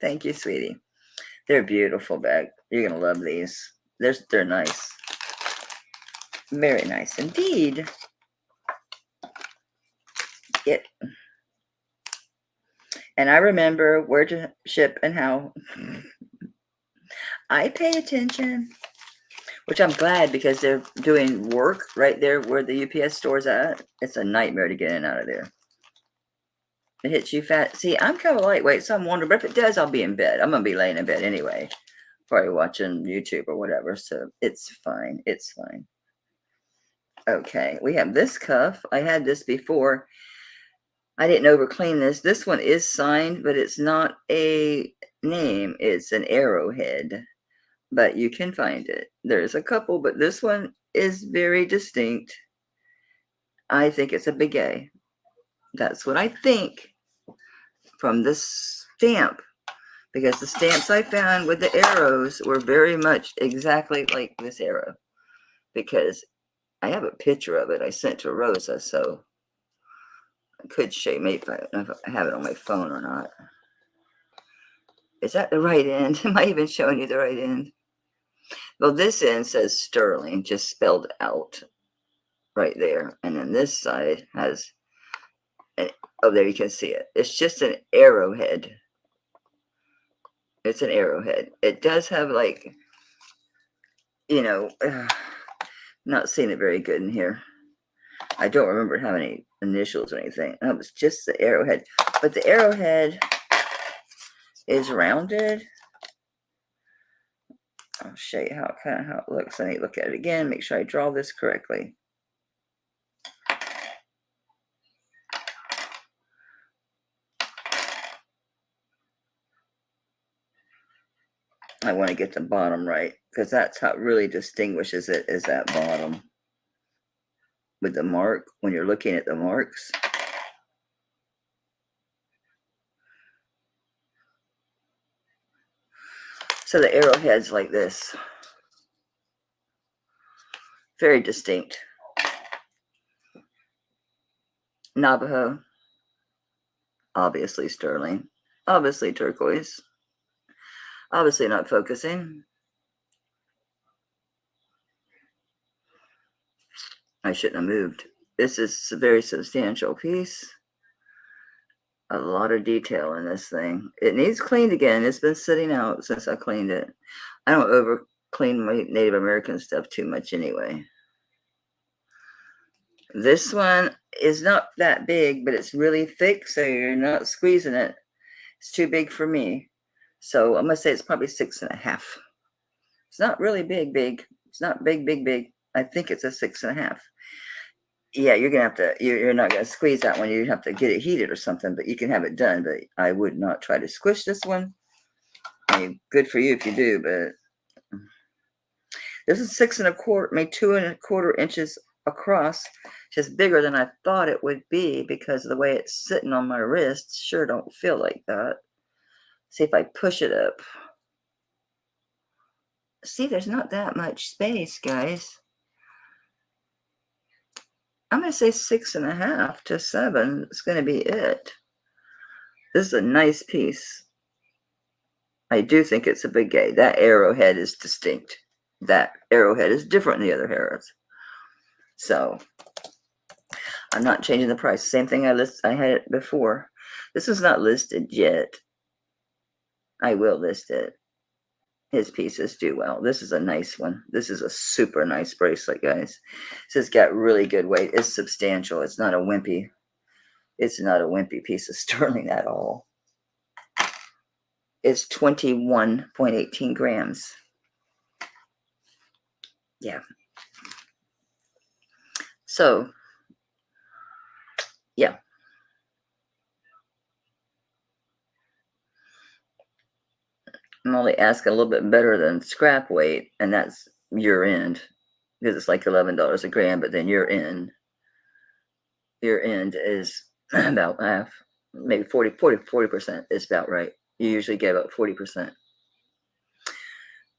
thank you, sweetie. They're beautiful, Beck. You're gonna love these. They're nice, very nice indeed. It. And I remember where to ship and how. I pay attention, which I'm glad because they're doing work right there where the UPS store's at. It's a nightmare to get in and out of there. It hits you fat. See, I'm kind of lightweight, so I'm wondering, but if it does, I'll be in bed. I'm going to be laying in bed anyway, probably watching YouTube or whatever, so it's fine. It's fine. Okay, we have this cuff. I had this before. I didn't over clean this. This one is signed, but it's not a name. It's an arrowhead, but you can find it. There's a couple, but this one is very distinct. I think it's a big A. That's what I think from this stamp, because the stamps I found with the arrows were very much exactly like this arrow, because I have a picture of it I sent to Rosa, so I could show you, maybe if I have it on my phone or not. Is that the right end? Am I even showing you the right end? Well, this end says Sterling, just spelled out right there. And then this side has, oh, there you can see it. It's just an arrowhead. It's an arrowhead. It does have like, you know, not seeing it very good in here. I don't remember how many initials or anything. That was just the arrowhead. But the arrowhead is rounded. I'll show you how it looks. I need to look at it again, make sure I draw this correctly. I want to get the bottom right because that's how it really distinguishes it, is that bottom with the mark when you're looking at the marks. So the arrowhead's like this. Very distinct. Navajo. Obviously sterling. Obviously turquoise. Obviously not focusing. I shouldn't have moved. This is a very substantial piece. A lot of detail in this thing. It needs cleaned again. It's been sitting out since I cleaned it. I don't over clean my Native American stuff too much anyway. This one is not that big, but it's really thick, so you're not squeezing it. It's too big for me. So I'm going to say it's probably 6.5. It's not really big, big. It's not big, big, big. I think it's a 6.5. Yeah, you're going to have to, you're not going to squeeze that one. You have to get it heated or something, but you can have it done. But I would not try to squish this one. I mean, good for you if you do, but this is 6.25, maybe 2.25 inches across. Just bigger than I thought it would be because of the way it's sitting on my wrist. Sure don't feel like that. See if I push it up. See, there's not that much space, guys. I'm going to say 6.5 to 7. It's going to be it. This is a nice piece. I do think it's a big gay. That arrowhead is distinct. That arrowhead is different than the other arrows. So I'm not changing the price. Same thing I had it before. This is not listed yet. I will list it. His pieces do well. This is a nice one. This is a super nice bracelet, guys. It's got really good weight. It's substantial. It's not a wimpy. It's not a wimpy piece of sterling at all. It's 21.18 grams. Yeah. So, yeah. I'm only asking a little bit better than scrap weight, and that's your end. Because it's like $11 a gram, but then your end is about half, maybe 40% is about right. You usually get about 40%.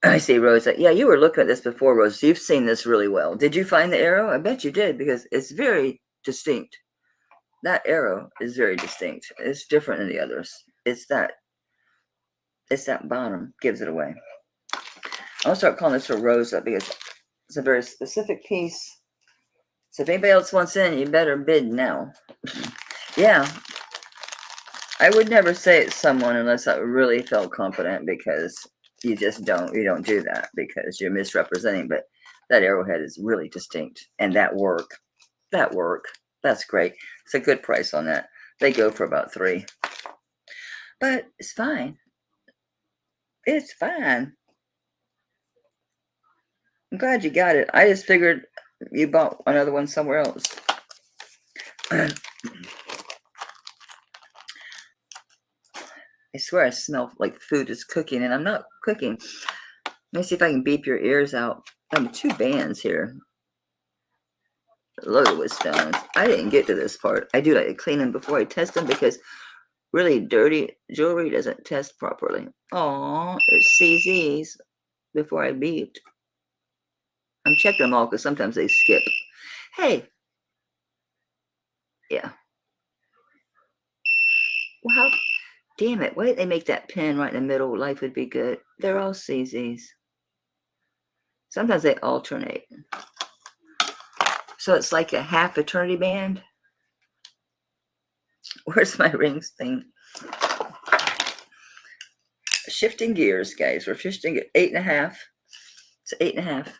I see, Rose. Yeah, you were looking at this before, Rose. You've seen this really well. Did you find the arrow? I bet you did, because it's very distinct. That arrow is very distinct. It's different than the others. It's that bottom gives it away. I'll start calling this a Rosa because it's a very specific piece. So if anybody else wants in, you better bid now. Yeah. I would never say it's someone unless I really felt confident, because you just don't. You don't do that because you're misrepresenting. But that arrowhead is really distinct. And that work, that's great. It's a good price on that. They go for about $3. But it's fine. It's fine. I'm glad you got it. I just figured you bought another one somewhere else. I swear I smell like food is cooking, and I'm not cooking. Let me see if I can beep your ears out. I have 2 bands here, loaded with stones. I didn't get to this part. I do like to clean them before I test them, because really dirty jewelry doesn't test properly. Oh, it's CZs before I beeped. I'm checking them all because sometimes they skip. Hey. Yeah. Well, how, damn it. Why did they make that pin right in the middle? Life would be good. They're all CZs. Sometimes they alternate. So it's like a half eternity band. Where's my rings thing? Shifting gears, guys. We're shifting at 8.5. It's 8.5.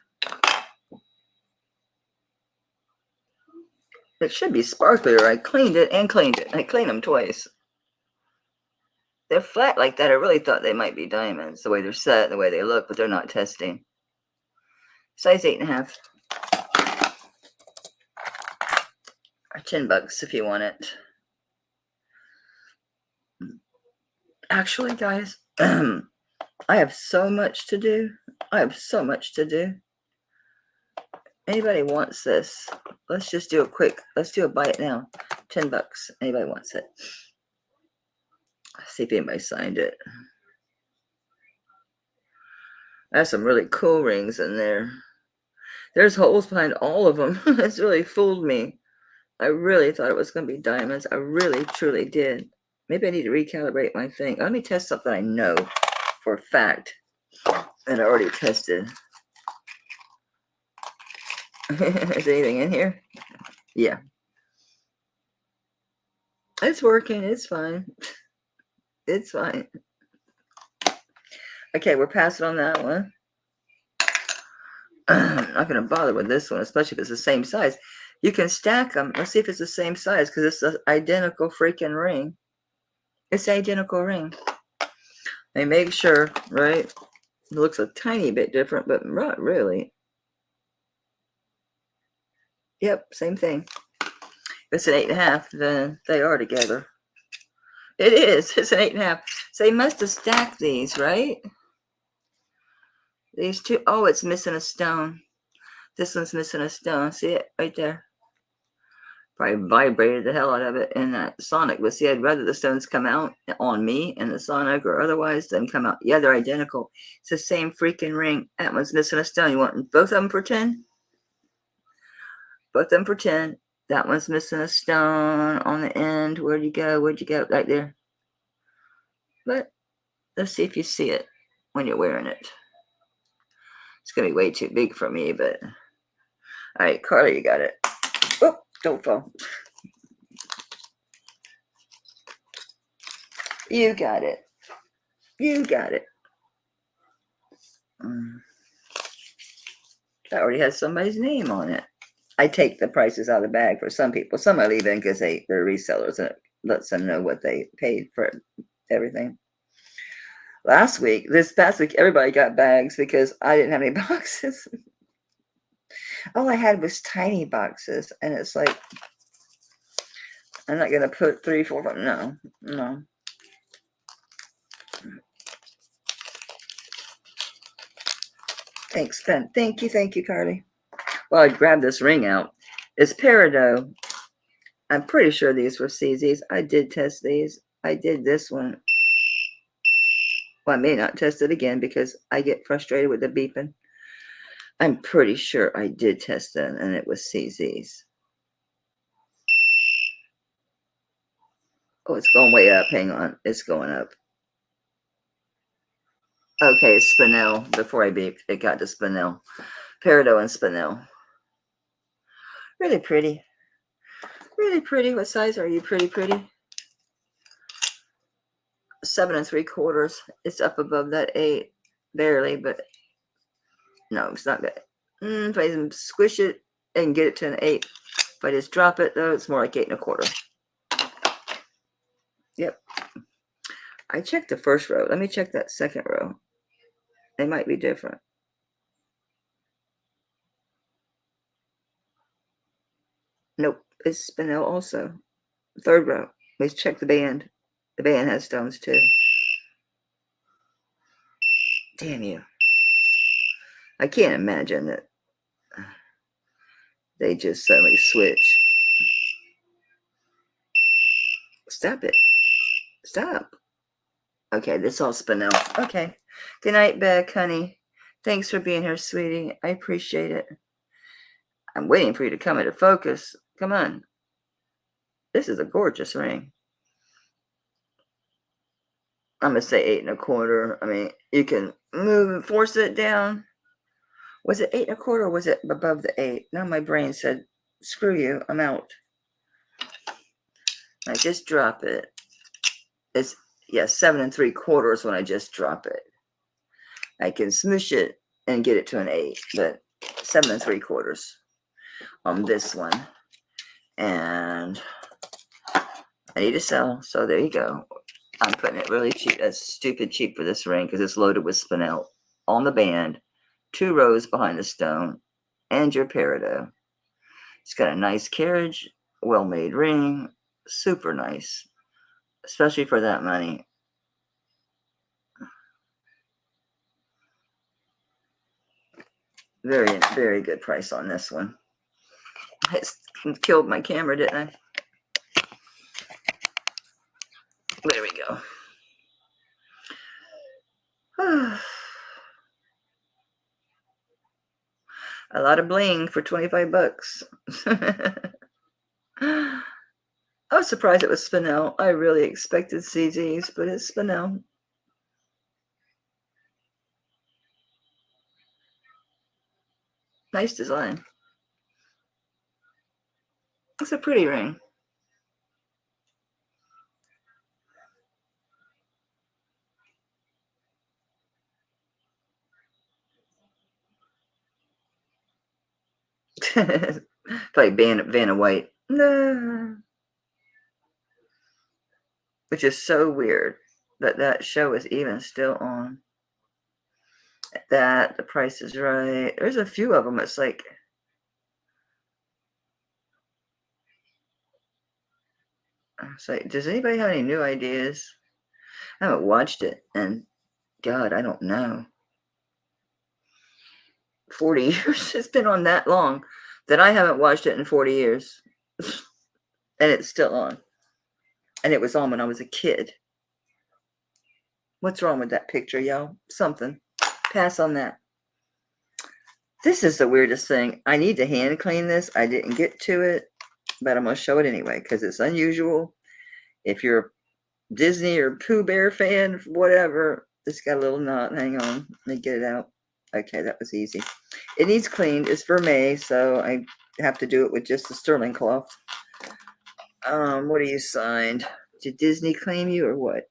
It should be sparklier. I cleaned it and cleaned it. I cleaned them twice. They're flat like that. I really thought they might be diamonds, the way they're set, the way they look, but they're not testing. Size 8.5. Or $10 if you want it. Actually, guys, I have so much to do. I have so much to do. Anybody wants this? Let's just do a quick, let's do a buy it now. $10. Anybody wants it? Let's see if anybody signed it. I have some really cool rings in there. There's holes behind all of them. It's really fooled me. I really thought it was going to be diamonds. I really, truly did. Maybe I need to recalibrate my thing. Let me test something I know for a fact that I already tested. Is anything in here? Yeah. It's working. It's fine. It's fine. Okay, we're passing on that one. I'm not going to bother with this one, especially if it's the same size. You can stack them. Let's see if it's the same size, because it's an identical freaking ring. It's an identical ring. They make sure, right? It looks a tiny bit different, but not really. Yep, same thing. If it's an 8.5, then they are together. It is. It's an 8.5. So they must have stacked these, right? These two. Oh, it's missing a stone. This one's missing a stone. See it right there? Probably vibrated the hell out of it in that Sonic. But see, I'd rather the stones come out on me in the Sonic or otherwise than come out. Yeah, they're identical. It's the same freaking ring. That one's missing a stone. You want both of them for 10? Both of them for 10. That one's missing a stone on the end. Where'd you go? Where'd you go? Right there. But let's see if you see it when you're wearing it. It's going to be way too big for me, but... All right, Carly, you got it. Oh, don't fall. You got it. You got it. That already has somebody's name on it. I take the prices out of the bag for some people. Some I leave in because they're resellers, and it lets them know what they paid for everything. This past week, everybody got bags because I didn't have any boxes. All I had was tiny boxes, and it's like, I'm not going to put 3, 4, 5. No. Thanks, Ben. Thank you, Carly. Well, I grabbed this ring out. It's Peridot. I'm pretty sure these were CZs. I did test these. I did this one. Well, I may not test it again because I get frustrated with the beeping. I'm pretty sure I did test it, and it was CZs. Oh, it's going way up. Hang on. It's going up. Okay, it's Spinel. Before I beeped, it got to Spinel. Peridot and Spinel. Really pretty. Really pretty. What size are you? Pretty. 7 3/4. It's up above that 8. Barely, but no, it's not good. If I squish it and get it to an 8. If I just drop it, though, it's more like 8 1/4. Yep. I checked the first row. Let me check that second row. They might be different. Nope. It's Spinel also. Third row. Let's check the band. The band has stones too. Damn you. I can't imagine that they just suddenly switch. Stop it. Stop. Okay, this all Spinel. Okay. Good night, Beck, honey. Thanks for being here, sweetie. I appreciate it. I'm waiting for you to come into focus. Come on. This is a gorgeous ring. I'm going to say 8 1/4. I mean, you can move and force it down. Was it 8 1/4 or was it above the 8? Now my brain said, screw you, I'm out. I just drop it. It's, 7 3/4 when I just drop it. I can smoosh it and get it to an 8, but 7 3/4 on this one. And I need to sell, so there you go. I'm putting it really cheap. That's stupid cheap for this ring because it's loaded with Spinel on the band, 2 rows behind the stone, and your Peridot. It's got a nice carriage, well-made ring, super nice, especially for that money. Very, very good price on this one. I killed my camera, didn't I? There we go. A lot of bling for 25 bucks. I was surprised it was Spinel. I really expected CZs, but it's Spinel. Nice design. It's a pretty ring. Like Vanna White. No. Which is so weird that that show is even still on. That, The Price is Right. There's a few of them. It's like, does anybody have any new ideas? I haven't watched it, and God, I don't know. 40 years? It's been on that long that I haven't watched it in 40 years. And it's still on. And it was on when I was a kid. What's wrong with that picture, y'all? Something. Pass on that. This is the weirdest thing. I need to hand clean this. I didn't get to it, but I'm going to show it anyway because it's unusual. If you're a Disney or Pooh Bear fan, whatever, it's got a little knot. Hang on. Let me get it out. Okay, that was easy. It needs cleaned. It's for May, so I have to do it with just the sterling cloth. What are you signed? Did Disney claim you or what?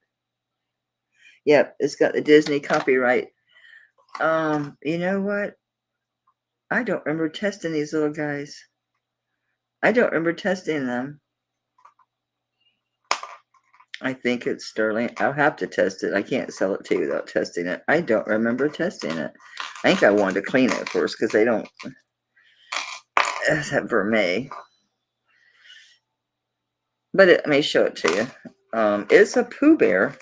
Yep, it's got the Disney copyright. You know what? I don't remember testing these little guys. I don't remember testing them. I think it's sterling. I'll have to test it. I can't sell it to you without testing it. I don't remember testing it. I think I wanted to clean it first because they don't. Except for May. But let me show it to you. It's a Pooh Bear.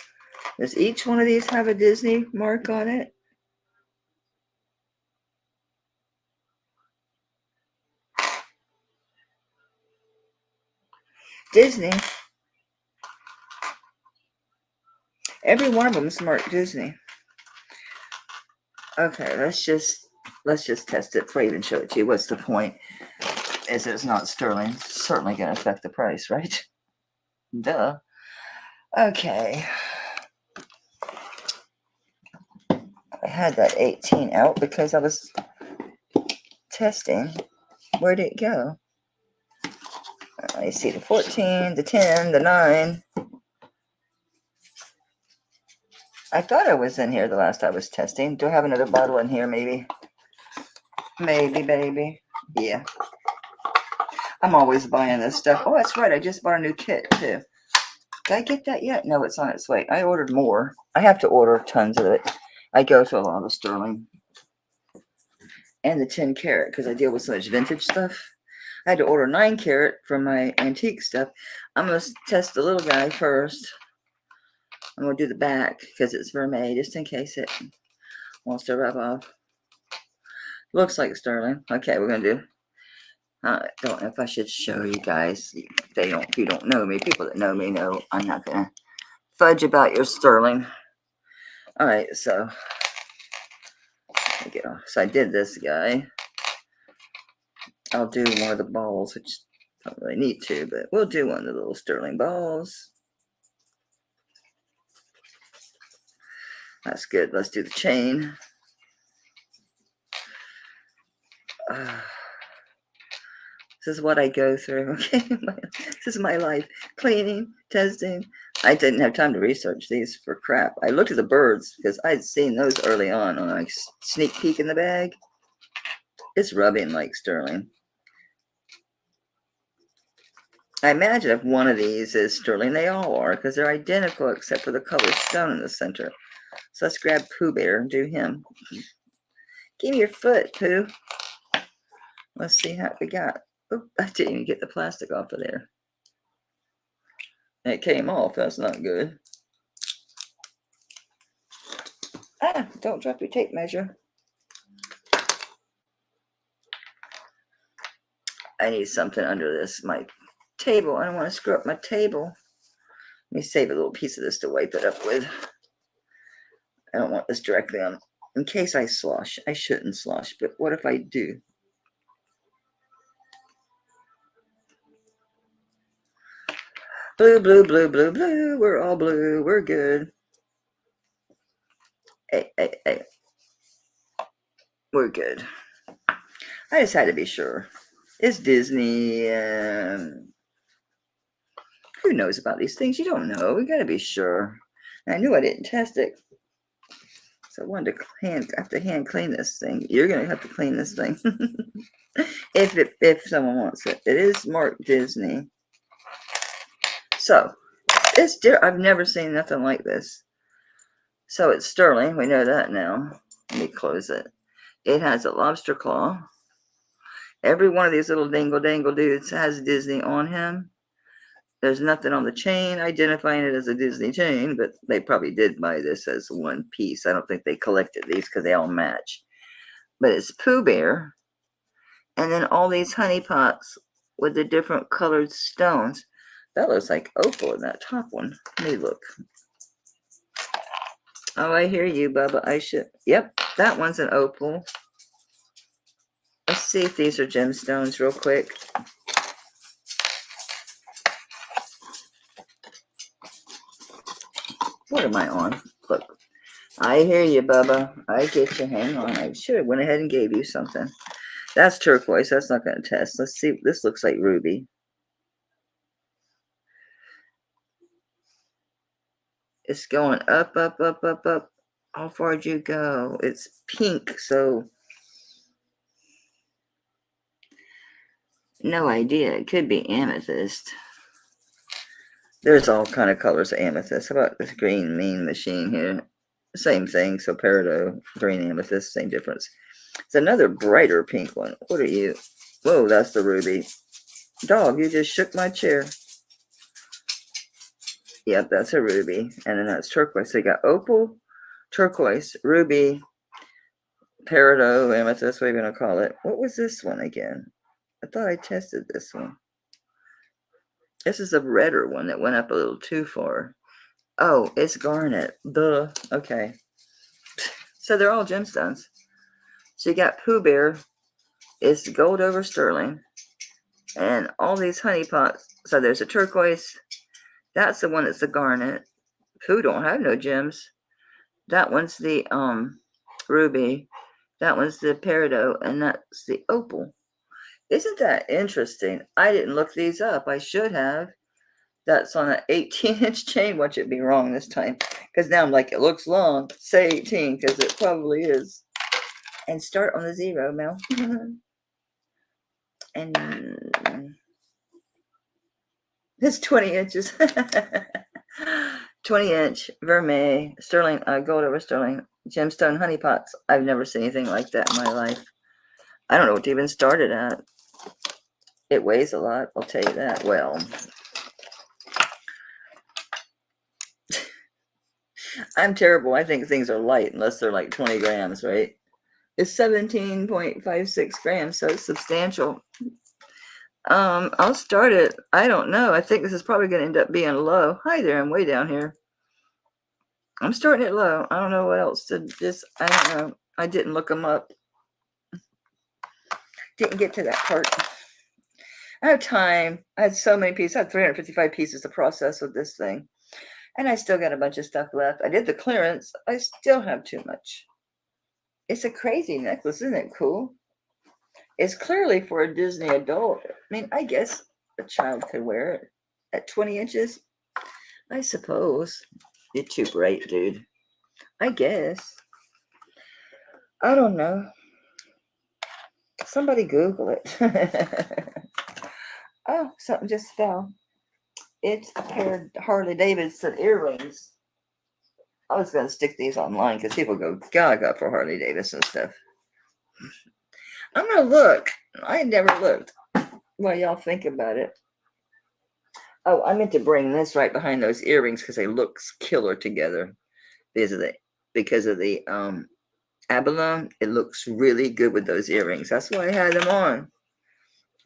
Does each one of these have a Disney mark on it? Disney. Every one of them is marked Disney. Okay, let's just test it before I even show it to you. What's the point? Is it's not sterling. It's certainly going to affect the price, right? Duh. Okay. I had that 18 out because I was testing. Where did it go? I see the 14, the 10, the 9. I thought I was in here the last I was testing. Do I have another bottle in here, maybe? Maybe, baby. Yeah. I'm always buying this stuff. Oh, that's right. I just bought a new kit, too. Did I get that yet? No, it's on its way. I ordered more. I have to order tons of it. I go to a lot of sterling. And the 10 carat, because I deal with so much vintage stuff. I had to order 9 carat for my antique stuff. I'm going to test the little guy first. I'm going to do the back, because it's vermeil, just in case it wants to rub off. Looks like sterling. Okay, we're going to do... I don't know if I should show you guys. If you don't know me, people that know me know I'm not going to fudge about your sterling. All right, so I did this guy. I'll do one of the balls, which I don't really need to, but we'll do one of the little sterling balls. That's good. Let's do the chain. This is what I go through, okay? This is my life. Cleaning, testing. I didn't have time to research these for crap. I looked at the birds because I'd seen those early on a sneak peek in the bag. It's rubbing like sterling. I imagine if one of these is sterling, they all are because they're identical except for the colored stone in the center. So let's grab Pooh Bear and do him. Give me your foot, Pooh. Let's see how we got. Oh, I didn't even get the plastic off of there. It came off. That's not good. Ah, don't drop your tape measure. I need something under this, my table. I don't want to screw up my table. Let me save a little piece of this to wipe it up with. I don't want this directly on. In case I slosh. I shouldn't slosh, but what if I do? Blue, blue, blue, blue, blue. We're all blue. We're good. Hey, hey, hey. We're good. I just had to be sure. It's Disney. Who knows about these things? You don't know. We got to be sure. And I knew I didn't test it. So I wanted to I have to hand clean this thing. You're gonna have to clean this thing. if someone wants it. It is marked Disney. So it's I've never seen nothing like this. So it's sterling. We know that now. Let me close it. It has a lobster claw. Every one of these little dangle dudes has Disney on him. There's nothing on the chain identifying it as a Disney chain, but they probably did buy this as one piece. I don't think they collected these because they all match. But it's Pooh Bear. And then all these honey pots with the different colored stones. That looks like opal in that top one. Let me look. Oh, I hear you, Bubba. I should. Yep, that one's an opal. Let's see if these are gemstones real quick. What am I on? Look. I hear you, Bubba. I get you. Hang on. I should have went ahead and gave you something. That's turquoise. That's not going to test. Let's see. This looks like ruby. It's going up, up, up, up, up. How far did you go? It's pink, so no idea. It could be amethyst. There's all kind of colors of amethyst. How about this green mean machine here? Same thing. So peridot, green amethyst, same difference. It's another brighter pink one. What are you? Whoa, that's the ruby. Dog, you just shook my chair. Yep, that's a ruby. And then that's turquoise. So you got opal, turquoise, ruby, peridot, amethyst, what are you going to call it? What was this one again? I thought I tested this one. This is a redder one that went up a little too far. Oh, it's garnet. Duh. Okay. So they're all gemstones. So you got Pooh Bear. It's gold over sterling. And all these honey pots. So there's a turquoise. That's the one that's the garnet. Pooh don't have no gems. That one's the ruby. That one's the peridot. And that's the opal. Isn't that interesting? I didn't look these up. I should have. That's on an 18-inch chain. Watch it be wrong this time. Because now I'm like, it looks long. Say 18 because it probably is. And start on the 0, Mel. And it's 20 inches. 20-inch vermeil, sterling, gold over sterling, gemstone honey pots. I've never seen anything like that in my life. I don't know what to even start it at. It weighs a lot, I'll tell you that. Well, I'm terrible. I think things are light unless they're like 20 grams, right? It's 17.56 grams, so it's substantial. I'll start it. I don't know. I think this is probably going to end up being low. Hi there, I'm way down here. I'm starting it low. I don't know what else to just, I don't know. I didn't look them up. Didn't get to that part. I have time. I had so many pieces. I had 355 pieces to process with this thing. And I still got a bunch of stuff left. I did the clearance. I still have too much. It's a crazy necklace. Isn't it cool? It's clearly for a Disney adult. I mean, I guess a child could wear it at 20 inches. I suppose. You're too bright, dude. I guess. I don't know. Somebody Google it. Oh, something just fell. It's a pair of Harley Davidson earrings. I was going to stick these online because people go gaga for Harley Davidson stuff. I'm going to look. I never looked. What y'all think about it? Oh, I meant to bring this right behind those earrings because they look killer together. Because of the abalone, it looks really good with those earrings. That's why I had them on.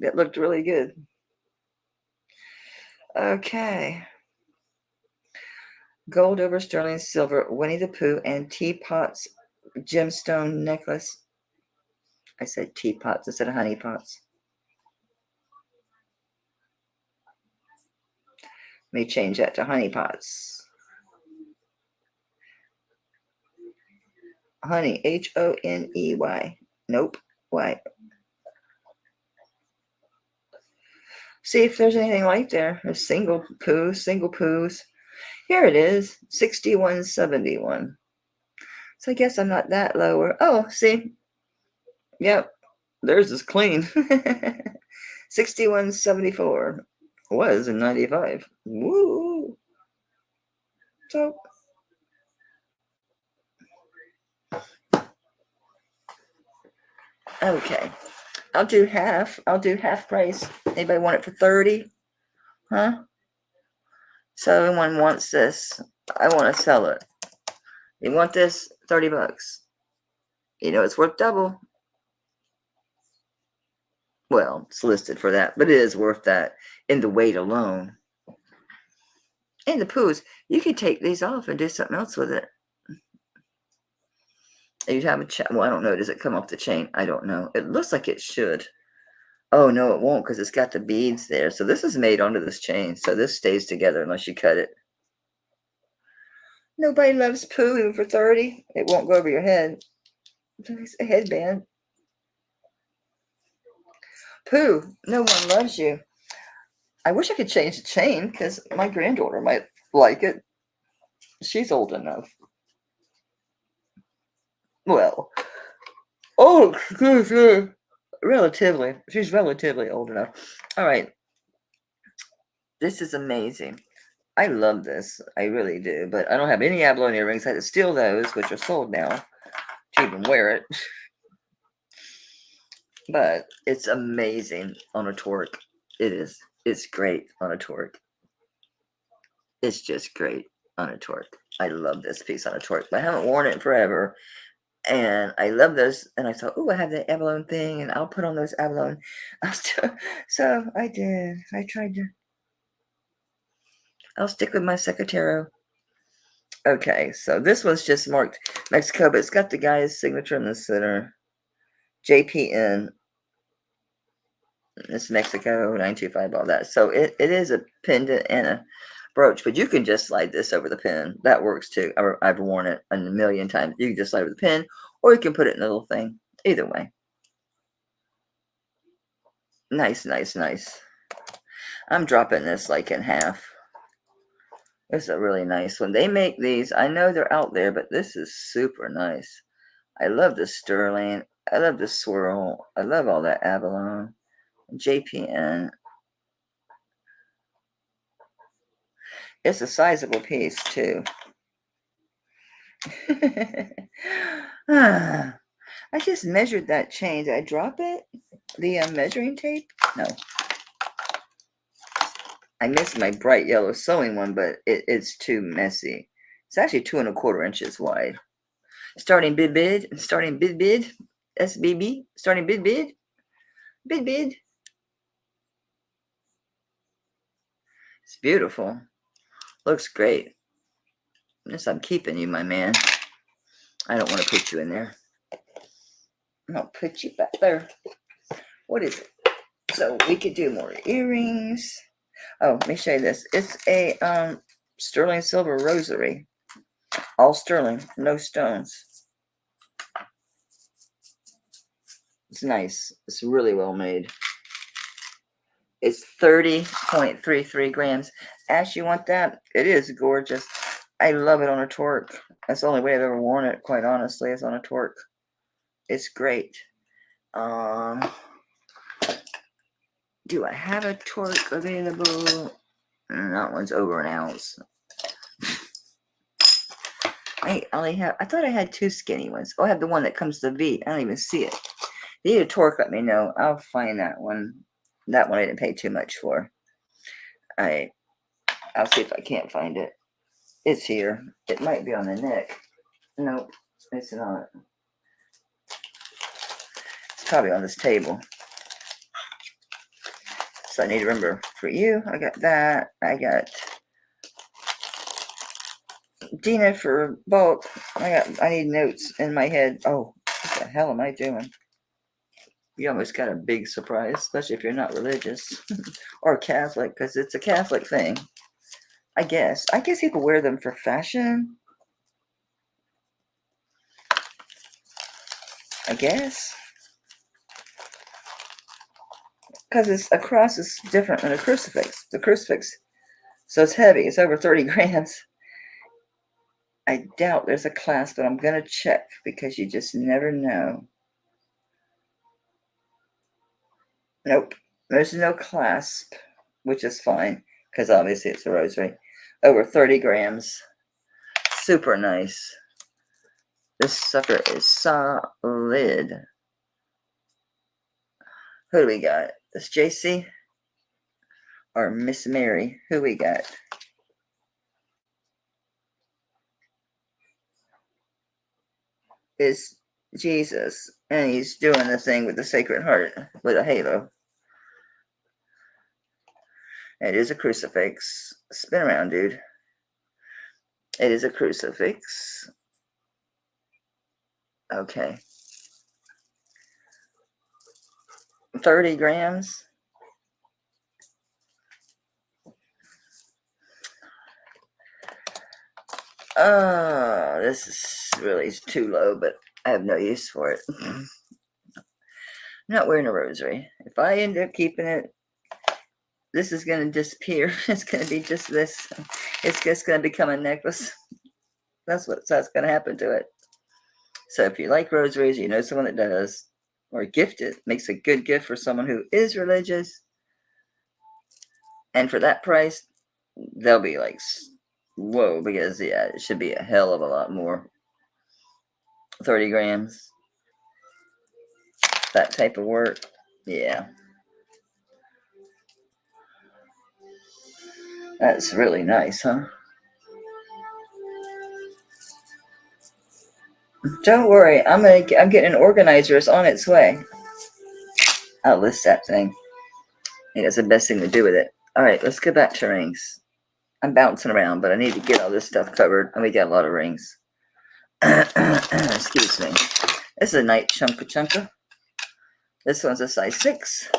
That looked really good. Okay. Gold over sterling silver, Winnie the Pooh, and teapots gemstone necklace. I said teapots instead of honey pots. Let me change that to honey pots. Honey, Honey. Nope, Y. See if there's anything like there. There's single poos. Here it is, 6171. So I guess I'm not that lower. Oh, see? Yep. Theirs is clean. 61.74 was in 95. Woo! So okay. I'll do half. I'll do half price. Anybody want it for 30? Huh? So everyone wants this. I want to sell it. You want this? 30 bucks. You know it's worth double. Well, it's listed for that, but it is worth that in the weight alone. And the poos, you could take these off and do something else with it. You'd have a chain. Well, I don't know. Does it come off the chain? I don't know. It looks like it should. Oh, no, it won't because it's got the beads there. So this is made onto this chain. So this stays together unless you cut it. Nobody loves poo even for 30. It won't go over your head. It's a headband. Pooh, no one loves you. I wish I could change the chain because my granddaughter might like it. She's old enough. Well, oh, excuse me. Relatively. She's relatively old enough. All right. This is amazing. I love this. I really do. But I don't have any abalone earrings. I had to steal those, which are sold now, to even wear it. But it's amazing on a torque. It is. It's great on a torque. It's just great on a torque. I love this piece on a torque. But I haven't worn it forever. And I love those. And I thought, oh, I have the abalone thing. And I'll put on those abalone. So I did. I tried to. I'll stick with my Secretero. Okay, so this one's just marked Mexico, but it's got the guy's signature in the center. JPN. It's Mexico, 925, all that. So it is a pendant and a brooch, but you can just slide this over the pin. That works too. I've worn it a million times. You can just slide over the pin, or you can put it in a little thing. Either way. Nice, nice, nice. I'm dropping this like in half. It's a really nice one. They make these. I know they're out there, but this is super nice. I love the sterling. I love the swirl. I love all that abalone. JPN. It's a sizable piece, too. I just measured that chain. Did I drop it? The measuring tape? No. I missed my bright yellow sewing one, but it's too messy. It's actually 2¼ inches wide. Starting bid. SBB. Starting bid. Bid. It's beautiful. Looks great. Yes, I'm keeping you, my man. I don't want to put you in there. I'll put you back there. What is it? So we could do more earrings. Oh, let me show you this. It's a sterling silver rosary. All sterling, no stones. It's nice. It's really well made. It's 30.33 grams. Ash, you want that? It is gorgeous. I love it on a torque. That's the only way I've ever worn it, quite honestly, is on a torque. It's great. Do I have a torque available? That one's over an ounce. I thought I had 2 skinny ones. Oh, I have the one that comes to the V. I don't even see it. If you need a torque, let me know. I'll find that one. That one I didn't pay too much for. I'll see if I can't find it. It's here. It might be on the neck. Nope, it's not. It's probably on this table. So I need to remember for you. I got that. I got Dina for bulk. I need notes in my head. Oh, what the hell am I doing? You almost got a big surprise, especially if you're not religious or Catholic, because it's a Catholic thing. I guess people wear them for fashion. I guess. Because a cross is different than a crucifix. The crucifix, so it's heavy. It's over 30 grams. I doubt there's a clasp, but I'm going to check because you just never know. Nope, there's no clasp, which is fine because obviously it's a rosary. Over 30 grams. Super nice. This sucker is solid. Who do we got? This JC or Miss Mary? Who we got? Is Jesus, and he's doing the thing with the Sacred Heart with a halo. It is a crucifix. Spin around, dude. It is a crucifix. Okay. 30 grams. Oh, this is really too low, but I have no use for it. I'm not wearing a rosary. If I end up keeping it, this is going to disappear. It's going to be just this. It's just going to become a necklace. That's going to happen to it. So if you like rosaries, you know someone that does, or gift it, makes a good gift for someone who is religious. And for that price, they'll be like, whoa, because yeah, it should be a hell of a lot more. 30 grams. That type of work. Yeah. That's really nice, huh? Don't worry, I'm getting an organizer. It's on its way. I'll list that thing. I think that's the best thing to do with it. All right, let's go back to rings. I'm bouncing around, but I need to get all this stuff covered. And we got a lot of rings. Excuse me. This is a Nite chunka. This one's a size 6.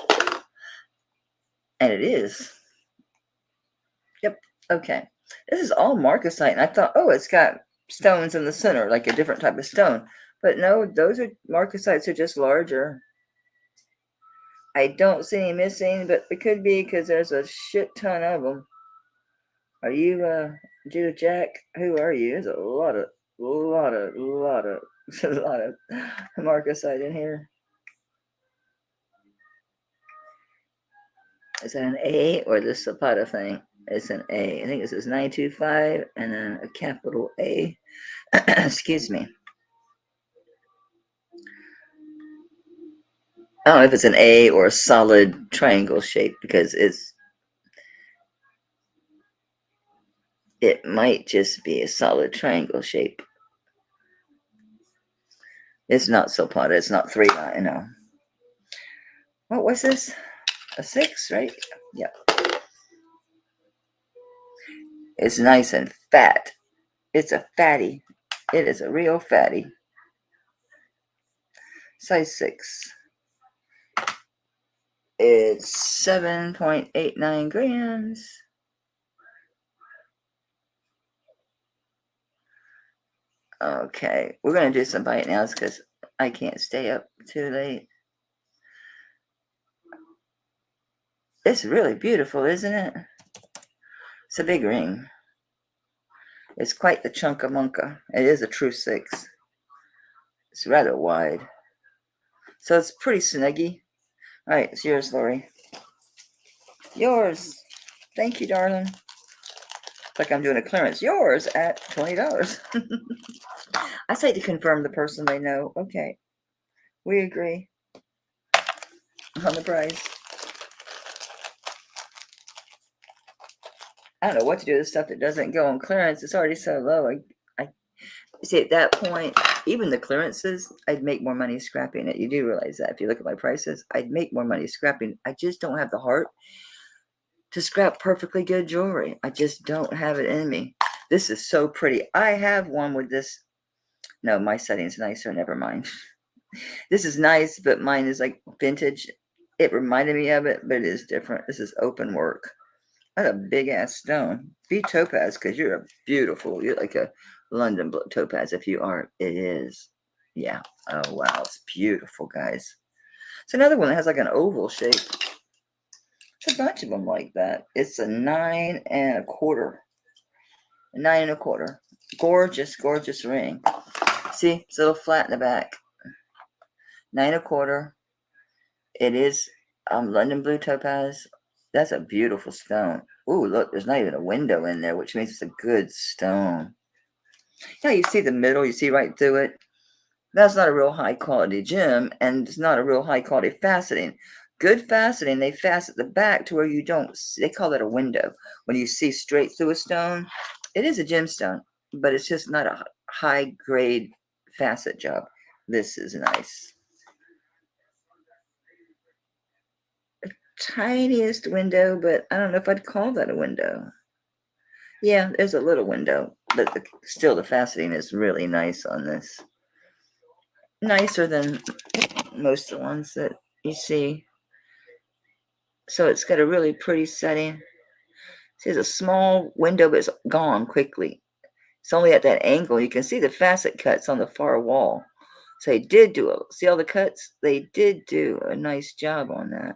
And it is. Yep. Okay. This is all marcasite. And I thought, oh, it's got stones in the center, like a different type of stone. But no, those are marcasites are just larger. I don't see any missing, but it could be because there's a shit ton of them. Are you, Judah Jack? Who are you? There's a lot of marcasite in here. Is that an A or the Zapata thing? It's an A. I think this is 925 and then a capital A. Excuse me. I don't know if it's an A or a solid triangle shape because it might just be a solid triangle shape. It's not Zapata. It's not 3. I know. What was this? A 6, right? Yep. It's nice and fat. It's a fatty. It is a real fatty. Size 6. It's 7.89 grams. Okay, we're going to do some bite nails because I can't stay up too late. It's really beautiful, isn't it? It's a big ring. It's quite the chunka-munka. It is a true 6. It's rather wide. So it's pretty snuggy. All right, it's yours, Lori. Yours. Thank you, darling. It's like I'm doing a clearance. Yours at $20. I say to confirm the person they know. Okay, we agree on the price. I don't know what to do with stuff that doesn't go on clearance. It's already so low. I see at that point, even the clearances, I'd make more money scrapping it. You do realize that if you look at my prices, I'd make more money scrapping. I just don't have the heart to scrap perfectly good jewelry. I just don't have it in me. This is so pretty. I have one with this. No, my setting's nicer. Never mind. This is nice, but mine is like vintage. It reminded me of it, but it is different. This is open work. That's a big ass stone. Be topaz because you're a beautiful. You're like a London topaz. If you are, it is. Yeah. Oh wow, it's beautiful, guys. It's another one that has like an oval shape. It's a bunch of them like that. It's a 9 1/4. 9 1/4. Gorgeous, gorgeous ring. See, it's a little flat in the back. 9 1/4. It is London blue topaz. That's a beautiful stone. Ooh, look, there's not even a window in there, which means it's a good stone. Yeah, you see the middle, you see right through it. That's not a real high quality gem, and it's not a real high quality faceting. Good faceting, they facet the back to where you don't see, they call that a window. When you see straight through a stone, it is a gemstone, but it's just not a high grade facet job. This is nice. Tiniest window, but I don't know if I'd call that a window. Yeah, there's a little window, but still the faceting is really nice on this. Nicer than most of the ones that you see. So it's got a really pretty setting. See, there's a small window, but it's gone quickly. It's only at that angle. You can see the facet cuts on the far wall. So they did see all the cuts? They did do a nice job on that.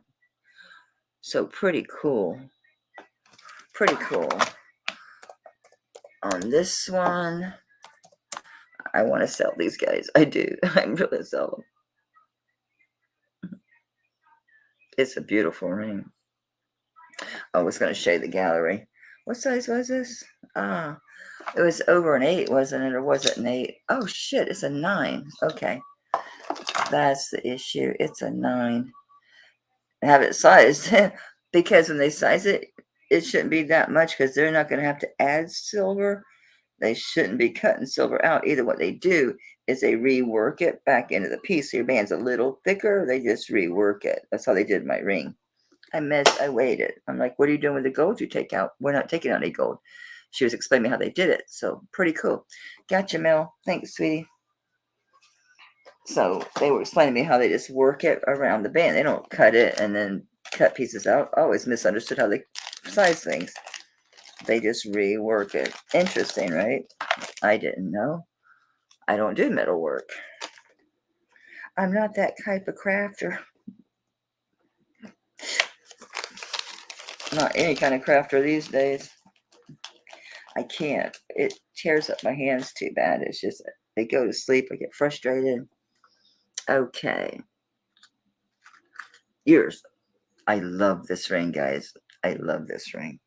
So pretty cool. Pretty cool. On this one, I want to sell these guys. I do. I'm really sell them. It's a beautiful ring. I was going to show you the gallery. What size was this? It was over an 8, wasn't it? Or was it an 8? Oh, shit. It's a 9. Okay. That's the issue. It's a 9. Have it sized. Because when they size it, it shouldn't be that much because they're not going to have to add silver. They shouldn't be cutting silver out. Either what they do is they rework it back into the piece. So your band's a little thicker. They just rework it. That's how they did my ring. I weighed it. I'm like, what are you doing with the gold you take out? We're not taking out any gold. She was explaining how they did it. So pretty cool. Gotcha, Mel. Thanks, sweetie. So they were explaining to me how they just work it around the band. They don't cut it and then cut pieces out. I always misunderstood how they size things. They just rework it. Interesting, right? I didn't know. I don't do metal work. I'm not that type of crafter. Not any kind of crafter these days. I can't. It tears up my hands too bad. It's just, they go to sleep. I get frustrated. Okay. Yours. I love this ring, guys. I love this ring.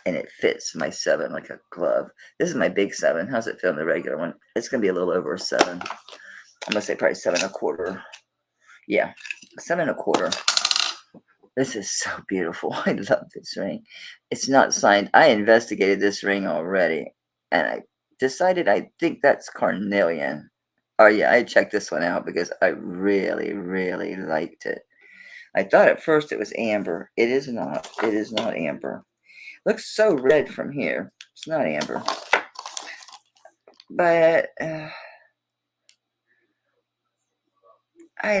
And it fits my 7 like a glove. This is my big 7. How's it feel in the regular one? It's going to be a little over a 7. I'm going to say probably 7 1/4. Yeah, 7 1/4. This is so beautiful. I love this ring. It's not signed. I investigated this ring already, and I decided I think that's carnelian. Oh, yeah, I checked this one out because I really, really liked it. I thought at first it was amber. It is not. It is not amber. Looks so red from here. It's not amber. But I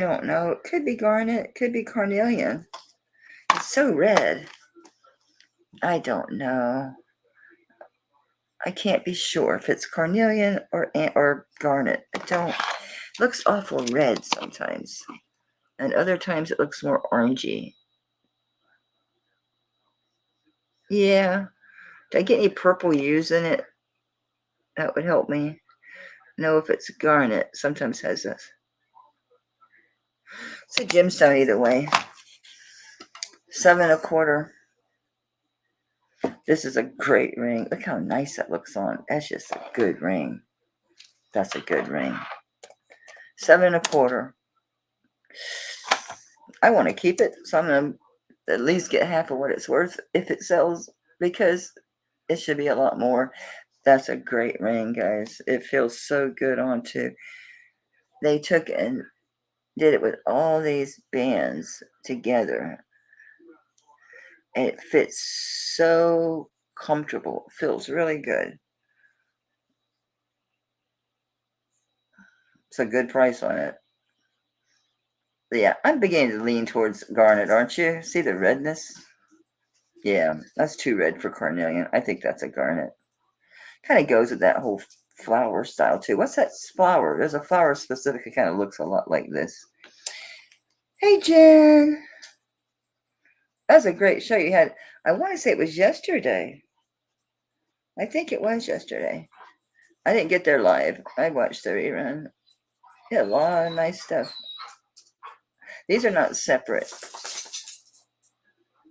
don't know. It could be garnet. It could be carnelian. It's so red. I don't know. I can't be sure if it's carnelian or garnet. It looks awful red sometimes. And other times it looks more orangey. Yeah. Did I get any purple hues in it? That would help me know if it's garnet. Sometimes has this. It's a gemstone either way. 7 1/4. This is a great ring. Look how nice that looks on. That's just a good ring. That's a good ring. 7 1/4. I want to keep it, so I'm going to at least get half of what it's worth if it sells, because it should be a lot more. That's a great ring, guys. It feels so good on too. They took and did it with all these bands together. And it fits so comfortable. It feels really good. It's a good price on it. But yeah, I'm beginning to lean towards garnet, aren't you? See the redness? Yeah, that's too red for carnelian. I think that's a garnet. Kind of goes with that whole flower style too. What's that flower? There's a flower specific that kind of looks a lot like this. Hey, Jen. That was a great show you had. I want to say it was yesterday. I think it was yesterday. I didn't get there live. I watched the rerun. Yeah, a lot of nice stuff. These are not separate.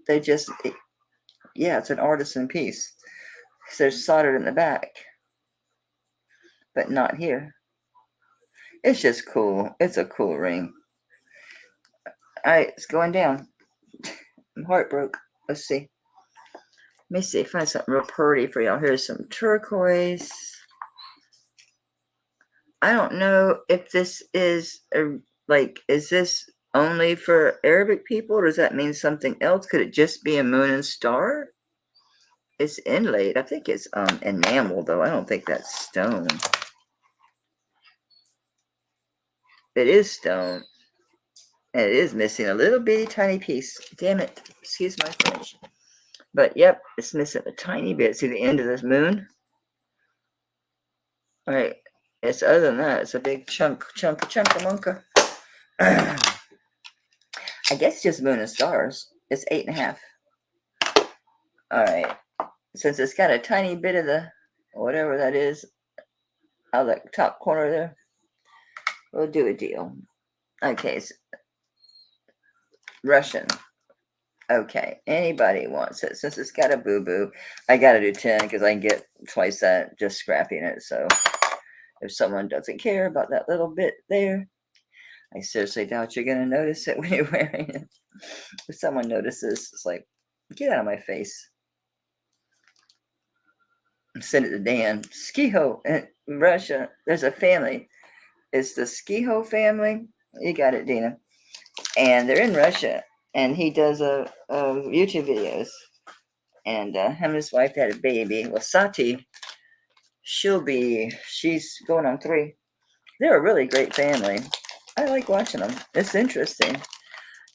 They just, yeah, it's an artisan piece. So they're soldered in the back, but not here. It's just cool. It's a cool ring. All right, it's going down. I'm heartbroken. Let's see. Let me see. Find something real pretty for y'all. Here's some turquoise. I don't know if this is is this only for Arabic people, or does that mean something else? Could it just be a moon and star? It's inlaid. I think it's enamel, though. I don't think that's stone. It is stone. And it is missing a little bitty tiny piece. Damn it. Excuse my French. But yep, it's missing a tiny bit. See the end of this moon? All right. It's other than that, it's a big chunk of monka. I guess it's just moon and stars. It's 8.5. All right. Since it's got a tiny bit of the whatever that is out of the top corner there, we'll do a deal. Okay. So Russian. Okay. Anybody wants it. Since it's got a boo-boo, I got to do 10 because I can get twice that just scrapping it. So if someone doesn't care about that little bit there, I seriously doubt you're going to notice it when you're wearing it. If someone notices, it's like, get out of my face. Send it to Dan. Skiho in Russia. There's a family. It's the Skiho family. You got it, Dina. And they're in Russia. And he does YouTube videos. And him and his wife had a baby. Well, Sati, she's going on 3. They're a really great family. I like watching them. It's interesting.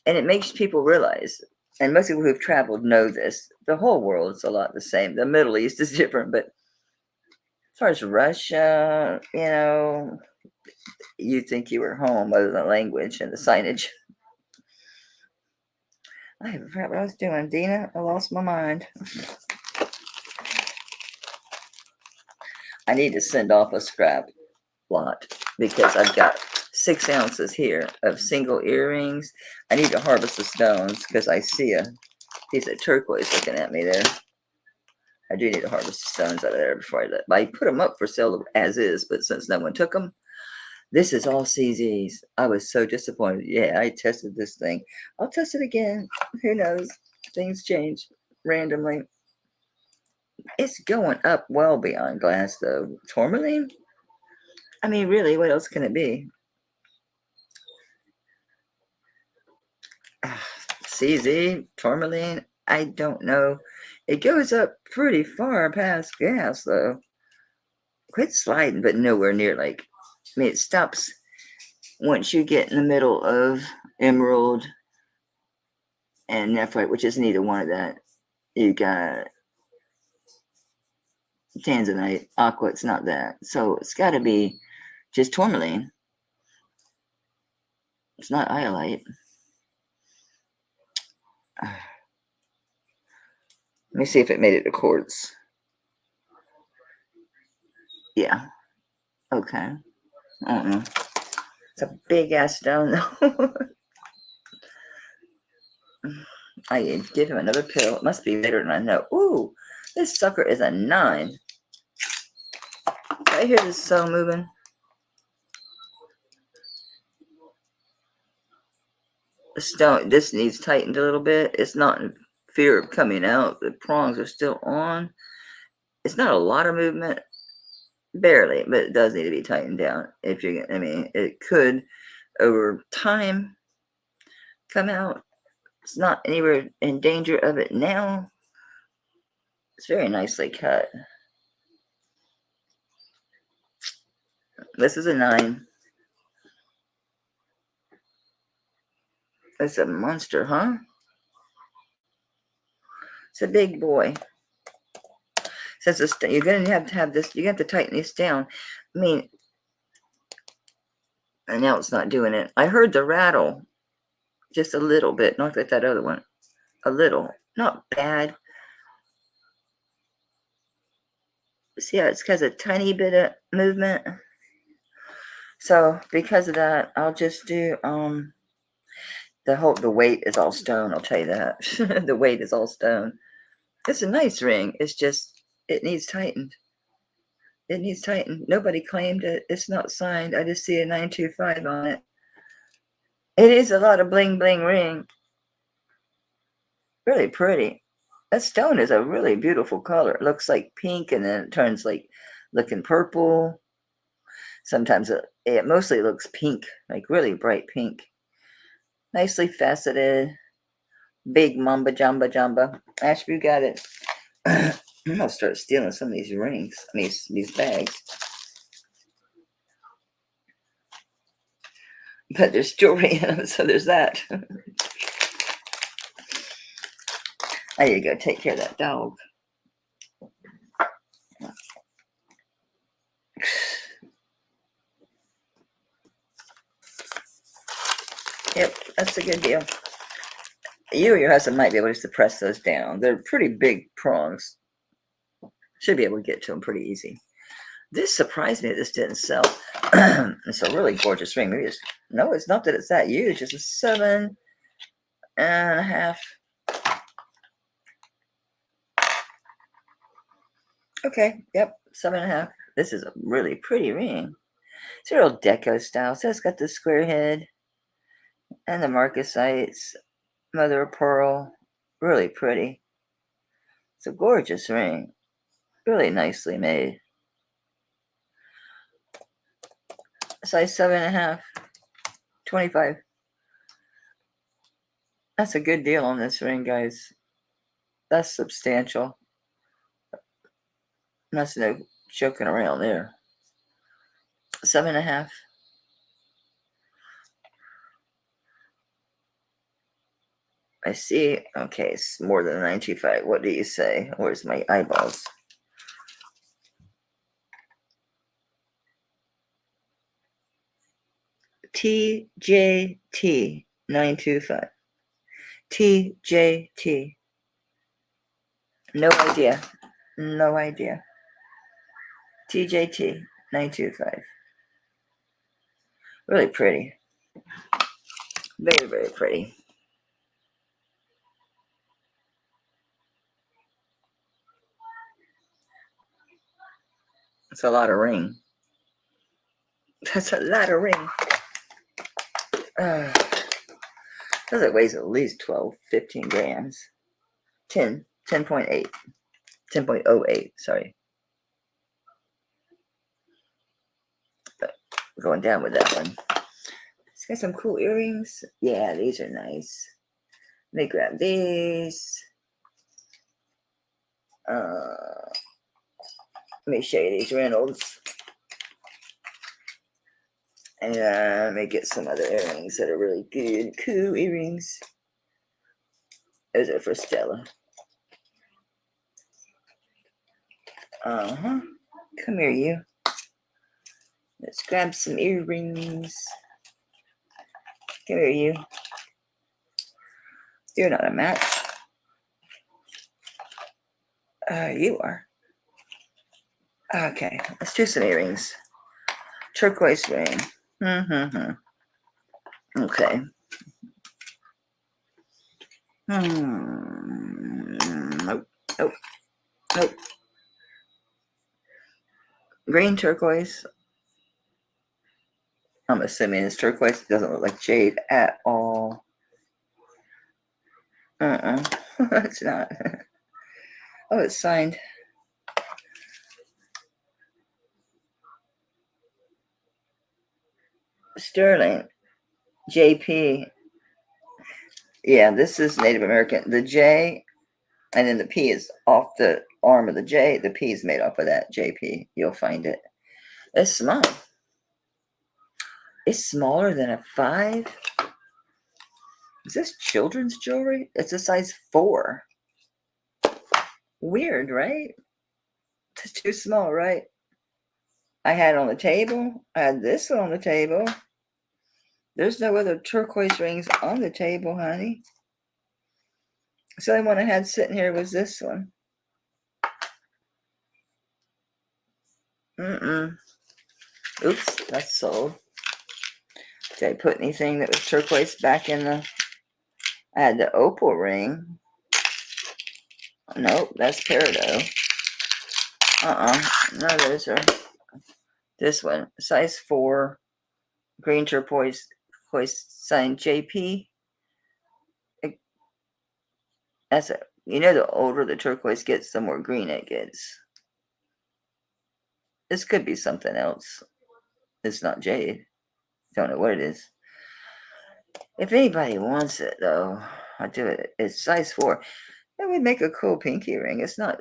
And it makes people realize, and most people who've traveled know this, the whole world's a lot the same. The Middle East is different, but as far as Russia, you'd think you were home other than the language and the signage. I forgot what I was doing, Dina. I lost my mind. I need to send off a scrap lot because I've got 6 ounces here of single earrings. I need to harvest the stones because I see a piece of turquoise looking at me there. I do need to harvest the stones out of there before I put them up for sale as is, but since no one took them, this is all CZs. I was so disappointed. Yeah, I tested this thing. I'll test it again. Who knows? Things change randomly. It's going up well beyond glass, though. Tourmaline? I mean, really, what else can it be? CZ, tourmaline, I don't know. It goes up pretty far past gas, though. Quit sliding, but nowhere near it stops once you get in the middle of emerald and nephrite, which isn't either one of that. You got tanzanite, aqua, it's not that. So it's got to be just tourmaline. It's not iolite. Let me see if it made it to quartz. Yeah. Okay. I don't know. It's a big ass stone, though. I give him another pill. It must be later than I know. Ooh, this sucker is a 9. Right here, this so moving. The stone, this needs tightened a little bit. It's not in fear of coming out. The prongs are still on. It's not a lot of movement. Barely, but it does need to be tightened down. It could, over time, come out. It's not anywhere in danger of it now. It's very nicely cut. This is a 9. It's a monster, huh? It's a big boy. Since you're going to have this, you have to tighten this down. I mean, and now it's not doing it. I heard the rattle just a little bit, not like that other one. A little, not bad. See how it's got a tiny bit of movement? So because of that, I'll just do the weight is all stone, I'll tell you that. The weight is all stone. It's a nice ring. It's just it needs tightened. It needs tightened. Nobody claimed it. It's not signed. I just see a 925 on it. It is a lot of bling bling ring. Really pretty. That stone is a really beautiful color. It looks like pink and then it turns like looking purple. Sometimes it mostly looks pink, like really bright pink. Nicely faceted. Big mamba jamba jamba. Ashby, you got it. I'm gonna start stealing some of these rings. I mean, these bags. But there's jewelry in them, so there's that. There you go. Take care of that dog. Yep, that's a good deal. You or your husband might be able to press those down. They're pretty big prongs. Should be able to get to them pretty easy. This surprised me that this didn't sell. It's a really gorgeous ring. Maybe no, it's not that it's that huge. It's a 7.5. Okay, yep, 7.5. This is a really pretty ring. It's a real deco style. So it's got the square head and the marcasites, mother of pearl. Really pretty. It's a gorgeous ring. Really nicely made. Size 7.5. 25. That's a good deal on this ring, guys. That's substantial. That's no joking around there. 7.5. I see. Okay, it's more than 925. What do you say? Where's my eyeballs? TJT 925. TJT. No idea. No idea. TJT 925. Really pretty. Very, very pretty. That's a lot of ring. That's a lot of ring. Because it weighs at least 12, 15 grams. 10.8. 10.08, sorry. But going down with that one. It's got some cool earrings. Yeah, these are nice. Let me grab these. Let me show you these Reynolds. And let me get some other earrings that are really good. Cool earrings. Those are for Stella. Come here, you. Let's grab some earrings. Come here, you. You're not a match. You are. Okay, let's do some earrings. Turquoise ring. Okay. Nope. Nope. Nope. Green turquoise. I'm assuming it's turquoise. It doesn't look like jade at all. It's not. Oh, it's signed. Sterling. JP. Yeah, this is Native American. The J and then the P is off the arm of the J. The P is made off of that JP. You'll find it. It's small. It's smaller than a 5. Is this children's jewelry? It's a size 4. Weird, right? It's too small, right? I had it on the table. I had this one on the table. There's no other turquoise rings on the table, honey. So the only one I had sitting here was this one. Oops, that's sold. Did I put anything that was turquoise back in the... I had the opal ring. Nope, that's peridot. No, those are... This one, size 4, green turquoise sign JP. That's it. You know, the older the turquoise gets, the more green it gets. This could be something else. It's not jade. Don't know what it is. If anybody wants it, though, I'll do it. It's size 4. It would make a cool pinky ring. It's not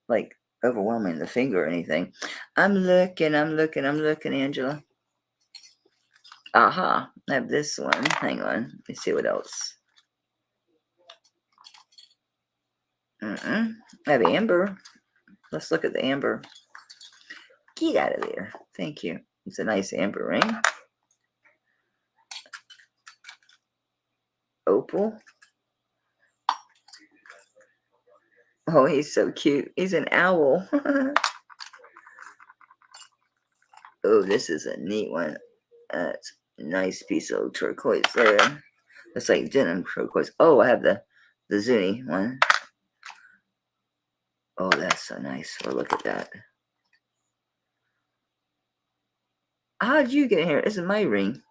like overwhelming the finger or anything. I'm looking, Angela. Aha, I have this one. Hang on. Let me see what else. I have amber. Let's look at the amber. Get out of there. Thank you. It's a nice amber ring. Opal. Oh, he's so cute. He's an owl. Oh, this is a neat one. That's a nice piece of turquoise there. It's like denim turquoise. Oh, I have the Zuni one. Oh, that's so nice. Oh, look at that. How did you get in here? This is my ring.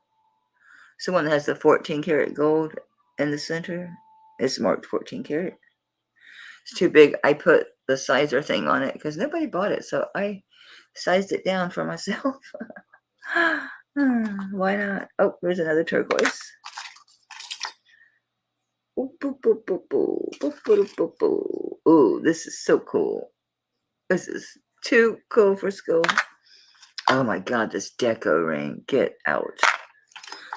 It's the one that has the 14 karat gold in the center. It's marked 14 karat. It's too big. I put the sizer thing on it because nobody bought it. So I sized it down for myself. Why not? Oh, there's another turquoise. Ooh, this is so cool. This is too cool for school. Oh my god, this Deco ring. Get out.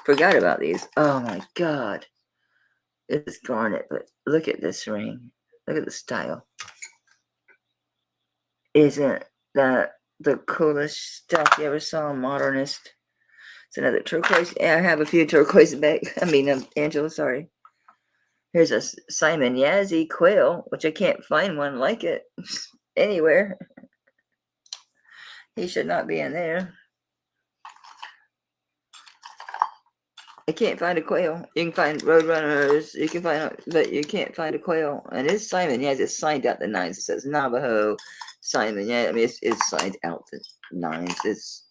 Forgot about these. Oh my god. It's garnet, but look at this ring. Look at the style. Isn't that the coolest stuff you ever saw? Modernist. It's another turquoise. Yeah, I have a few turquoise back. Angela, sorry. Here's a Simon Yazzie quail, which I can't find one like it anywhere. He should not be in there. I can't find a quail. You can find roadrunners. You can find, but you can't find a quail. And it's Simon Yazzie. It's signed out the 9s. It says Navajo Simon. Yeah, I mean it's signed out the 9s.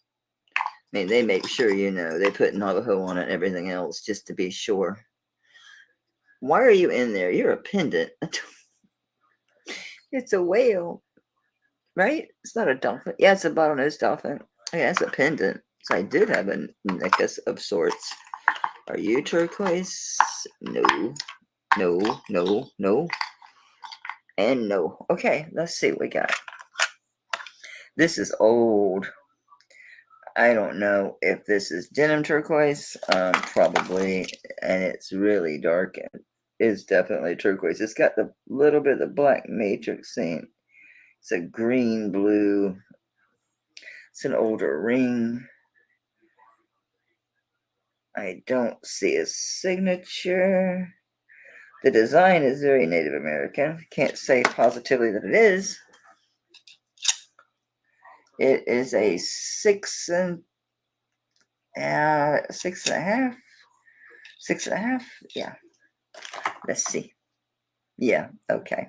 They make sure they put Navajo on it and everything else just to be sure. Why are you in there? You're a pendant. It's a whale, right? It's not a dolphin. Yeah, it's a bottlenose dolphin. Yeah, it's a pendant. So I did have a necklace of sorts. Are you turquoise? No, and no. Okay, let's see what we got. This is old. I don't know if this is denim turquoise. Probably, and it's really dark. Is definitely turquoise. It's got the little bit of the black matrix scene. It's a green blue. It's an older ring. I don't see a signature. The design is very Native American. Can't say positively that it is. It is a 6.5. 6.5. Yeah. Let's see. Yeah, okay.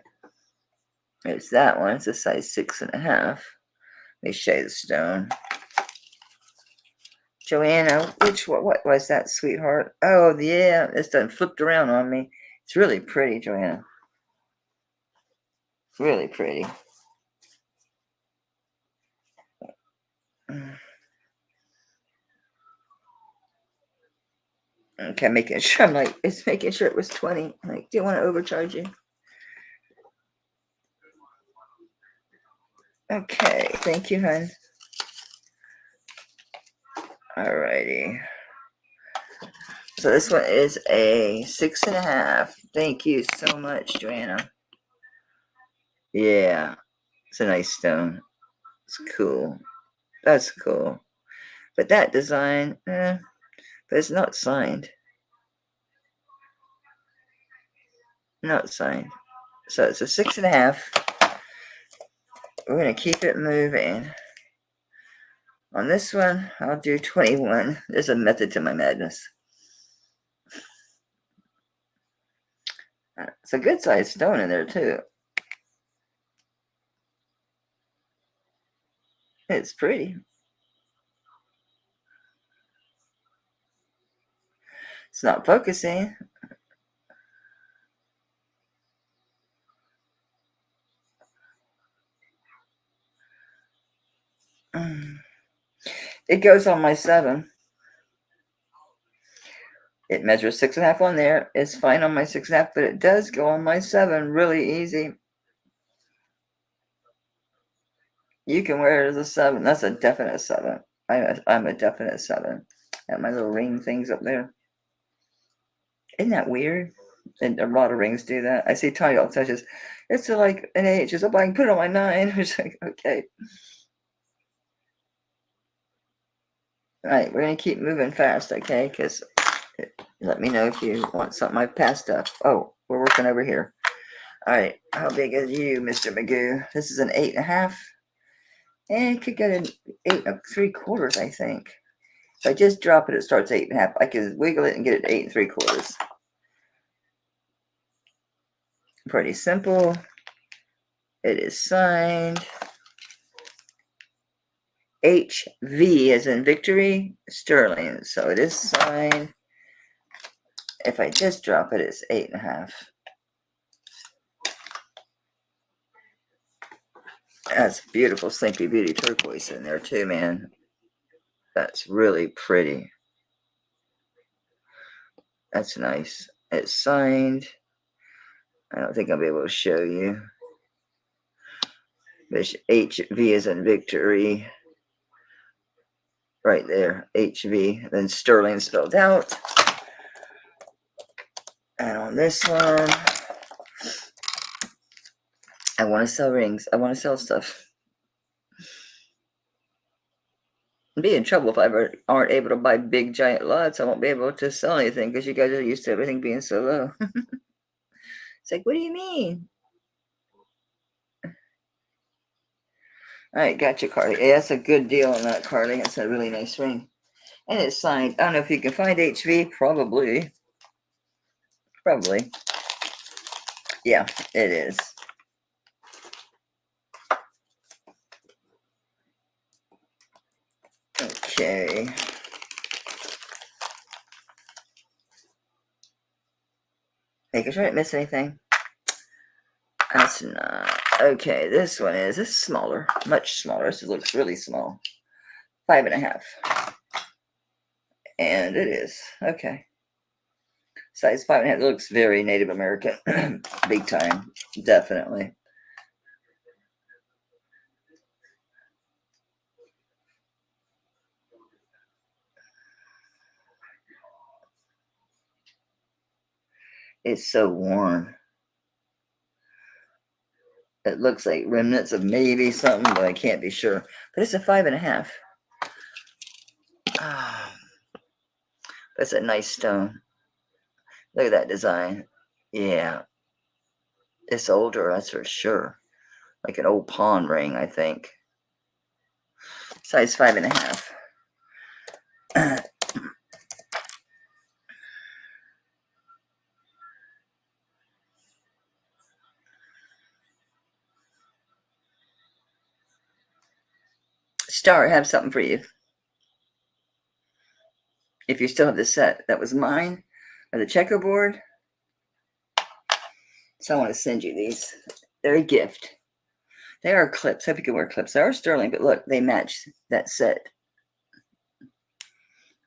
There's that one. It's a size 6.5. Let me show you the stone. Joanna, what was that, sweetheart? Oh, yeah, it's done flipped around on me. It's really pretty, Joanna. Really pretty. Okay, making sure. It's making sure it was 20. Do you want to overcharge you? Okay, thank you, hon. Alrighty. So this one is a 6.5. Thank you so much, Joanna. Yeah, it's a nice stone. It's cool. That's cool. But that design, but it's not signed. Not signed. So it's a 6.5. we're going to keep it moving. On this one, I'll do 21. There's a method to my madness. It's a good sized stone in there too. It's pretty. It's not focusing. It goes on my 7. It measures 6.5 on there. It's fine on my 6.5, but it does go on my 7 really easy. You can wear it as a 7. That's a definite 7. I'm a definite 7. Got my little ring things up there. Isn't that weird? And a lot of rings do that. I see Tiny all touches. It's like an 8. She's like, I can put it on my 9. It's like, okay. All right, we're going to keep moving fast, okay? Because let me know if you want something I've passed up. Oh, we're working over here. All right, how big is you, Mr. Magoo? This is an 8.5. And it could get an 8 3/4, I think. If I just drop it, it starts 8.5. I can wiggle it and get it to 8 3/4. Pretty simple. It is signed HV as in Victory Sterling. So it is signed. If I just drop it, it's 8.5. That's beautiful Sleepy Beauty turquoise in there too, man. That's really pretty. That's nice. It's signed. I don't think I'll be able to show you. There's HV as in Victory. Right there, HV. Then Sterling spelled out. And on this one, I want to sell rings. I want to sell stuff. I'll be in trouble if I ever aren't able to buy big giant lots. I won't be able to sell anything because you guys are used to everything being so low. It's like, what do you mean? All right, gotcha, Carly. Yeah, that's a good deal on that, Carly. That's a really nice ring. And it's signed. I don't know if you can find HV. Probably. Probably. Yeah, it is. Okay. Making sure I didn't miss anything. That's not. Okay, this one is. This is smaller. Much smaller. This looks really small. 5.5. And it is. Okay. Size 5.5. It looks very Native American. Big time. Definitely. It's so warm. It looks like remnants of maybe something, but I can't be sure. But it's a 5.5. That's a nice stone. Look at that design. Yeah. It's older, that's for sure. Like an old pawn ring, I think. Size 5.5. Star, I have something for you. If you still have the set, that was mine, or the checkerboard. So I want to send you these. They're a gift. They are clips. Hope you can wear clips. They are sterling, but look, they match that set.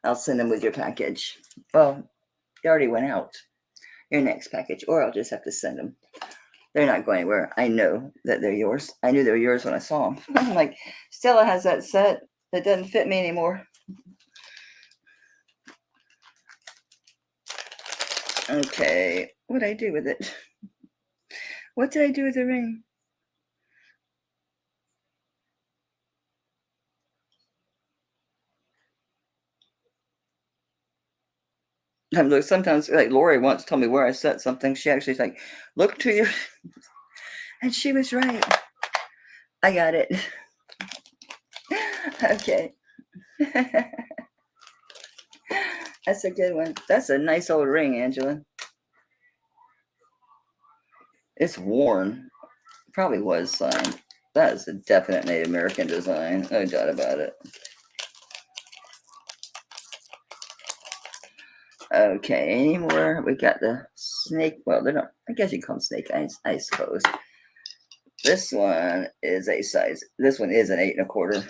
I'll send them with your package. Well, they already went out. Your next package, or I'll just have to send them. They're not going anywhere. I know that they're yours. I knew they were yours when I saw them. I'm like, Stella has that set that doesn't fit me anymore. Okay, what did I do with it? What did I do with the ring? Look, sometimes, like Lori once told me where I set something. She actually's like, look to your, and she was right. I got it. Okay. That's a good one. That's a nice old ring, Angela. It's worn. Probably was signed. That is a definite Native American design. No doubt about it. Okay, any more? We got the snake. Well, they're not. I guess you call them snake eyes, I suppose. This one is a size. This one is an 8 1/4.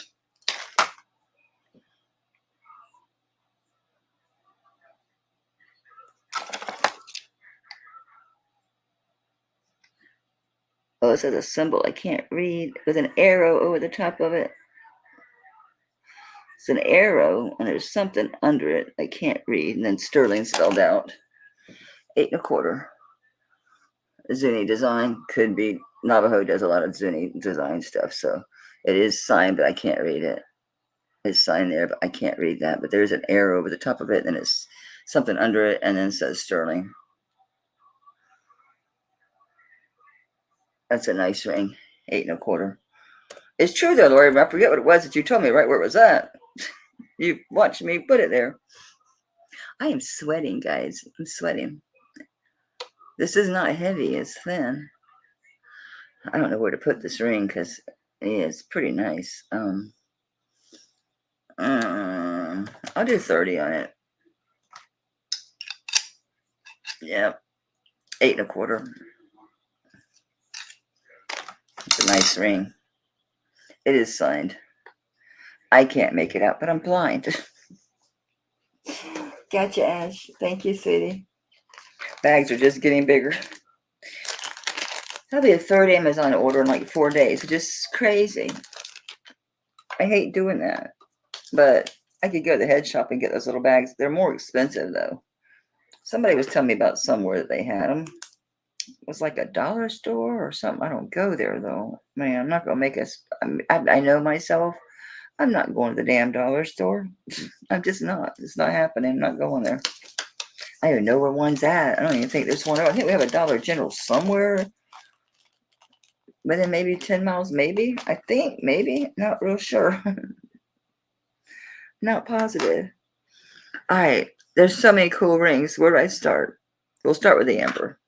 Oh, it says a symbol I can't read with an arrow over the top of it. It's an arrow, and there's something under it I can't read, and then sterling spelled out. 8 1/4. Zuni design could be. Navajo does a lot of Zuni design stuff, so it is signed, but I can't read it. It's signed there, but I can't read that. But there's an arrow over the top of it, and it's something under it, and then it says sterling. That's a nice ring. 8 1/4. It's true though, Lori. I forget what it was that you told me right where it was at. You watched me put it there. I am sweating, guys. I'm sweating. This is not heavy. It's thin. I don't know where to put this ring because it's pretty nice. I'll do 30 on it. Yep. 8 1/4. It's a nice ring. It is signed. I can't make it out, but I'm blind. Gotcha, Ash. Thank you, sweetie. Bags are just getting bigger. That'll be a third Amazon order in like 4 days. It's just crazy. I hate doing that. But I could go to the head shop and get those little bags. They're more expensive, though. Somebody was telling me about somewhere that they had them. It was like a dollar store or something. I don't go there, though. Man, I'm not going to make us. I know myself. I'm not going to the damn dollar store. I'm just not. It's not happening. I'm not going there. I don't even know where one's at. I don't even think there's one. I think we have a Dollar General somewhere. Within maybe 10 miles, maybe. I think, maybe. Not real sure. Not positive. All right. There's so many cool rings. Where do I start? We'll start with the amber.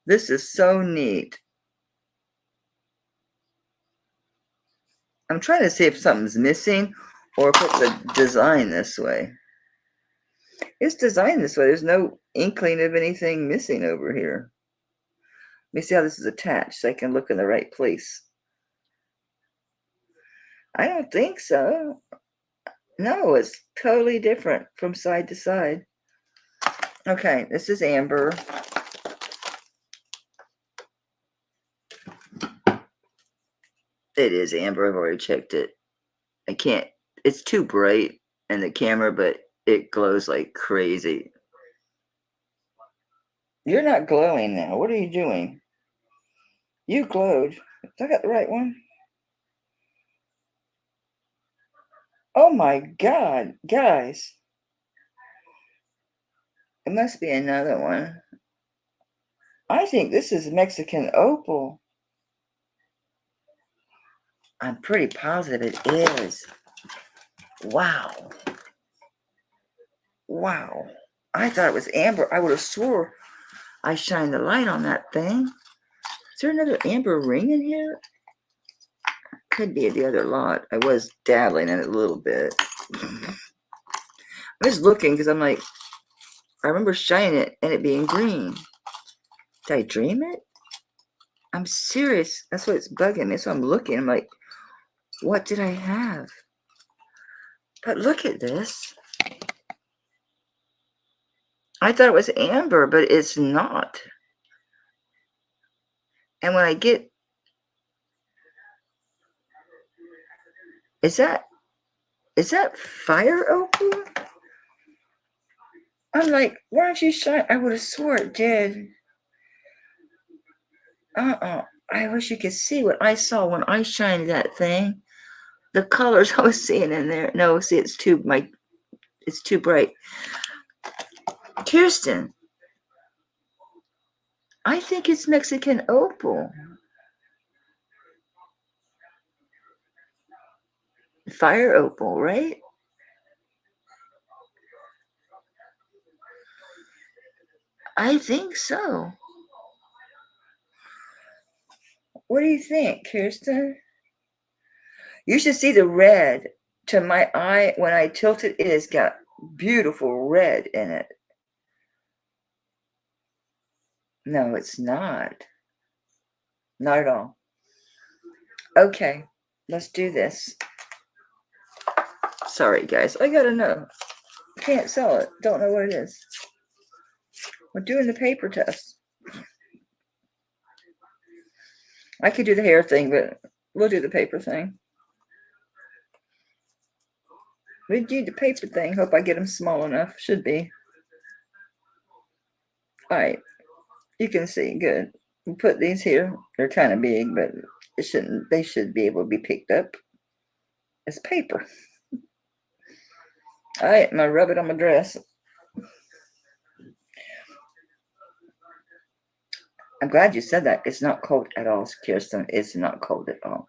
This is so neat. I'm trying to see if something's missing or if it's a design this way. It's designed this way. There's no inkling of anything missing over here. Let me see how this is attached so I can look in the right place. I don't think so. No, it's totally different from side to side. Okay, this is amber. It is amber. I've already checked it. I can't. It's too bright in the camera, but it glows like crazy. You're not glowing now. What are you doing? You glowed. I got the right one. Oh my God, guys. It must be another one. I think this is Mexican opal. I'm pretty positive it is. Wow. Wow. I thought it was amber. I would have swore I shined the light on that thing. Is there another amber ring in here? Could be the other lot. I was dabbling in it a little bit. I was looking because I'm like, I remember shining it and it being green. Did I dream it? I'm serious. That's what it's bugging me. So I'm looking. I'm like, what did I have? But look at this. I thought it was amber, but it's not. And when I get, is that fire opal? I'm like, why don't you shine? I would have swore it did. I wish you could see what I saw when I shined that thing. The colors I was seeing in there. No, see, it's too bright. Kirsten, I think it's Mexican opal. Fire opal, right? I think so. What do you think, Kirsten? You should see the red. To my eye, when I tilt it, it has got beautiful red in it. No, it's not. Not at all. Okay, let's do this. Sorry, guys. I gotta know. Can't sell it. Don't know what it is. We're doing the paper test. I could do the hair thing, but we'll do the paper thing. We do the paper thing. Hope I get them small enough. Should be. All right. You can see. Good. We put these here. They're kind of big, but it shouldn't. They should be able to be picked up as paper. All right. I'm going to rub it on my dress. I'm glad you said that. It's not cold at all, Kirsten. It's not cold at all.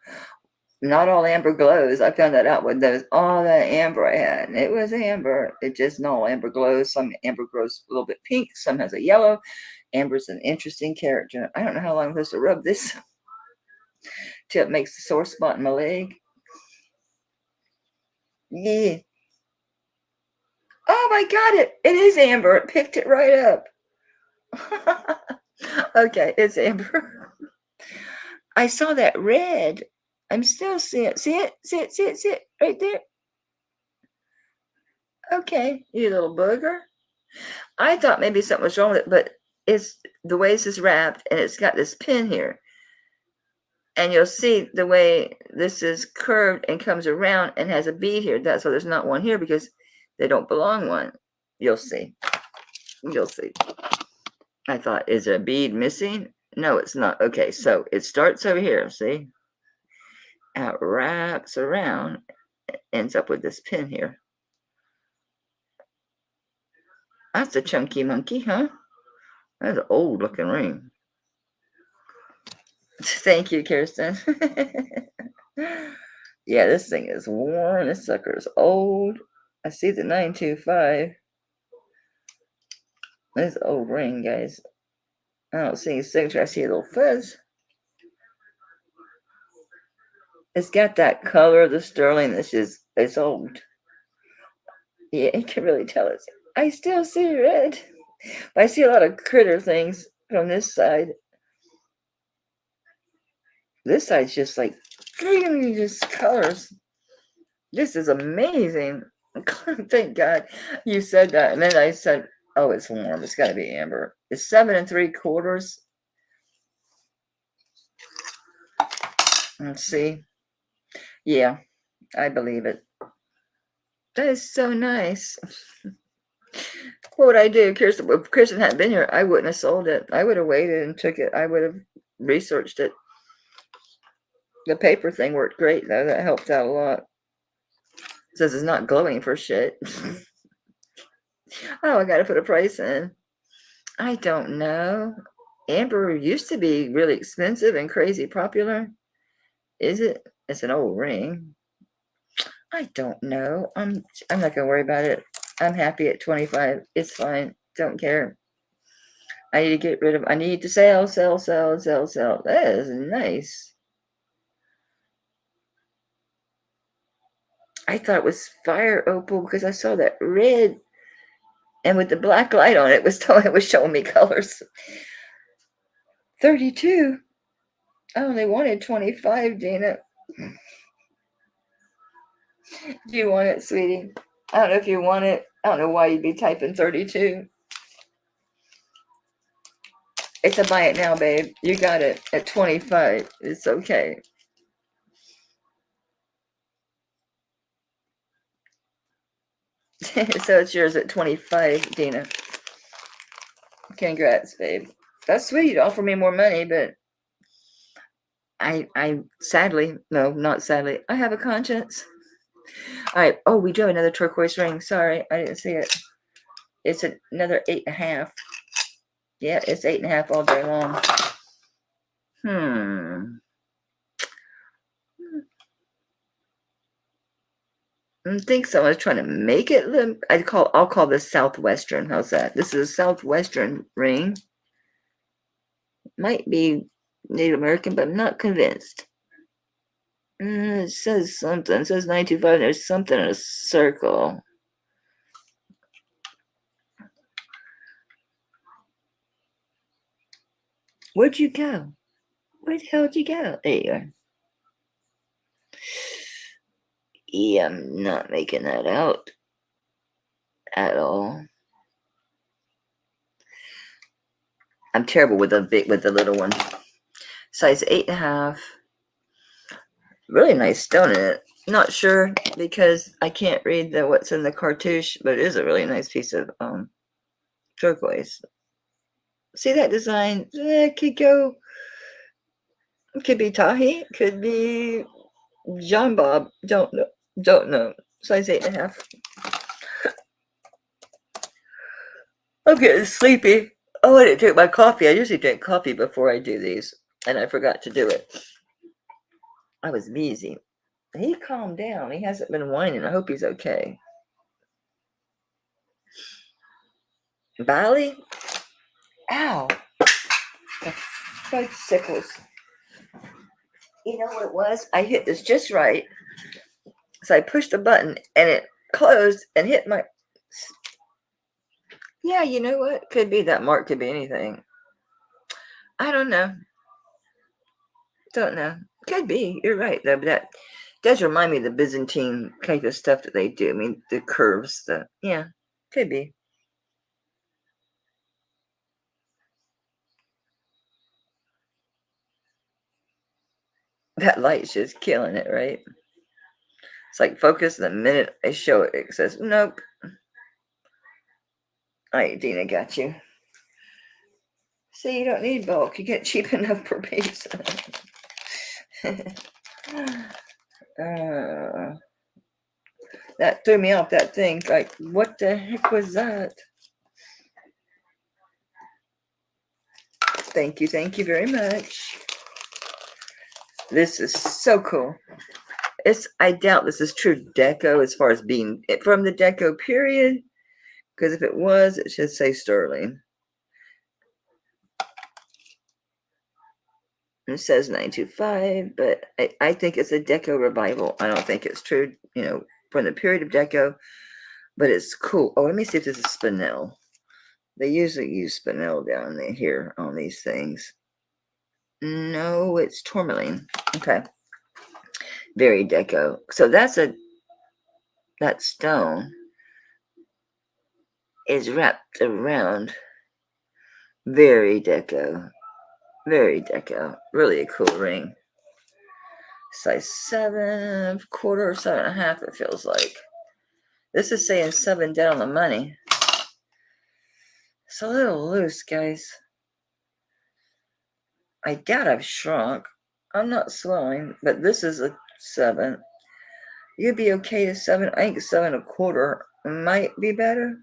Not all amber glows. I found that out with those, all that amber I had. It was amber. It just not all amber glows. Some amber grows a little bit pink. Some has a yellow. Amber's an interesting character. I don't know how long I'm supposed to rub this till it makes a sore spot in my leg. Yeah. Oh, I got it. It is amber. It picked it right up. Okay, it's amber. I saw that red. I'm still seeing it. See it? See it? See it? See it? Right there. Okay, you little booger. I thought maybe something was wrong with it, but it's the way this is wrapped, and it's got this pin here. And you'll see the way this is curved and comes around and has a bead here. That's why there's not one here, because they don't belong one. You'll see. You'll see. I thought, is there a bead missing? No, it's not. Okay, so it starts over here, see? And it wraps around, ends up with this pin here. That's a chunky monkey, huh? That's an old looking ring. Thank you, Kirsten. Yeah, this thing is worn. This sucker is old. I see the 925. This is an old ring, guys. I don't see a signature. I see a little fuzz. It's got that color of the sterling that's just, it's old. Yeah, you can really tell it's, I still see red. But I see a lot of critter things from this side. This side's just like, just colors. This is amazing. Thank God you said that. And then I said, oh, it's warm. It's got to be amber. It's 7 3/4. Let's see. Yeah, I believe it. That is so nice. What would I do? Kirsten, if Kirsten hadn't been here, I wouldn't have sold it. I would have waited and took it. I would have researched it. The paper thing worked great, though. That helped out a lot. It says it's not glowing for shit. Oh, I got to put a price in. I don't know. Amber used to be really expensive and crazy popular. Is it? It's an old ring. I don't know. I'm not gonna worry about it. I'm happy at 25. It's fine. Don't care. I need to get rid of. I need to sell. That is nice. I thought it was fire opal because I saw that red, and with the black light on it, it was showing me colors. 32. I only wanted 25, Dana. Do you want it, sweetie? I don't know if you want it. I don't know why you'd be typing 32. It's a buy it now, babe. You got it at 25. It's okay. So it's yours at 25, Dina. Congrats, babe. That's sweet. You offer me more money, but I sadly, no, not sadly, I have a conscience. All right. Oh, we do have another turquoise ring. Sorry, I didn't see it. It's another 8.5. Yeah, it's 8.5 all day long. I think someone's trying to make it limp. I'll call this Southwestern. How's that? This is a Southwestern ring. Might be Native American, but I'm not convinced. It says something. It says 925. There's something in a circle. Where'd you go? Where the hell did you go? There you are. Yeah, I'm not making that out at all. I'm terrible with the little one. Size 8.5. Really nice stone in it. Not sure because I can't read what's in the cartouche, but it is a really nice piece of turquoise. See that design? It could go. It could be Tahi. Could be John Bob. Don't know. Don't know. Size 8.5. I'm getting sleepy. Oh, I didn't drink my coffee. I usually drink coffee before I do these, and I forgot to do it. I was busy. He calmed down. He hasn't been whining. I hope he's okay. Bali? Ow. The fudge sickles. You know what it was? I hit this just right. So I pushed the button and it closed and hit my... Yeah, you know what? Could be that mark. Could be anything. I don't know. Don't know. Could be. You're right, though. But that does remind me of the Byzantine kind of stuff that they do. I mean, the curves. Yeah, could be. That light's just killing it, right? It's like focus. The minute I show it, it says, nope. All right, Dina, got you. See, you don't need bulk. You get cheap enough per piece. That threw me off, that thing. Like, what the heck was that? Thank you very much. This is so cool. I doubt this is true Deco as far as being from the Deco period, because if it was, it should say sterling. It says 925, but I think it's a Deco revival. I don't think it's true, from the period of Deco, but it's cool. Oh, let me see if this is spinel. They usually use spinel down here on these things. No, it's tourmaline. Okay. Very Deco. So that stone is wrapped around. Very Deco. Very Deco. Really a cool ring. Size 7, quarter or 7.5, it feels like. This is saying 7 down on the money. It's a little loose, guys. I doubt I've shrunk. I'm not swelling, but this is a 7. You'd be okay to 7. I think 7.25 might be better.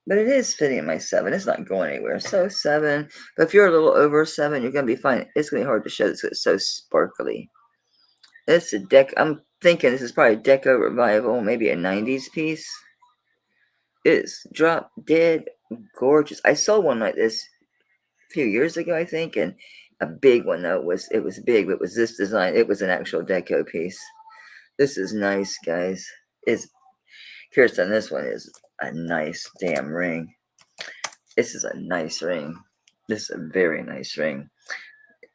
But it is fitting my 7. It's not going anywhere. So 7. But if you're a little over 7, you're going to be fine. It's going to be hard to show this because it's so sparkly. It's a I'm thinking this is probably a Deco revival. Maybe a 90s piece. It's drop dead gorgeous. I saw one like this a few years ago, I think. And a big one, though. It was big. But it was this design. It was an actual Deco piece. This is nice, guys. Kirsten, this one is a nice damn ring. This is a nice ring. This is a very nice ring.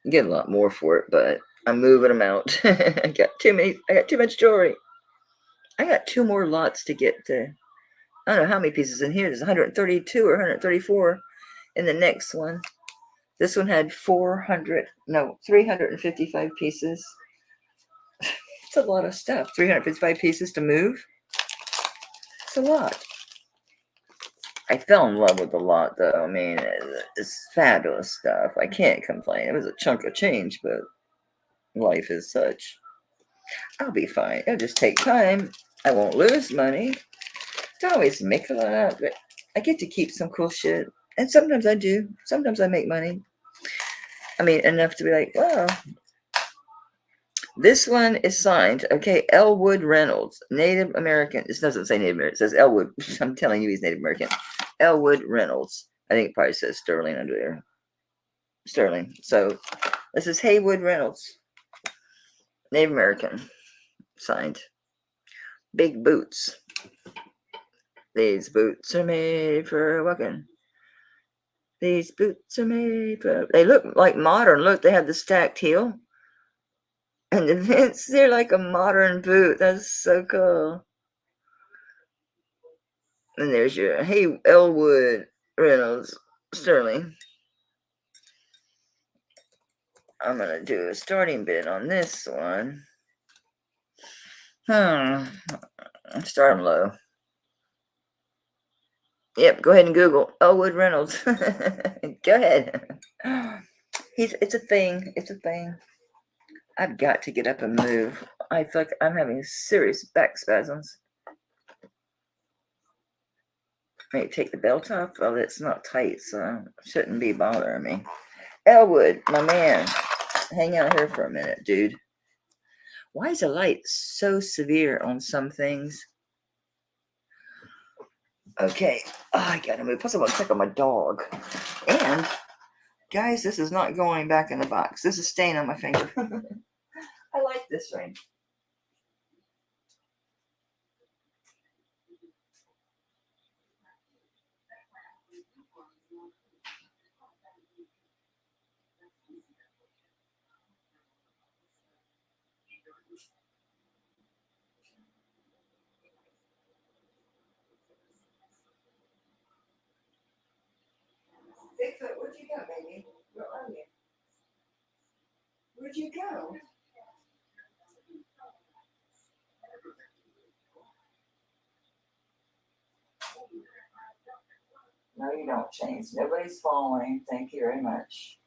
You get a lot more for it, but I'm moving them out. I got too much jewelry. I got 2 more lots to get to. I don't know how many pieces in here. There's 132 or 134 in the next one. This one had 355 pieces. It's a lot of stuff. 355 pieces to move. It's a lot. I fell in love with the lot, though. I mean, it's fabulous stuff. I can't complain. It was a chunk of change, but life is such. I'll be fine. It'll just take time. I won't lose money. Don't always make a lot, but I get to keep some cool shit. And sometimes I do. Sometimes I make money. I mean, enough to be like, well, This one is signed, okay, Elwood Reynolds, Native American. This doesn't say Native American. It says Elwood. I'm telling you he's Native American. Elwood Reynolds. I think it probably says Sterling under there. Sterling. So this is Haywood Reynolds, Native American, signed. Big boots. These boots are made for walking. These boots are made for... They look like modern. Look, they have the stacked heel. And the vents, they're like a modern boot. That's so cool. And there's your Elwood Reynolds Sterling. I'm going to do a starting bid on this one. Start them low. Yep, go ahead and Google Elwood Reynolds. Go ahead. It's a thing. It's a thing. I've got to get up and move. I feel like I'm having serious back spasms. Maybe take the belt off. Well, it's not tight, so it shouldn't be bothering me. Elwood, my man. Hang out here for a minute, dude. Why is the light so severe on some things? Okay. Oh, I gotta move. Plus, I want to check on my dog. And, guys, this is not going back in the box. This is staying on my finger. I like this ring. Bigfoot, where'd you go, baby? Where are you? Where'd you go? No, you don't, James. Nobody's following. Thank you very much.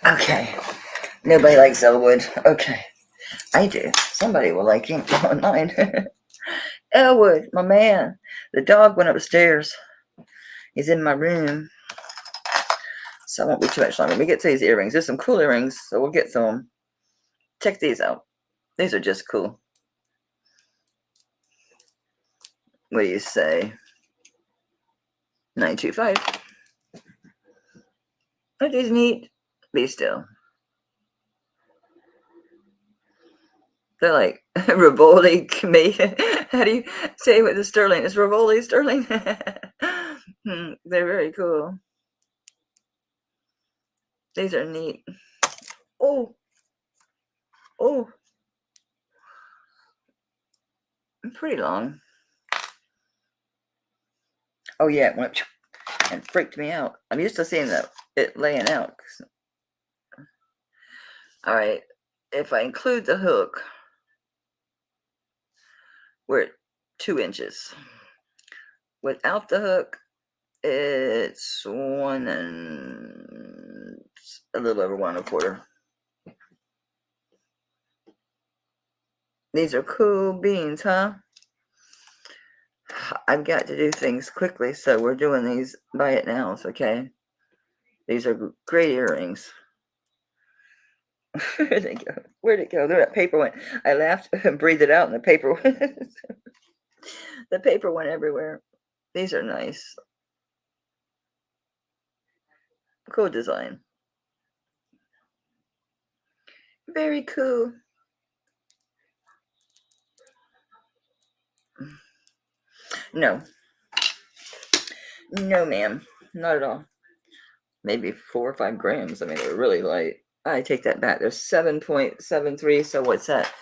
Okay. Nobody likes Elwood. Okay. I do. Somebody will like him online. Elwood, my man. The dog went upstairs. He's in my room. So I won't be too much longer. Let me get to these earrings. There's some cool earrings, so we'll get to them. Check these out. These are just cool. What do you say? 925. Aren't these neat? Be still. They're like Rivoli made. How do you say with the sterling? Is Rivoli sterling? They're very cool. These are neat. Oh. Pretty long. Oh yeah, it went and freaked me out. I'm used to seeing it laying out. All right, if I include the hook, we're at 2 inches. Without the hook, it's a little over 1 1/4. These are cool beans, huh? I've got to do things quickly, so we're doing these by it now, okay? These are great earrings. Where'd they go? Where'd it go? There, that paper went. I laughed and breathed it out, and the paper went. The paper went everywhere. These are nice. Cool design. Very cool. No. No, ma'am. Not at all. Maybe 4 or 5 grams. I mean, they're really light. I take that back. They're 7.73. So what's that?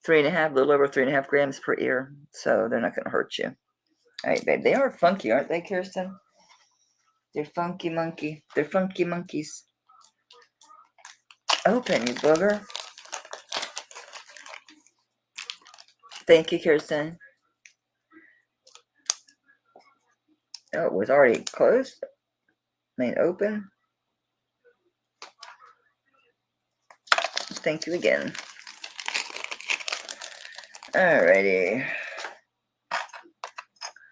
3.5, a little over 3.5 grams per ear. So they're not going to hurt you. All right, babe. They are funky, aren't they, Kirsten? They're funky monkey. They're funky monkeys. Open, you booger. Thank you, Kirsten. Oh, it was already closed? I mean, open? Thank you again. Alrighty.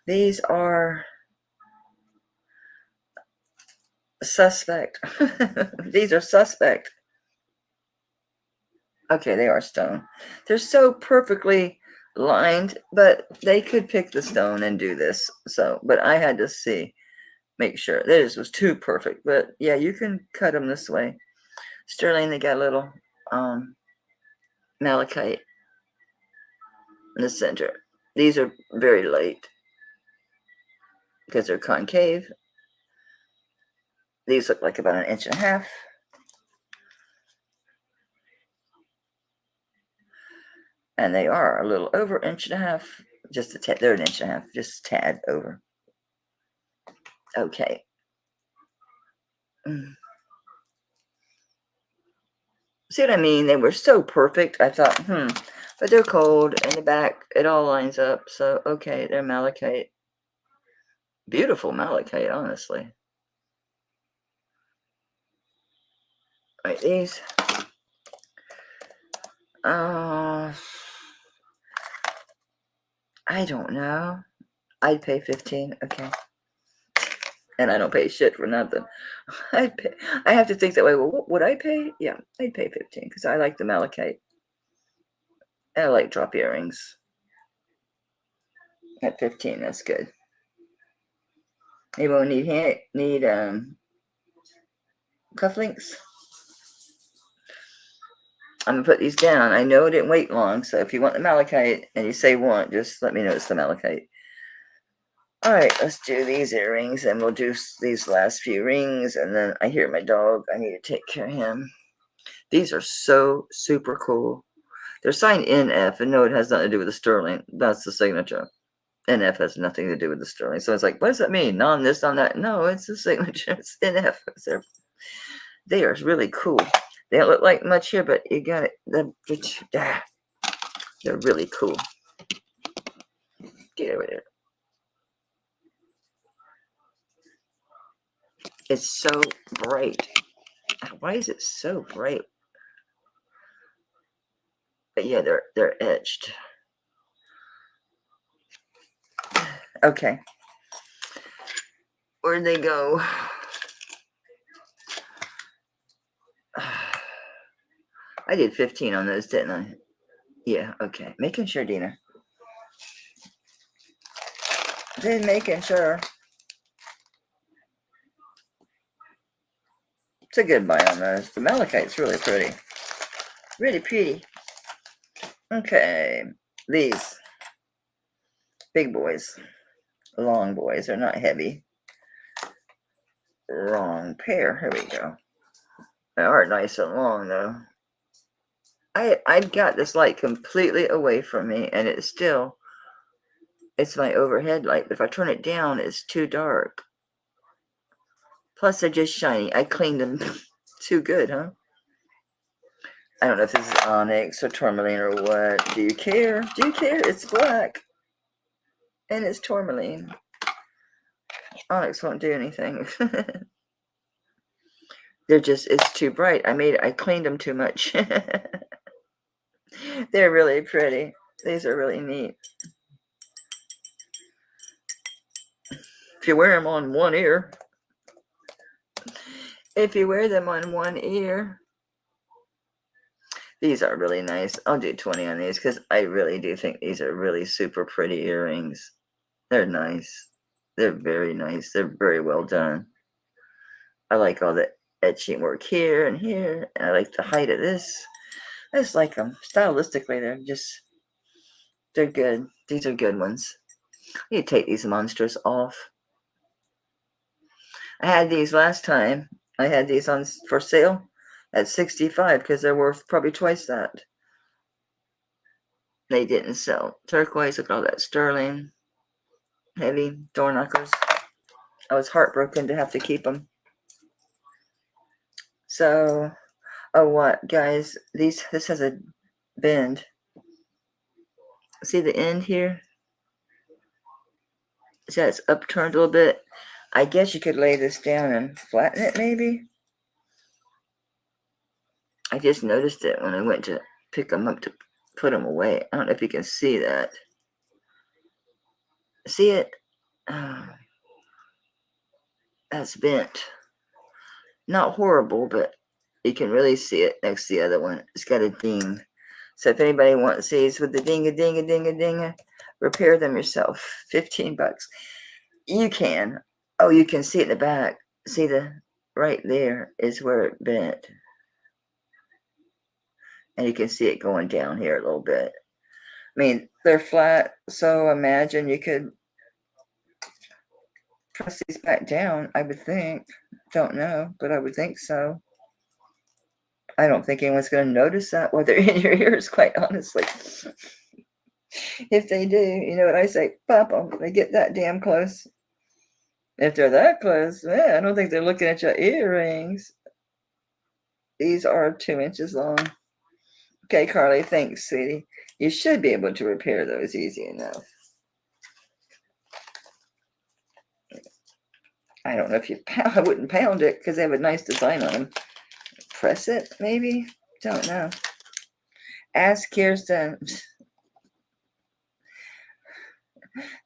These are suspect. These are suspect. Okay, they are stone. They're so perfectly lined, but they could pick the stone and do this. So, but I had to see, make sure. This was too perfect. But yeah, you can cut them this way. Sterling, they got a little malachite in the center. These are very light because they're concave. These look like about 1.5 inches. And they are a little over 1.5 inches. Just a tad, they're 1.5 inches, just a tad over. Okay. See what I mean? They were so perfect. I thought, but they're cold in the back. It all lines up. So, okay, they're malachite. Beautiful malachite, honestly. Right, these. I don't know. I'd pay 15. Okay. And I don't pay shit for nothing. I have to think that way. Well, what would I pay? Yeah, I'd pay 15 because I like the malachite. And I like drop earrings. At 15, that's good. Anyone need cufflinks? I'm gonna put these down. I know it didn't wait long, so if you want the malachite and you say want, just let me know it's the malachite. All right, let's do these earrings, and we'll do these last few rings, and then I hear my dog. I need to take care of him. These are so super cool. They're signed NF, and no, it has nothing to do with the sterling. That's the signature. NF has nothing to do with the sterling. So it's like, what does that mean? Non this, non that. No, it's the signature. It's NF. They are really cool. They don't look like much here, but you got it. They're really cool. Get over there. It's so bright. Why is it so bright? But yeah, they're etched. Okay. Where'd they go? I did 15 on those, didn't I? Yeah, okay. Making sure, Dina. Just making sure. It's a good buy on those. The malachite's really pretty. Really pretty. Okay. These. Big boys. Long boys. They're not heavy. Wrong pair. Here we go. They are nice and long, though. I've got this light completely away from me, and it's my overhead light. But if I turn it down, it's too dark. Plus, they're just shiny. I cleaned them too good, huh? I don't know if this is onyx or tourmaline or what. Do you care? Do you care? It's black. And it's tourmaline. Onyx won't do anything. It's too bright. I cleaned them too much. They're really pretty. These are really neat. If you wear them on one ear. If you wear them on one ear. These are really nice. I'll do 20 on these because I really do think these are really super pretty earrings. They're nice. They're very nice. They're very well done. I like all the etching work here and here. And I like the height of this. I just like them. Stylistically, they're good. These are good ones. I need to take these monsters off. I had these last time. I had these on for sale at 65 because they're worth probably twice that. They didn't sell. Turquoise, look at all that sterling. Heavy door knockers. I was heartbroken to have to keep them. So, oh what, guys? This has a bend. See the end here? See how it's upturned a little bit? I guess you could lay this down and flatten it, maybe. I just noticed it when I went to pick them up to put them away. I don't know if you can see that. See it? That's bent. Not horrible, but you can really see it next to the other one. It's got a ding. So if anybody wants these with the ding-a-ding-a-ding-a-ding-a, repair them yourself. 15 bucks. You can. Oh, you can see it in the back. See right there is where it bent. And you can see it going down here a little bit. I mean, they're flat, so imagine you could press these back down, I would think. Don't know, but I would think so. I don't think anyone's going to notice that while they're in your ears, quite honestly. If they do, you know what I say? Pop them. They get that damn close. If they're that close, man, I don't think they're looking at your earrings. These are 2 inches long. Okay, Carly, thanks, sweetie. You should be able to repair those easy enough. I don't know if you pound. I wouldn't pound it because they have a nice design on them. Press it, maybe? Don't know. Ask Kirsten.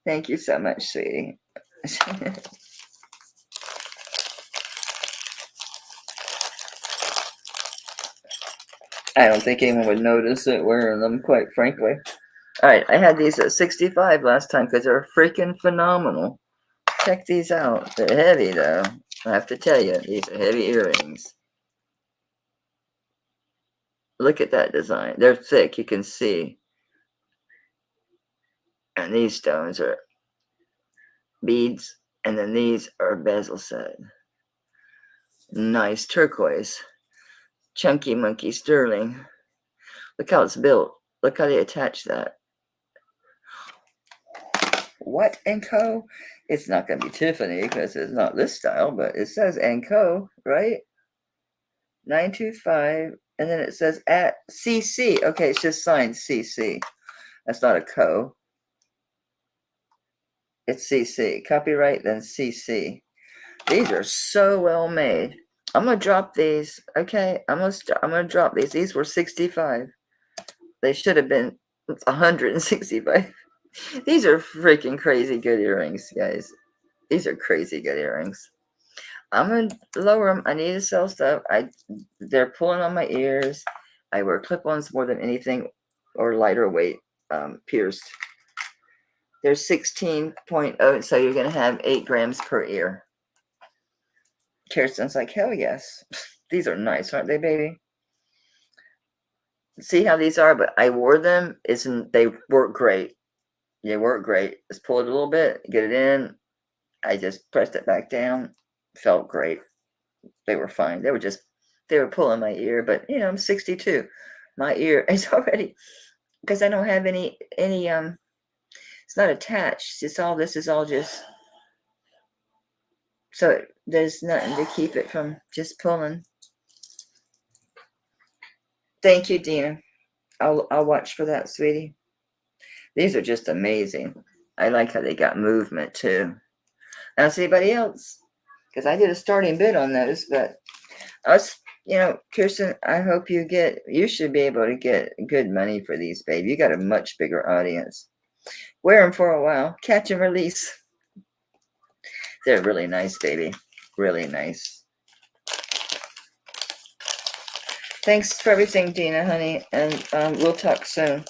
Thank you so much, sweetie. I don't think anyone would notice it wearing them, quite frankly. All right, I had these at 65 last time because they're freaking phenomenal. Check these out. They're heavy, though. I have to tell you, these are heavy earrings. Look at that design. They're thick, you can see. And these stones are beads, and then these are bezel set. Nice turquoise. Chunky monkey sterling. Look how it's built. Look how they attach that. What & Co? It's not going to be Tiffany because it's not this style, but it says & Co, right? 925, and then it says at CC. Okay, it's just signed CC. That's not a Co. It's CC. Copyright, then CC. These are so well made. I'm gonna drop these. Okay, I'm gonna drop these. These were 65. They should have been 165. These are freaking crazy good earrings, guys. These are crazy good earrings. I'm gonna lower them. I need to sell stuff. They're pulling on my ears. I wear clip-ons more than anything, or lighter weight pierced. They're 16.0, so you're gonna have 8 grams per ear. Kirsten's like, hell yes. These are nice, aren't they, baby? See how these are? But I wore them. They work great. They work great. Just pull it a little bit, get it in. I just pressed it back down. Felt great. They were fine. They were pulling my ear, but you know, I'm 62. My ear is already, because I don't have any it's not attached. This is all just, so there's nothing to keep it from just pulling. Thank you, Dina. I'll watch for that, sweetie. These are just amazing. I like how they got movement too. I don't see anybody else, because I did a starting bid on those, but us, you know, Kirsten, I hope you should be able to get good money for these, babe. You got a much bigger audience. Wear them for a while. Catch and release. They're really nice, baby. Really nice. Thanks for everything, Dina, honey, and we'll talk soon.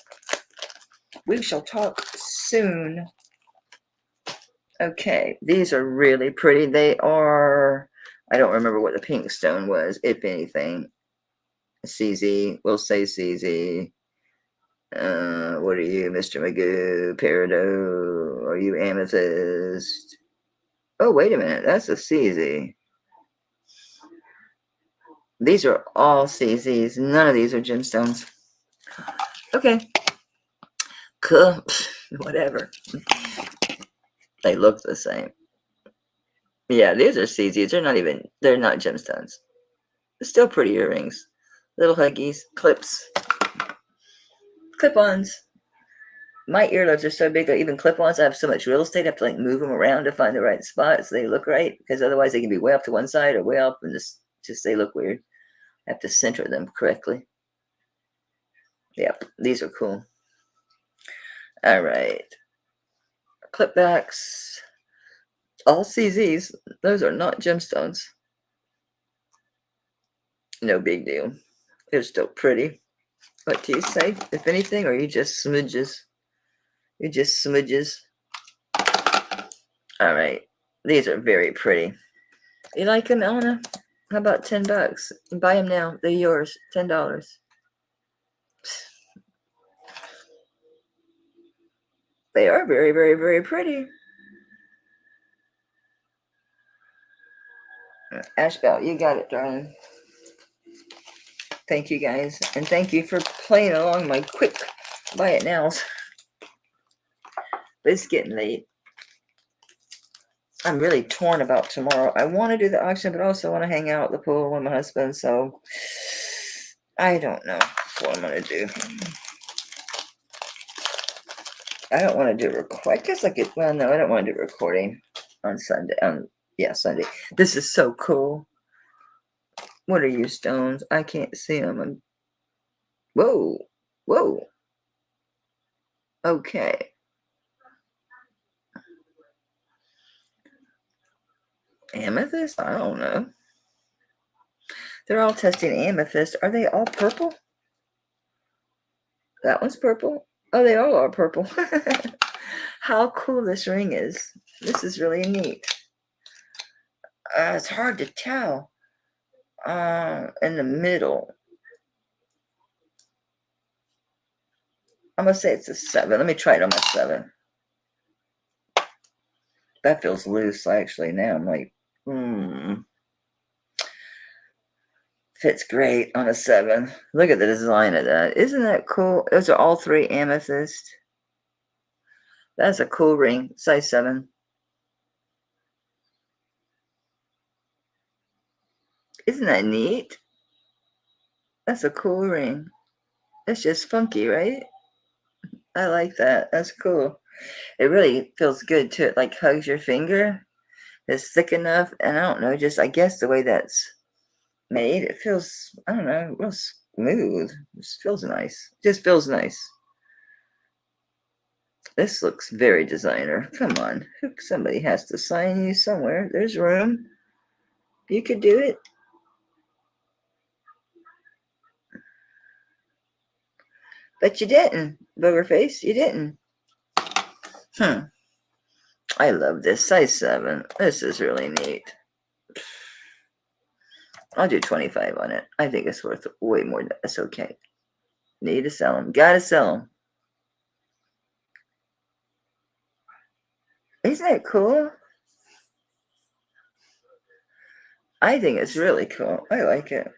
We shall talk soon. Okay, these are really pretty. They are, I don't remember what the pink stone was, if anything. CZ, we'll say CZ. What are you, Mr. Magoo? Peridot? Are you amethyst? Oh, wait a minute, that's a CZ. These are all CZs. None of these are gemstones. Okay. Cool. Whatever. They look the same. Yeah, these are CZs. They're not gemstones. They're still pretty earrings. Little huggies, clips, clip-ons. My earlobes are so big that even clip-ons, I have so much real estate, I have to like move them around to find the right spot so they look right, because otherwise they can be way off to one side or way up and just they look weird. I have to center them correctly. Yep, these are cool. All right. Clipbacks. All CZs. Those are not gemstones. No big deal. They're still pretty. What do you say? If anything, or are you just smudges? You're just smudges. All right. These are very pretty. You like them, Elena? How about $10? Buy them now. They're yours. $10. They are very, very, very pretty. Ashbel, you got it, darling. Thank you, guys. And thank you for playing along my quick buy it nows. But it's getting late. I'm really torn about tomorrow. I want to do the auction, but I also want to hang out at the pool with my husband. So I don't know what I'm going to do. I don't want to do I guess I could. Well, no, I don't want to do recording on Sunday. Yeah, Sunday. This is so cool. What are you stones? I can't see them. Whoa. Whoa. Okay. Amethyst? I don't know. They're all testing amethyst. Are they all purple? That one's purple. Oh, they all are purple. How cool this ring is. This is really neat. It's hard to tell. In the middle. I'm going to say it's a 7. Let me try it on my 7. That feels loose, actually. Now I'm like, Fits great on a 7. Look at the design of that. Isn't that cool? Those are all 3 amethyst. That's a cool ring. Size 7. Isn't that neat? That's a cool ring. It's just funky, right? I like that. That's cool. It really feels good too. It like hugs your finger. It's thick enough. And I don't know, just I guess the way that's made, it feels, I don't know, real smooth. It just feels nice. Just feels nice. This looks very designer. Come on. Somebody has to sign you somewhere. There's room. You could do it. But you didn't, Boogerface. You didn't. I love this. Size 7. This is really neat. I'll do 25 on it. I think it's worth way more. That's okay. Need to sell them. Gotta sell them. Isn't that cool? I think it's really cool. I like it.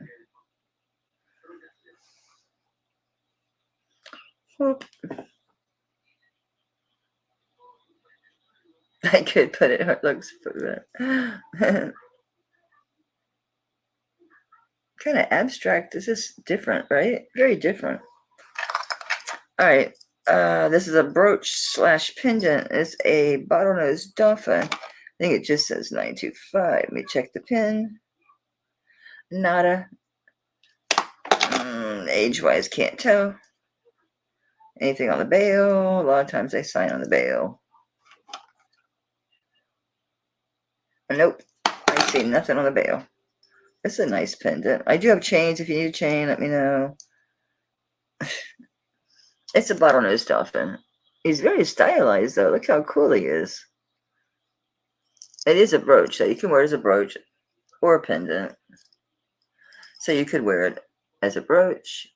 Whoop. I could put it. It looks kind of abstract. This is different, right? Very different. All right. This is a brooch / pendant. It's a bottlenose dolphin. I think it just says 925. Let me check the pin. Nada. Age-wise, can't tell. Anything on the bail? A lot of times they sign on the bail. Nope. I see nothing on the bail. It's a nice pendant. I do have chains. If you need a chain, let me know. It's a bottlenose dolphin. He's very stylized, though. Look how cool he is. It is a brooch, so you can wear it as a brooch or a pendant. So you could wear it as a brooch,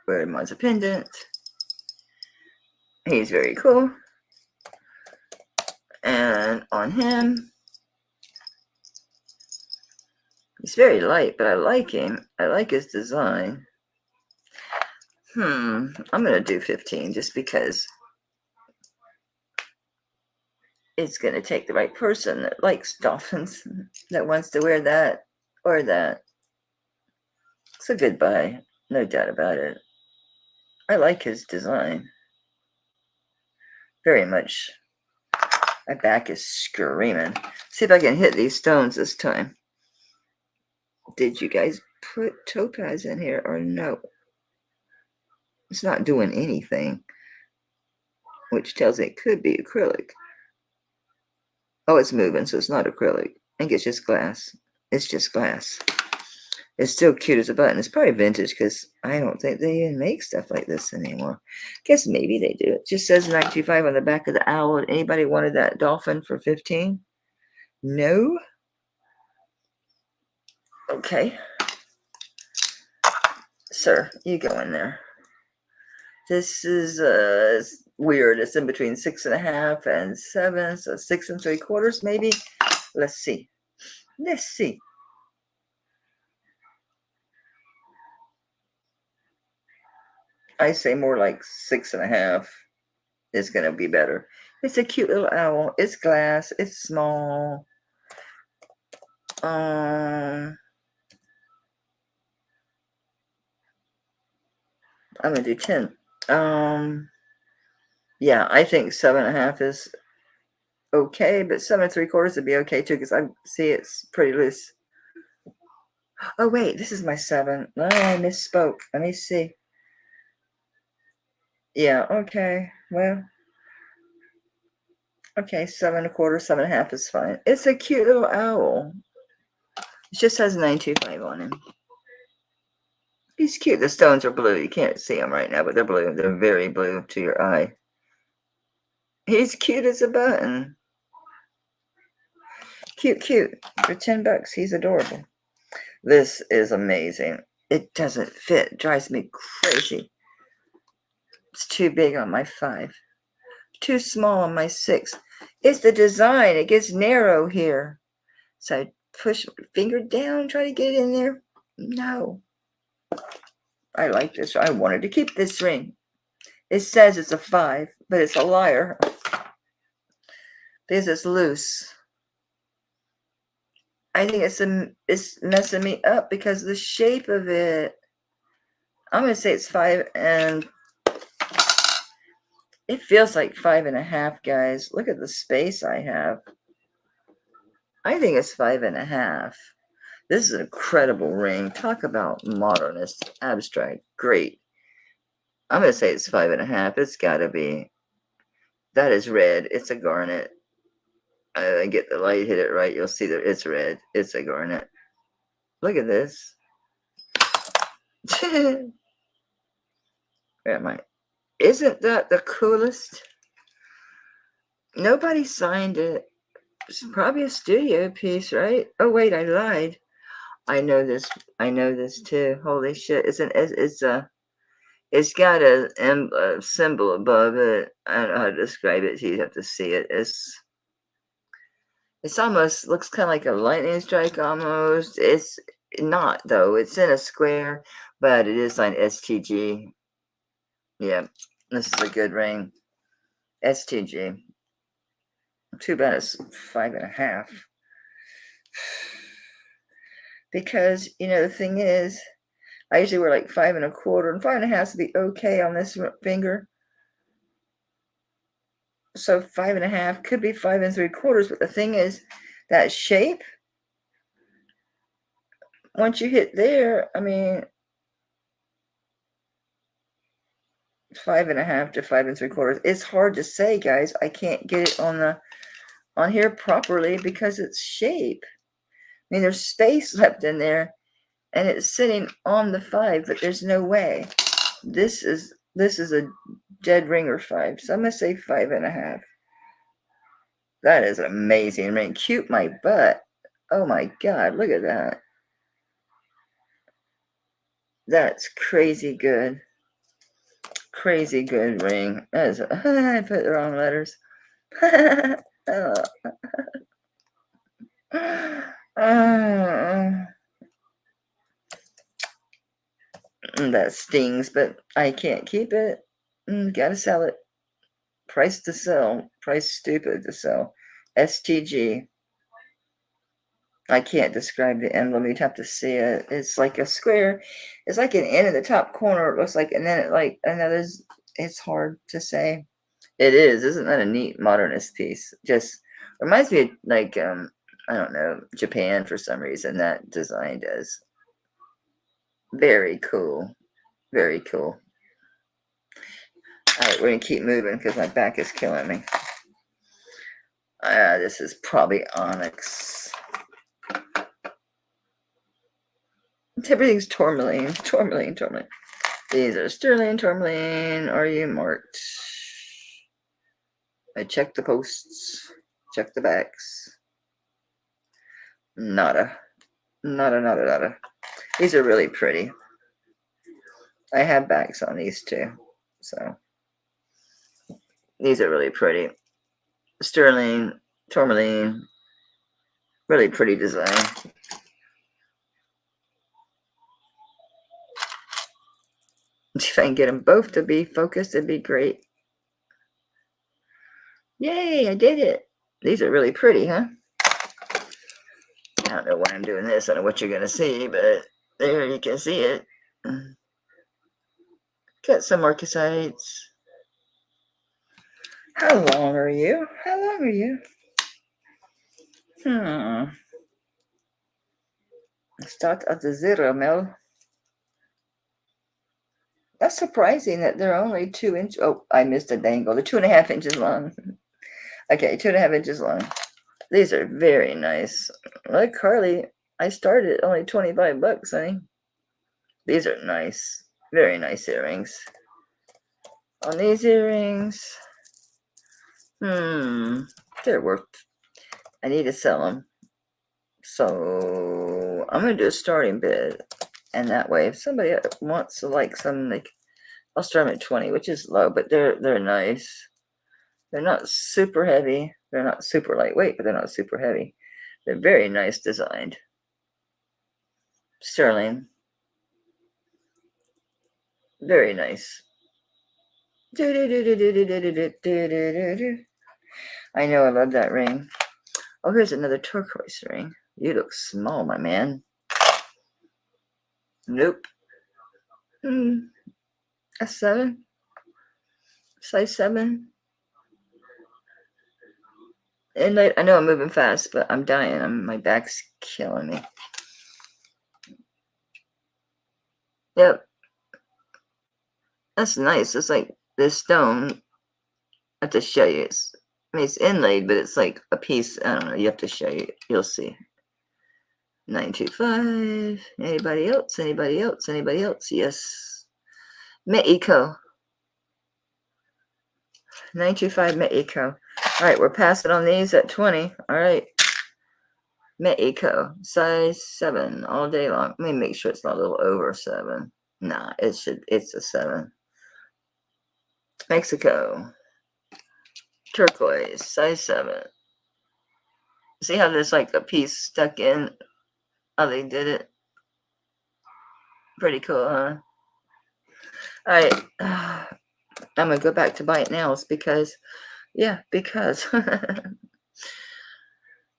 wear him as a pendant. He's very cool. And on him, he's very light, but I like him. I like his design. I'm going to do 15 just because it's going to take the right person that likes dolphins, that wants to wear that or that. It's a good buy, no doubt about it. I like his design very much. My back is screaming. See if I can hit these stones this time. Did you guys put topaz in here or no? It's not doing anything, which tells me it could be acrylic. Oh, it's moving, so it's not acrylic. I think it's just glass. It's just glass. It's still cute as a button. It's probably vintage because I don't think they even make stuff like this anymore. Guess maybe they do. It just says 925 on the back of the owl. Anybody wanted that dolphin for 15? No? Okay. Sir, you go in there. This is weird. It's in between 6.5 and 7, so 6 3/4 maybe. Let's see. Let's see. I say more like 6.5 is gonna be better. It's a cute little owl. It's glass. It's small. I'm gonna do 10. Yeah, I think 7.5 is okay, but 7 3/4 would be okay too, because I see it's pretty loose. Oh wait, this is my 7. No, I misspoke. Let me see. Yeah, okay. Well, okay, 7 1/4, 7.5 is fine. It's a cute little owl. It just has 925 on him. He's cute. The stones are blue. You can't see them right now, but they're blue. They're very blue to your eye. He's cute as a button. Cute, cute. For $10, he's adorable. This is amazing. It doesn't fit. It drives me crazy. It's too big on my 5. Too small on my 6. It's the design. It gets narrow here. So I push my finger down, try to get it in there. No. I like this. I wanted to keep this ring. It says it's a 5, but it's a liar. Because it's loose. I think it's messing me up because of the shape of it. I'm going to say it's 5, and it feels like 5.5, guys. Look at the space I have. I think it's 5.5. This is an incredible ring. Talk about modernist, abstract. Great. I'm going to say it's 5.5. It's got to be. That is red. It's a garnet. Get the light, hit it right. You'll see that it's red. It's a garnet. Look at this. Where am I? Isn't that the coolest? Nobody signed it. It's probably a studio piece, right? Oh wait, I lied. I know this. I know this too. Holy shit! It's got a symbol above it. I don't know how to describe it. So you have to see it. It's almost looks kind of like a lightning strike almost. It's not though. It's in a square, but it is signed STG. Yeah, this is a good ring. STG. Too bad it's 5.5. Because, the thing is, I usually wear like 5 1/4, and 5.5 would be okay on this finger. So 5.5 could be 5 3/4, but the thing is, that shape, once you hit there, I mean, 5.5 to 5 3/4. It's hard to say, guys. I can't get it on here properly because it's shape. I mean, there's space left in there, and it's sitting on the 5, but there's no way. This is a dead ringer 5, so I'm gonna say 5.5. That is an amazing ring. Cute my butt. Oh my god, look at that. That's crazy good. Crazy good ring. That is I put the wrong letters. Oh. That stings, but I can't keep it. Gotta sell it. Price to sell. Price stupid to sell. STG. I can't describe the emblem. You'd have to see it. It's like a square. It's like an N in the top corner. It looks like, and then it like another. It's hard to say. It is. Isn't that a neat modernist piece? Just reminds me of like I don't know, Japan for some reason. That design does. Very cool. Very cool. All right, we're gonna keep moving because my back is killing me. This is probably onyx. Everything's tourmaline, tourmaline, tourmaline. These are sterling, tourmaline. Are you marked? I checked the posts, checked the backs. Nada. Nada, nada, nada. These are really pretty. I have backs on these too, so these are really pretty. Sterling, tourmaline, really pretty design. If I can get them both to be focused, it'd be great. Yay, I did it. These are really pretty, huh? I don't know why I'm doing this. I don't know what you're going to see, but there you can see it. Got some marcasites. How long are you? How long are you? Start at the 0 mil. That's surprising that they're only 2 inches. Oh, I missed a dangle. They're 2.5 inches long. Okay, 2.5 inches long. These are very nice. Like Carly, I started at only 25 bucks, honey. These are nice. Very nice earrings. On these earrings, they're worth. I need to sell them. So I'm going to do a starting bid. And that way, if somebody wants to like some, like, I'll start them at 20, which is low, but they're nice. They're not super heavy. They're not super lightweight, but they're not super heavy. They're very nice designed. Sterling. Very nice. I know, I love that ring. Oh, here's another turquoise ring. You look small, my man. Nope. A 7. Size 7. And I know I'm moving fast, but I'm dying. My back's killing me. Yep. That's nice. It's like this stone. I have to show you. It's inlaid, but it's like a piece. I don't know. You have to show you. You'll see. 925. Anybody else? Anybody else? Anybody else? Yes. Mexico. 925 Mexico. All right, we're passing on these at 20. All right. Mexico. Size 7 all day long. Let me make sure it's not a little over 7. Nah, it's a 7. Mexico. Turquoise. Size 7. See how there's like a piece stuck in? How they did it? Pretty cool, huh? All right. I'm going to go back to bite nails because, yeah, because.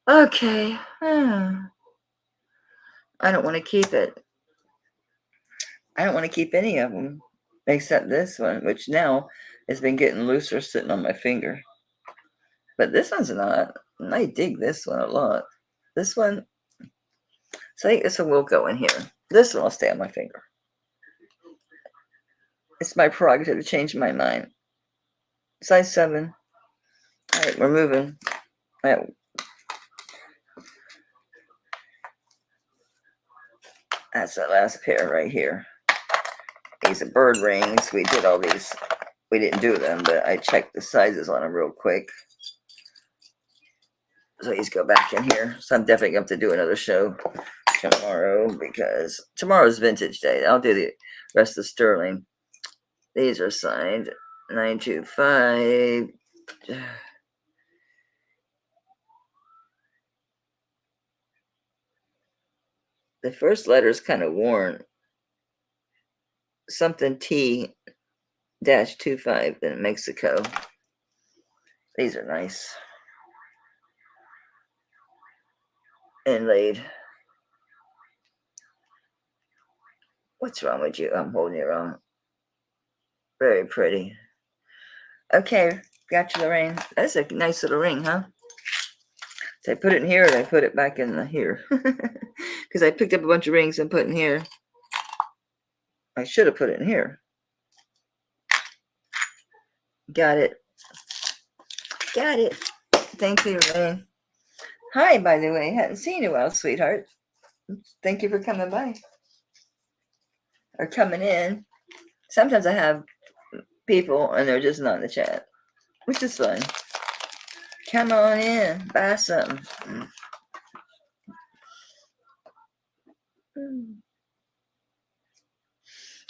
Okay. I don't want to keep it. I don't want to keep any of them except this one, which now has been getting looser sitting on my finger. But this one's not. I dig this one a lot. This one, so I think this one will go in here. This one will stay on my finger. It's my prerogative to change my mind. Size 7. All right, we're moving. All right. That's the last pair right here. These are bird rings. We did all these. We didn't do them, but I checked the sizes on them real quick. So these go back in here. So I'm definitely going to have to do another show tomorrow because tomorrow's vintage day. I'll do the rest of sterling. These are signed 925. The first letter is kind of worn. Something T-25 in Mexico. These are nice. Inlaid. What's wrong with you? I'm holding it wrong. Very pretty. Okay, got you the ring. That's a nice little ring, huh? Did I put it in here or did I put it back in here? Because I picked up a bunch of rings and put in here. I should have put it in here. Got it. Got it. Thank you, Ray. Hi, by the way. Hadn't seen you in a while, sweetheart. Thank you for coming by. are coming in. Sometimes I have people and they're just not in the chat, which is fun. Come on in, buy something.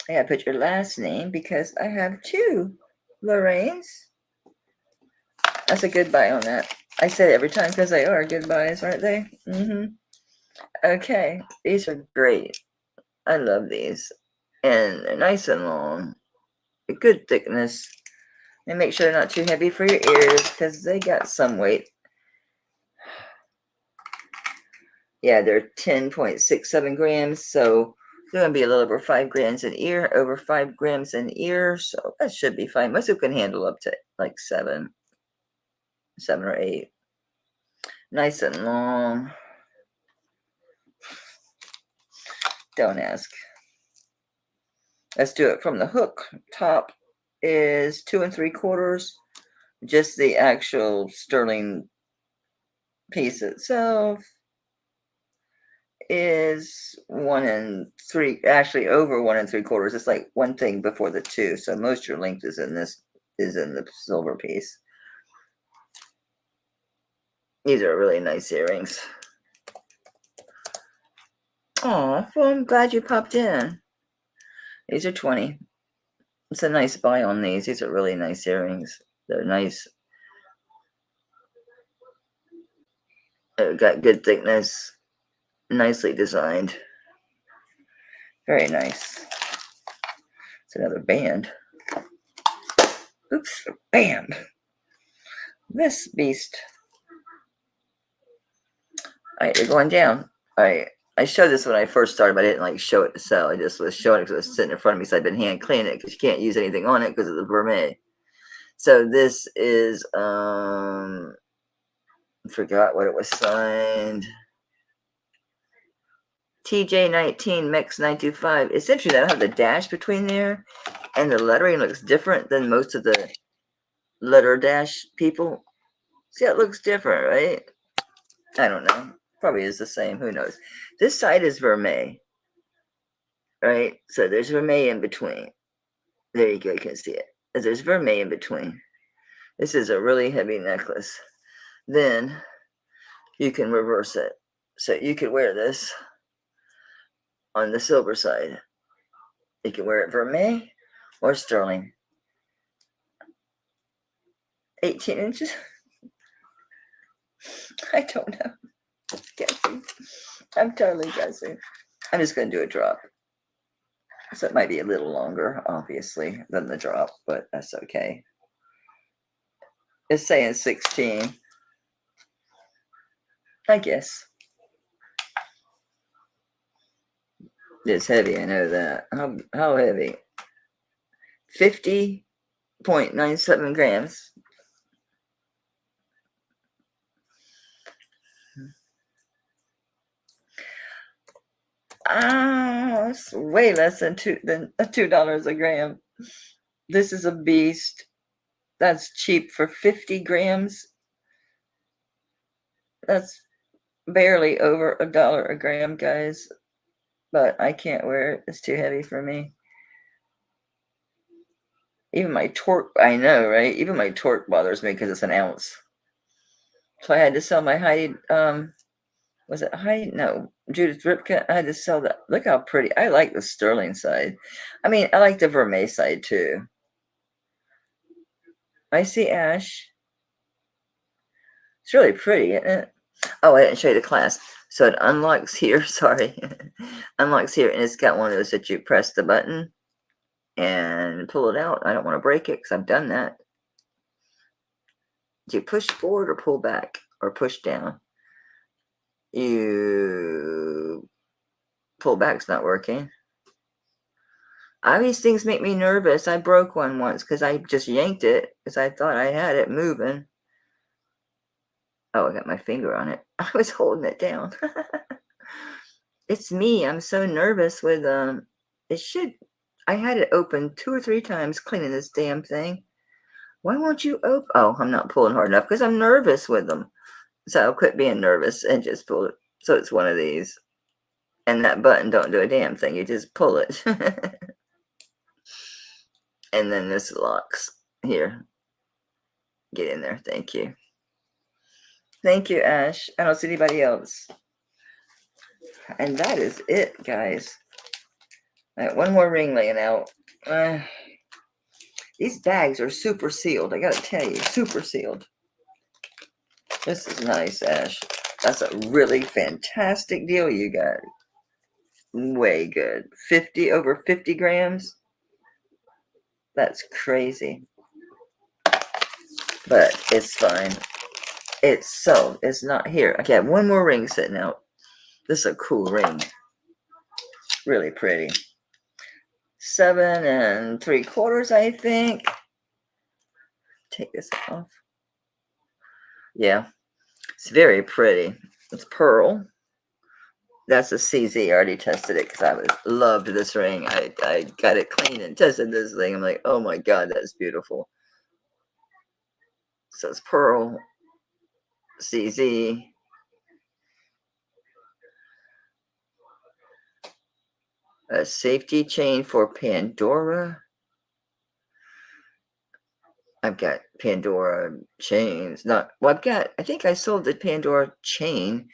I gotta put your last name because I have 2 Lorraines. That's a good buy on that. I say it every time because they are good buys, aren't they? Okay, these are great. I love these. And they're nice and long. A good thickness. And make sure they're not too heavy for your ears because they got some weight. Yeah, they're 10.67 grams, so they're going to be a little over 5 grams an ear, over 5 grams an ear, so that should be fine. Most people can handle up to like 7 or 8. Nice and long. Don't ask. Let's do it from the hook. Top is 2 3/4. Just the actual sterling piece itself is 1 3, actually over 1 3/4. It's like one thing before the 2, so most of your length is in this, is in the silver piece. These are really nice earrings. Oh, well, I'm glad you popped in. These are 20. It's a nice buy on these. These are really nice earrings. They're nice. Got good thickness. Nicely designed. Very nice. It's another band. Oops, band. This beast. All right, they're going down. All right, I showed this when I first started, but I didn't like show it to sell. I just was showing it because it was sitting in front of me, so I've been hand cleaning it because you can't use anything on it because of the vermeil. So this is forgot what it was signed. TJ19 Mex 925. It's interesting. I don't have the dash between there, and the lettering looks different than most of the letter dash people. See, it looks different, right? I don't know. Probably is the same. Who knows? This side is vermeil, right? So there's vermeil in between. There you go. You can see it. There's vermeil in between. This is a really heavy necklace. Then you can reverse it. So you could wear this on the silver side. You can wear it vermeil or sterling. 18 inches? I don't know. Guessing. I'm totally guessing. I'm just going to do a drop. So it might be a little longer, obviously, than the drop, but that's okay. It's saying 16. I guess. It's heavy, I know that. How heavy? 50.97 grams. It's way less than $2 a gram. This is a beast. That's cheap for 50 grams. That's barely over $1 a gram, guys. But I can't wear it. It's too heavy for me. Even my torque, I know, right? Even my torque bothers me because it's an ounce. So I had to sell my Heidi, was it Heidi? No, Judith Ripka. I had to sell that. Look how pretty. I like the sterling side. I mean, I like the vermeil side too. I see Ash. It's really pretty, isn't it? Oh, I didn't show you the clasp. So it unlocks here. Sorry. Unlocks here, and it's got one of those that you press the button and pull it out. I don't want to break it because I've done that. Do you push forward or pull back or push down? You pull back's not working. All these things make me nervous. I broke one once because I just yanked it because I thought I had it moving. Oh, I got my finger on it. I was holding it down. It's me. I'm so nervous with it should. I had it open 2 or 3 times cleaning this damn thing. Why won't you open? Oh, I'm not pulling hard enough because I'm nervous with them. So I'll quit being nervous and just pull it. So it's one of these. And that button don't do a damn thing. You just pull it. And then this locks. Here. Get in there. Thank you. Thank you, Ash. I don't see anybody else. And that is it, guys. All right, one more ring laying out. These bags are super sealed. I gotta tell you, super sealed. This is nice, Ash. That's a really fantastic deal you got. Way good. Over 50 grams. That's crazy. But it's fine. It's not here. Okay, I have one more ring sitting out. This is a cool ring. Really pretty. 7 3/4, I think. Take this off. Yeah, it's very pretty. It's pearl. That's a CZ. I already tested it because I loved this ring. I got it clean and tested this thing. I'm like, oh my God, that's beautiful. So it's pearl, CZ. A safety chain for Pandora. I've got Pandora chains. I think I sold the Pandora chain.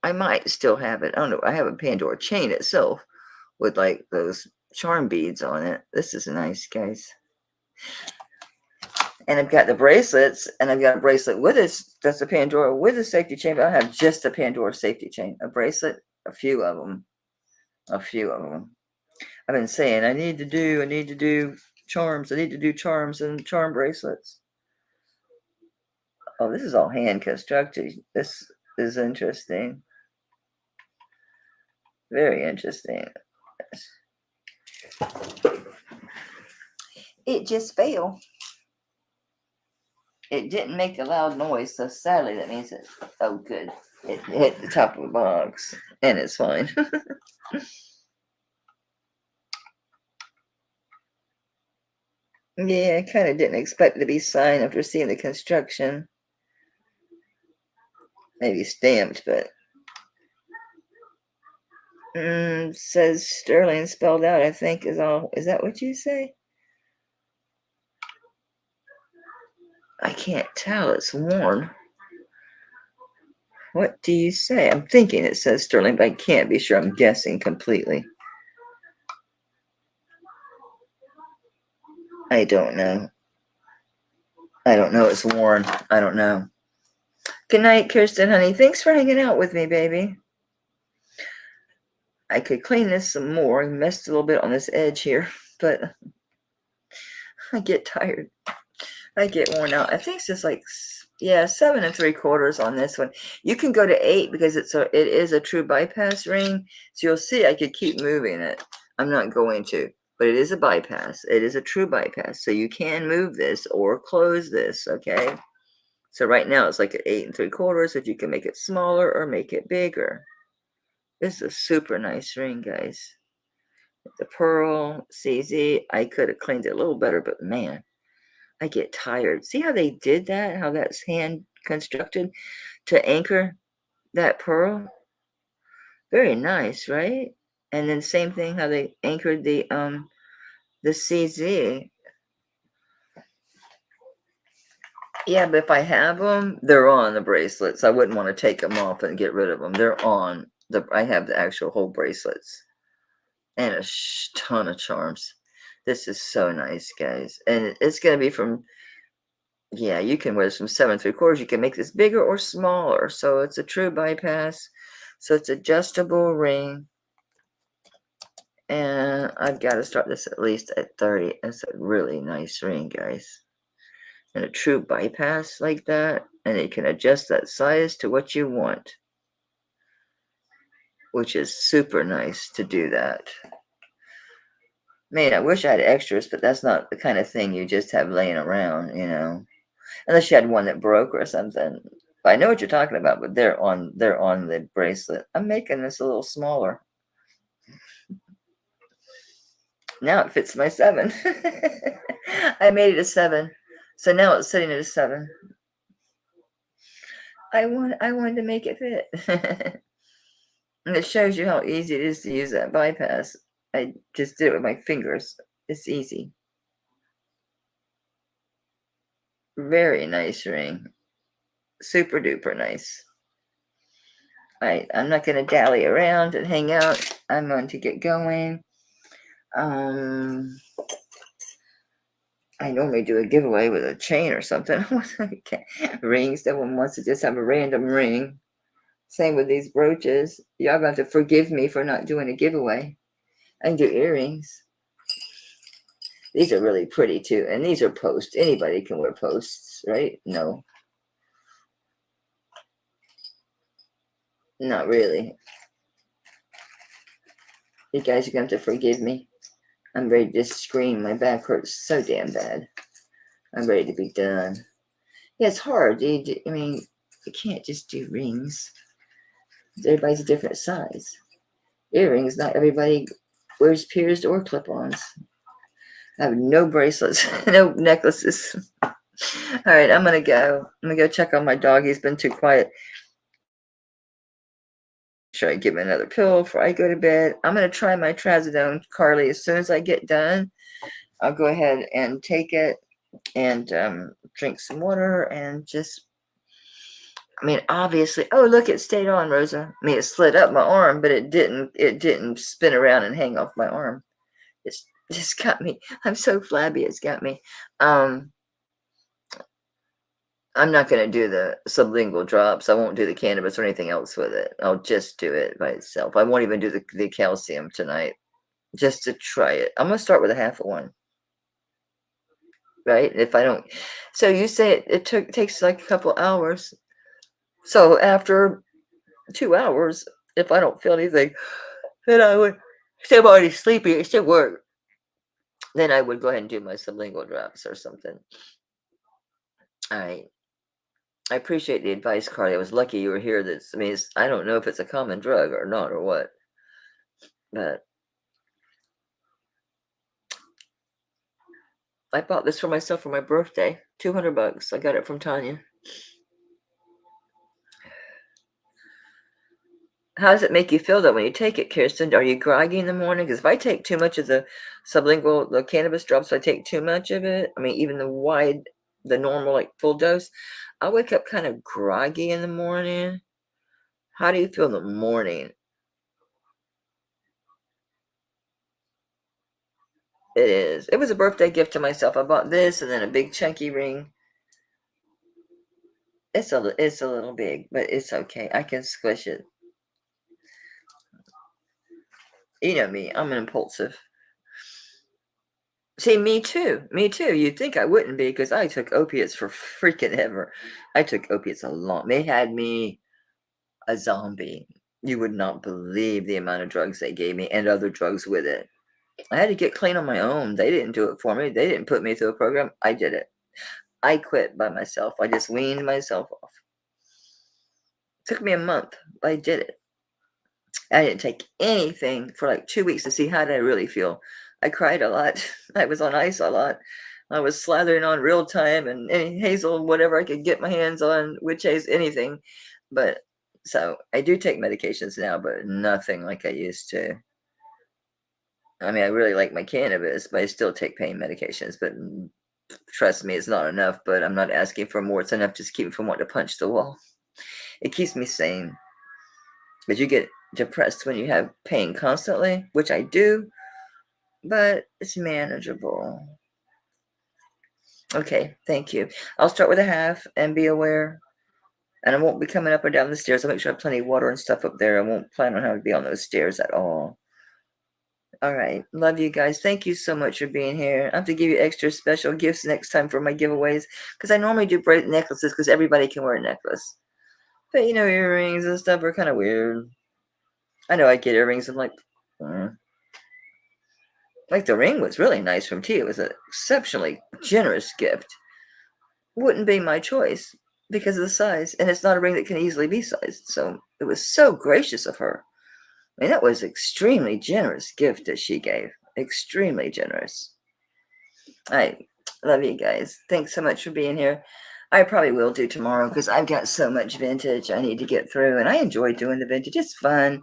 I might still have it. I don't know. I have a Pandora chain itself with like those charm beads on it. This is nice, guys. And I've got the bracelets, and I've got a bracelet with this. That's a Pandora with a safety chain, but I have just a Pandora safety chain. A bracelet, a few of them. I've been saying I need to do charms. I need to do charms and charm bracelets. Oh, this is all hand constructed. This is interesting. Very interesting. It just fell. It didn't make a loud noise, so sadly that means it, oh good, it hit the top of the box, and it's fine. Yeah, I kind of didn't expect it to be signed after seeing the construction. Maybe stamped, but says Sterling spelled out, I think, is all. Is that what you say? I can't tell. It's worn. What do you say? I'm thinking it says Sterling, but I can't be sure. I'm guessing completely. I don't know. It's worn. I don't know. Good night, Kirsten, honey. Thanks for hanging out with me, baby. I could clean this some more. I messed a little bit on this edge here, but I get tired. I get worn out. I think it's just like, yeah, 7 3/4 on this one. You can go to 8 because it is a true bypass ring. So you'll see I could keep moving it. I'm not going to, but it is a bypass. It is a true bypass. So you can move this or close this, okay? So right now it's like at 8 3/4, if you can make it smaller or make it bigger. This is a super nice ring, guys. The pearl, CZ. I could have cleaned it a little better, but man, I get tired. See how they did that? How that's hand constructed to anchor that pearl? Very nice, right? And then same thing how they anchored the CZ. Yeah, but if I have them, they're on the bracelets. I wouldn't want to take them off and get rid of them. They're on I have the actual whole bracelets and a ton of charms. This is so nice, guys. And it's going to be from, yeah, you can wear this from 7 3/4. You can make this bigger or smaller. So it's a true bypass. So it's adjustable ring. And I've got to start this at least at 30. It's a really nice ring, guys. And a true bypass like that. And you can adjust that size to what you want. Which is super nice to do that. Man, I wish I had extras, but that's not the kind of thing you just have laying around, you know. Unless you had one that broke or something. But I know what you're talking about, but they're on the bracelet. I'm making this a little smaller. Now it fits my 7. I made it a 7. So now it's sitting at a 7. I wanted to make it fit. And it shows you how easy it is to use that bypass. I just did it with my fingers. It's easy. Very nice ring. Super duper nice. Alright, I'm not going to dally around and hang out. I'm going to get going. I normally do a giveaway with a chain or something. Rings. No one wants to just have a random ring. Same with these brooches. Y'all got to forgive me for not doing a giveaway. I can do earrings. These are really pretty too. And these are posts. Anybody can wear posts, right? No. Not really. You guys are going to have to forgive me. I'm ready to just scream. My back hurts so damn bad. I'm ready to be done. Yeah, it's hard. I mean, you can't just do rings. Everybody's a different size. Earrings, not everybody wears pierced or clip-ons. I have no bracelets, no necklaces. All right, I'm going to go. I'm going to go check on my dog. He's been too quiet. Should I give him another pill before I go to bed? I'm going to try my trazodone, Carly. As soon as I get done, I'll go ahead and take it and drink some water and just, I mean, obviously, oh, look, it stayed on, Rosa. I mean, it slid up my arm, but it didn't spin around and hang off my arm. It's just got me. I'm so flabby, it's got me. I'm not going to do the sublingual drops. I won't do the cannabis or anything else with it. I'll just do it by itself. I won't even do the calcium tonight, just to try it. I'm going to start with a half of one. Right? If I don't, so you say it takes like a couple hours. So after 2 hours, if I don't feel anything, then I would say I'm already sleepy. It should work. Then I would go ahead and do my sublingual drops or something. All right. I appreciate the advice, Carly. I was lucky you were here. I mean, I don't know if it's a common drug or not or what, but I bought this for myself for my birthday. $200. I got it from Tanya. How does it make you feel, though, when you take it, Kirsten? Are you groggy in the morning? Because if I take too much of the sublingual, the cannabis drops, if I take too much of it, I mean, even the normal, like, full dose, I wake up kind of groggy in the morning. How do you feel in the morning? It is. It was a birthday gift to myself. I bought this and then a big chunky ring. It's a little big, but it's okay. I can squish it. You know me. I'm impulsive. See, me too. Me too. You'd think I wouldn't be because I took opiates for freaking ever. I took opiates a lot. They had me a zombie. You would not believe the amount of drugs they gave me and other drugs with it. I had to get clean on my own. They didn't do it for me. They didn't put me through a program. I did it. I quit by myself. I just weaned myself off. It took me a month. I did it. I didn't take anything for like 2 weeks to see how did I really feel. I cried a lot. I was on ice a lot. I was slathering on real time and any hazel, whatever I could get my hands on, witch hazel, anything. But so I do take medications now, but nothing like I used to. I mean, I really like my cannabis, but I still take pain medications. But trust me, it's not enough. But I'm not asking for more. It's enough just to keep me from wanting to punch the wall. It keeps me sane. But you get depressed when you have pain constantly, which I do, but it's manageable. Okay, thank you. I'll start with a half and be aware. And I won't be coming up or down the stairs. I'll make sure I have plenty of water and stuff up there. I won't plan on having to be on those stairs at all. All right. Love you guys. Thank you so much for being here. I have to give you extra special gifts next time for my giveaways because I normally do necklaces because everybody can wear a necklace. But, you know, earrings and stuff are kind of weird. I know I get earrings and like the ring was really nice from T. It was an exceptionally generous gift. Wouldn't be my choice because of the size. And it's not a ring that can easily be sized. So it was so gracious of her. I mean, that was extremely generous gift that she gave. Extremely generous. I love you guys. Thanks so much for being here. I probably will do tomorrow because I've got so much vintage I need to get through. And I enjoy doing the vintage. It's fun.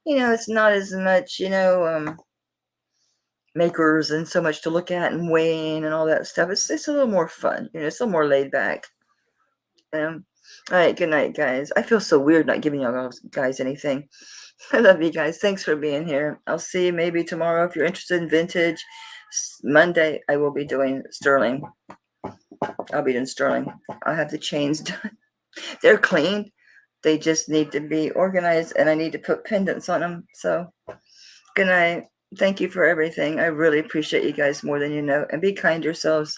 you know, it's not as much, you know, makers and so much to look at and weighing and all that stuff. It's a little more fun, you know, it's a little more laid back. All right, good night, guys. I feel so weird not giving y'all guys anything. I love you guys. Thanks for being here. I'll see you maybe tomorrow if you're interested in vintage. Monday, I will be doing sterling. I'll be doing sterling. I'll have the chains done. They're clean. They just need to be organized, and I need to put pendants on them. So, good night. Thank you for everything. I really appreciate you guys more than you know. And be kind to yourselves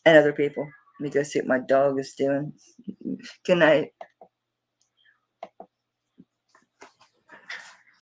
and other people. Let me go see what my dog is doing. Good night.